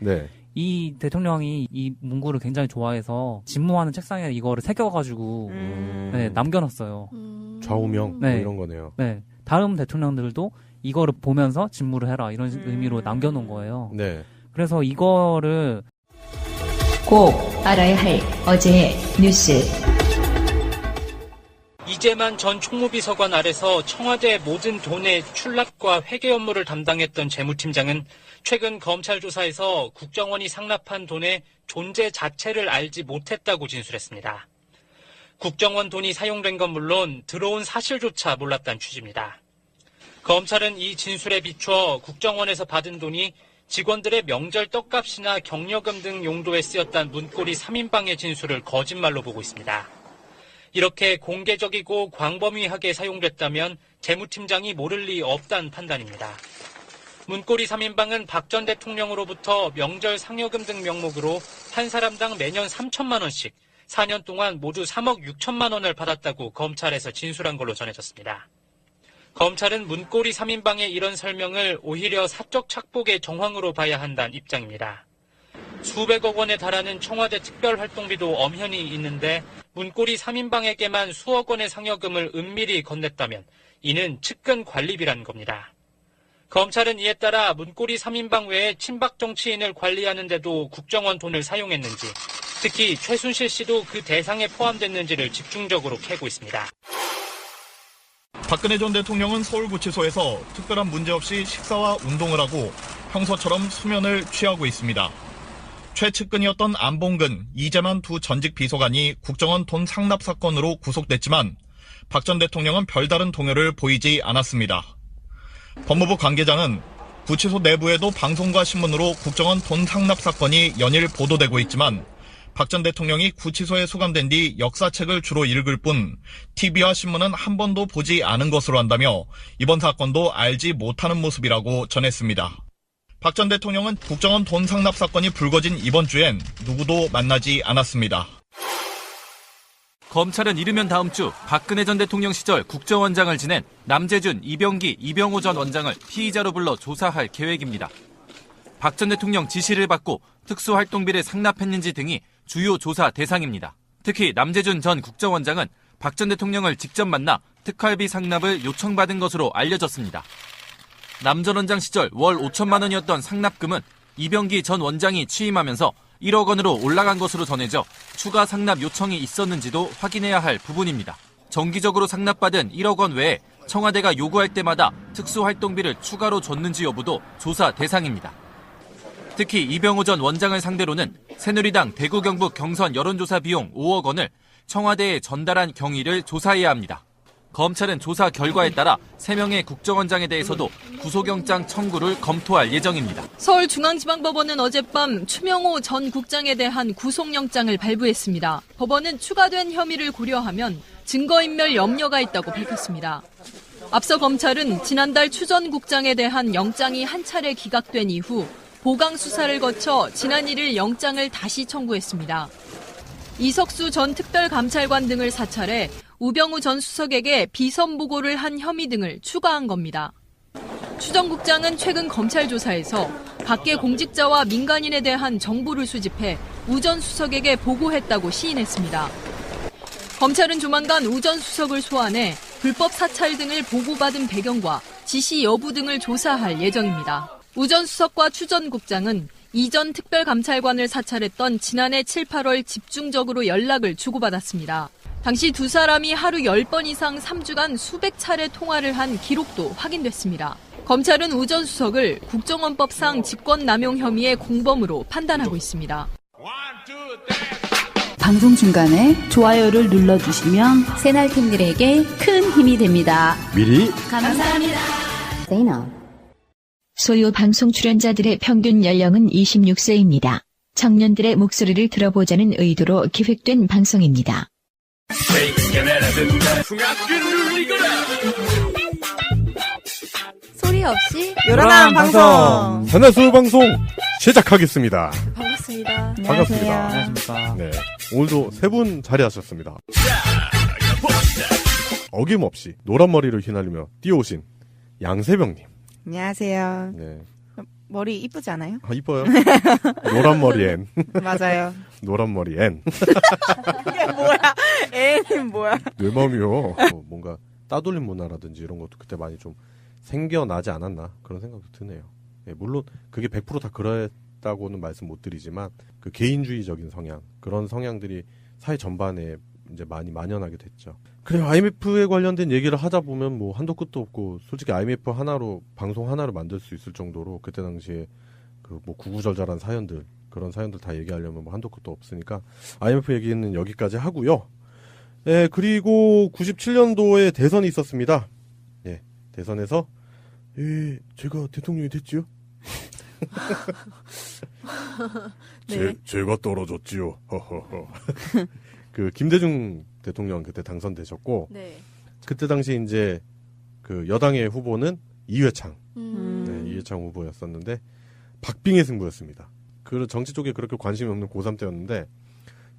이 대통령이 이 문구를 굉장히 좋아해서 집무하는 책상에 이거를 새겨가지고 남겨놨어요. 좌우명 뭐 이런 거네요. 네. 다음 대통령들도 이거를 보면서 집무를 해라 이런 의미로 남겨놓은 거예요. 그래서 이거를 꼭 알아야 할 어제의 뉴스. 이재만 전 총무비서관 아래서 청와대 모든 돈의 출납과 회계 업무를 담당했던 재무팀장은 최근 검찰 조사에서 국정원이 상납한 돈의 존재 자체를 알지 못했다고 진술했습니다. 국정원 돈이 사용된 건 물론 들어온 사실조차 몰랐다는 취지입니다. 검찰은 이 진술에 비추어 국정원에서 받은 돈이 직원들의 명절 떡값이나 격려금 등 용도에 쓰였다는 문고리 3인방의 진술을 거짓말로 보고 있습니다. 이렇게 공개적이고 광범위하게 사용됐다면 재무팀장이 모를 리 없다는 판단입니다. 문고리 3인방은 박 전 대통령으로부터 명절 상여금 등 명목으로 한 사람당 매년 3천만 원씩 4년 동안 모두 3억 6천만 원을 받았다고 검찰에서 진술한 걸로 전해졌습니다. 검찰은 문고리 3인방의 이런 설명을 오히려 사적 착복의 정황으로 봐야 한다는 입장입니다. 수백억 원에 달하는 청와대 특별활동비도 엄연히 있는데 문고리 3인방에게만 수억 원의 상여금을 은밀히 건넸다면 이는 측근 관리비라는 겁니다. 검찰은 이에 따라 문고리 3인방 외에 친박 정치인을 관리하는 데도 국정원 돈을 사용했는지, 특히 최순실 씨도 그 대상에 포함됐는지를 집중적으로 캐고 있습니다. 박근혜 전 대통령은 서울구치소에서 특별한 문제 없이 식사와 운동을 하고 평소처럼 수면을 취하고 있습니다. 최측근이었던 안봉근, 이재만 두 전직 비서관이 국정원 돈 상납 사건으로 구속됐지만 박 전 대통령은 별다른 동요를 보이지 않았습니다. 법무부 관계자는 구치소 내부에도 방송과 신문으로 국정원 돈 상납 사건이 연일 보도되고 있지만 박 전 대통령이 구치소에 수감된 뒤 역사책을 주로 읽을 뿐 TV와 신문은 한 번도 보지 않은 것으로 한다며 이번 사건도 알지 못하는 모습이라고 전했습니다. 박 전 대통령은 국정원 돈 상납 사건이 불거진 이번 주엔 누구도 만나지 않았습니다. 검찰은 이르면 다음 주 박근혜 전 대통령 시절 국정원장을 지낸 남재준, 이병기, 이병호 전 원장을 피의자로 불러 조사할 계획입니다. 박 전 대통령 지시를 받고 특수활동비를 상납했는지 등이 주요 조사 대상입니다. 특히 남재준 전 국정원장은 박 전 대통령을 직접 만나 특활비 상납을 요청받은 것으로 알려졌습니다. 남 전 원장 시절 월 5천만 원이었던 상납금은 이병기 전 원장이 취임하면서 1억 원으로 올라간 것으로 전해져 추가 상납 요청이 있었는지도 확인해야 할 부분입니다. 정기적으로 상납받은 1억 원 외에 청와대가 요구할 때마다 특수활동비를 추가로 줬는지 여부도 조사 대상입니다. 특히 이병호 전 원장을 상대로는 새누리당 대구 경북 경선 여론조사 비용 5억 원을 청와대에 전달한 경위를 조사해야 합니다. 검찰은 조사 결과에 따라 3명의 국정원장에 대해서도 구속영장 청구를 검토할 예정입니다. 서울중앙지방법원은 어젯밤 추명호 전 국장에 대한 구속영장을 발부했습니다. 법원은 추가된 혐의를 고려하면 증거인멸 염려가 있다고 밝혔습니다. 앞서 검찰은 지난달 추 전 국장에 대한 영장이 한 차례 기각된 이후 보강 수사를 거쳐 지난 1일 영장을 다시 청구했습니다. 이석수 전 특별감찰관 등을 사찰해 우병우 전 수석에게 비선 보고를 한 혐의 등을 추가한 겁니다. 추 전 국장은 최근 검찰 조사에서 각계 공직자와 민간인에 대한 정보를 수집해 우 전 수석에게 보고했다고 시인했습니다. 검찰은 조만간 우 전 수석을 소환해 불법 사찰 등을 보고받은 배경과 지시 여부 등을 조사할 예정입니다. 우 전 수석과 추 전 국장은 이전 특별감찰관을 사찰했던 지난해 7, 8월 집중적으로 연락을 주고받았습니다. 당시 두 사람이 하루 10번 이상 3주간 수백 차례 통화를 한 기록도 확인됐습니다. 검찰은 우 전 수석을 국정원법상 직권남용 혐의의 공범으로 판단하고 있습니다. 방송 중간에 좋아요를 눌러주시면 새날팀들에게 큰 힘이 됩니다. 미리 감사합니다. 소유 방송 출연자들의 평균 연령은 26세입니다. 청년들의 목소리를 들어보자는 의도로 기획된 방송입니다. 소리 없이 요란한 방송. 새날소유 방송 시작하겠습니다. 반갑습니다. 반갑습니다. 안녕하십니까. 네, 오늘도 세 분 자리하셨습니다. 어김없이 노란 머리를 휘날리며 뛰어오신 양세병님. 안녕하세요. 네. 머리 이쁘지 않아요? 아, 이뻐요. 노란 머리 앤. 맞아요. 노란 머리 앤. 이게 뭐야? 애는 뭐야? 내 맘이요. 뭔가 따돌림 문화라든지 이런 것도 그때 많이 좀 생겨나지 않았나 그런 생각도 드네요. 네, 물론 그게 100% 다 있다고는 말씀 못 드리지만 그 개인주의적인 성향 그런 성향들이 사회 전반에 이제 많이 만연하게 됐죠. 그래요. IMF에 관련된 얘기를 하다 보면 뭐 한도 끝도 없고 솔직히 IMF 하나로 방송 하나를 만들 수 있을 정도로 그때 당시에 그 뭐 구구절절한 사연들 그런 사연들 다 얘기하려면 뭐 한도 끝도 없으니까 IMF 얘기는 여기까지 하고요. 예, 그리고 97년도에 대선이 있었습니다. 예, 대선에서 제가 대통령이 됐지요. 네. 제가 떨어졌지요. 그 김대중 대통령 그때 당선되셨고, 네. 그때 당시 이제 그 여당의 후보는 이회창, 네, 이회창 후보였었는데 박빙의 승부였습니다. 그 정치 쪽에 그렇게 관심이 없는 고3 때였는데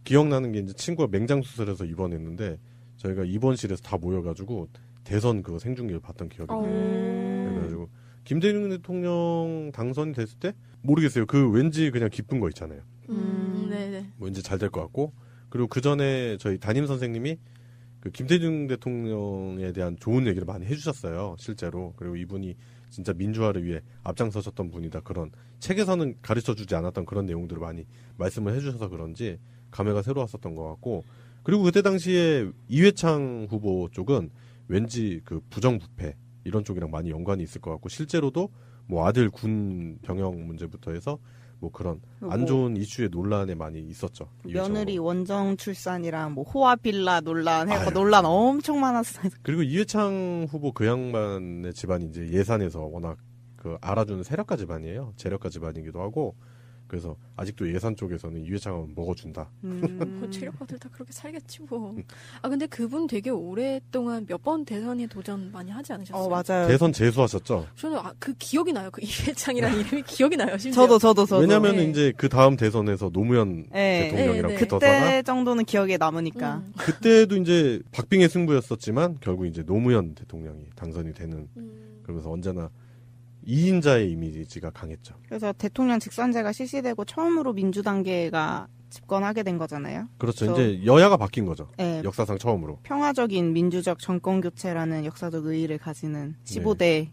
기억나는 게 이제 친구가 맹장 수술해서 입원했는데 저희가 입원실에서 다 모여가지고 대선 그거 생중계를 봤던 기억이 나요. 그래가지고 김대중 대통령 당선이 됐을 때 모르겠어요. 그 왠지 그냥 기쁜 거 있잖아요. 네네. 왠지 잘 될 것 같고 그리고 그 전에 저희 담임 선생님이 그 김대중 대통령에 대한 좋은 얘기를 많이 해주셨어요. 실제로. 그리고 이분이 진짜 민주화를 위해 앞장서셨던 분이다. 그런 책에서는 가르쳐주지 않았던 그런 내용들을 많이 말씀을 해주셔서 그런지 감회가 새로웠었던 것 같고 그리고 그때 당시에 이회창 후보 쪽은 왠지 그 부정부패 이런 쪽이랑 많이 연관이 있을 것 같고 실제로도 뭐 아들 군 병역 문제부터 해서 뭐 그런 안 좋은 이슈의 논란에 많이 있었죠. 며느리 원정 출산이랑 뭐 호화 빌라 논란 해서 논란 엄청 많았어요. 그리고 이회창 후보 그 양반의 집안이 이제 예산에서 워낙 그 알아주는 세력가 집안이에요. 재력가 집안이기도 하고 그래서 아직도 예산 쪽에서는 이회창은 먹어준다. 뭐 재력가들 다 그렇게 살겠지 뭐. 아 근데 그분 되게 오랫동안 몇 번 대선에 도전 많이 하지 않으셨어요? 맞아요. 대선 재수하셨죠? 저는 그 기억이 나요. 그 이회창이라는 이름이 기억이 나요. 심지어. 저도. 왜냐면 네. 이제 그 다음 대선에서 노무현 대통령이랑 붙어서가 그때 정도는 기억에 남으니까. 그때도 이제 박빙의 승부였었지만 결국 이제 노무현 대통령이 당선이 되는 그러면서 언제나 2인자의 이미지가 강했죠. 그래서 대통령 직선제가 실시되고 처음으로 민주단계가 집권하게 된 거잖아요. 그렇죠. 이제 여야가 바뀐 거죠. 네. 역사상 처음으로. 평화적인 민주적 정권교체라는 역사적 의의를 가지는 15대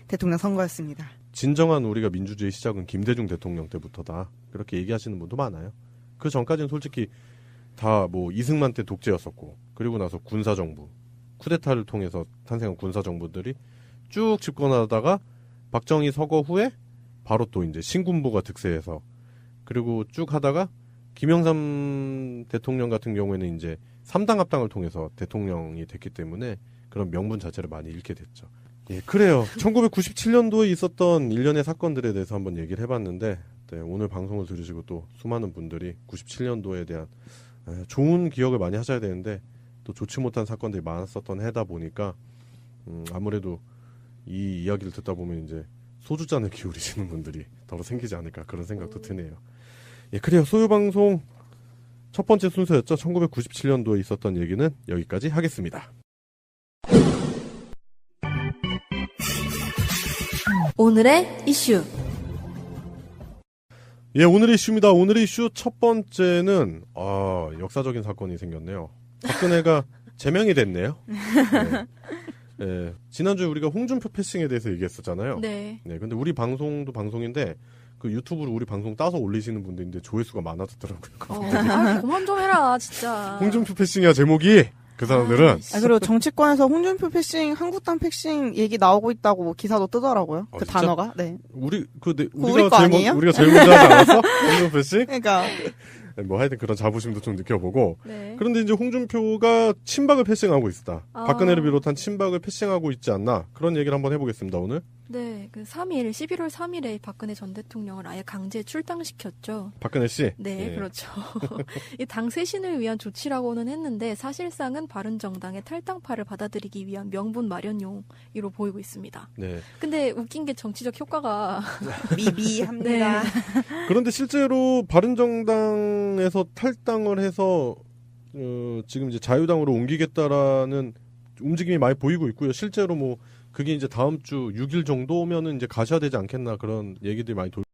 대통령 선거였습니다. 진정한 우리가 민주주의 시작은 김대중 대통령 때부터다. 그렇게 얘기하시는 분도 많아요. 그 전까지는 솔직히 다 뭐 이승만 때 독재였었고 그리고 나서 군사정부, 쿠데타를 통해서 탄생한 군사정부들이 쭉 집권하다가 박정희 서거 후에 바로 또 이제 신군부가 득세해서 그리고 쭉 하다가 김영삼 대통령 같은 경우에는 이제 3당 합당을 통해서 대통령이 됐기 때문에 그런 명분 자체를 많이 잃게 됐죠. 예, 그래요. 1997년도에 있었던 일련의 사건들에 대해서 한번 얘기를 해봤는데 네, 오늘 방송을 들으시고 또 수많은 분들이 97년도에 대한 좋은 기억을 많이 하셔야 되는데 또 좋지 못한 사건들이 많았었던 해다 보니까 아무래도 이 이야기를 듣다 보면 이제 소주잔을 기울이시는 분들이 더러 생기지 않을까 그런 생각도 드네요. 예, 그래요. 소유방송 첫 번째 순서였죠. 1997년도에 있었던 얘기는 여기까지 하겠습니다. 오늘의 이슈. 예, 오늘의 이슈입니다. 오늘의 이슈 첫 번째는 역사적인 사건이 생겼네요. 박근혜가 제명이 됐네요. 네. 예, 지난주에 우리가 홍준표 패싱에 대해서 얘기했었잖아요. 네. 네, 근데 우리 방송도 방송인데 그 유튜브로 우리 방송 따서 올리시는 분들인데 조회수가 많아졌더라고요. 그만 좀 해라, 진짜. 홍준표 패싱이야 제목이. 그 사람들은. 그리고 정치권에서 홍준표 패싱, 한국당 패싱 얘기 나오고 있다고 뭐 기사도 뜨더라고요. 그 진짜? 단어가. 네. 우리가 제일 먼저 하지 않았어? 홍준표 패싱? 그러니까. 뭐 하여튼 그런 자부심도 좀 느껴보고. 네. 그런데 이제 홍준표가 친박을 패싱하고 있다. 박근혜를 비롯한 친박을 패싱하고 있지 않나. 그런 얘기를 한번 해보겠습니다, 오늘. 네, 그 11월 3일에 박근혜 전 대통령을 아예 강제 출당시켰죠. 박근혜 씨? 네, 예. 그렇죠. 이 당 쇄신을 위한 조치라고는 했는데 사실상은 바른정당의 탈당파를 받아들이기 위한 명분 마련용으로 보이고 있습니다. 네. 근데 웃긴 게 정치적 효과가 미비합니다. 네. 그런데 실제로 바른정당에서 탈당을 해서 지금 이제 자유당으로 옮기겠다라는 움직임이 많이 보이고 있고요. 실제로 뭐 그게 이제 다음 주 6일 정도면은 이제 가셔야 되지 않겠나 그런 얘기들이 많이 돌고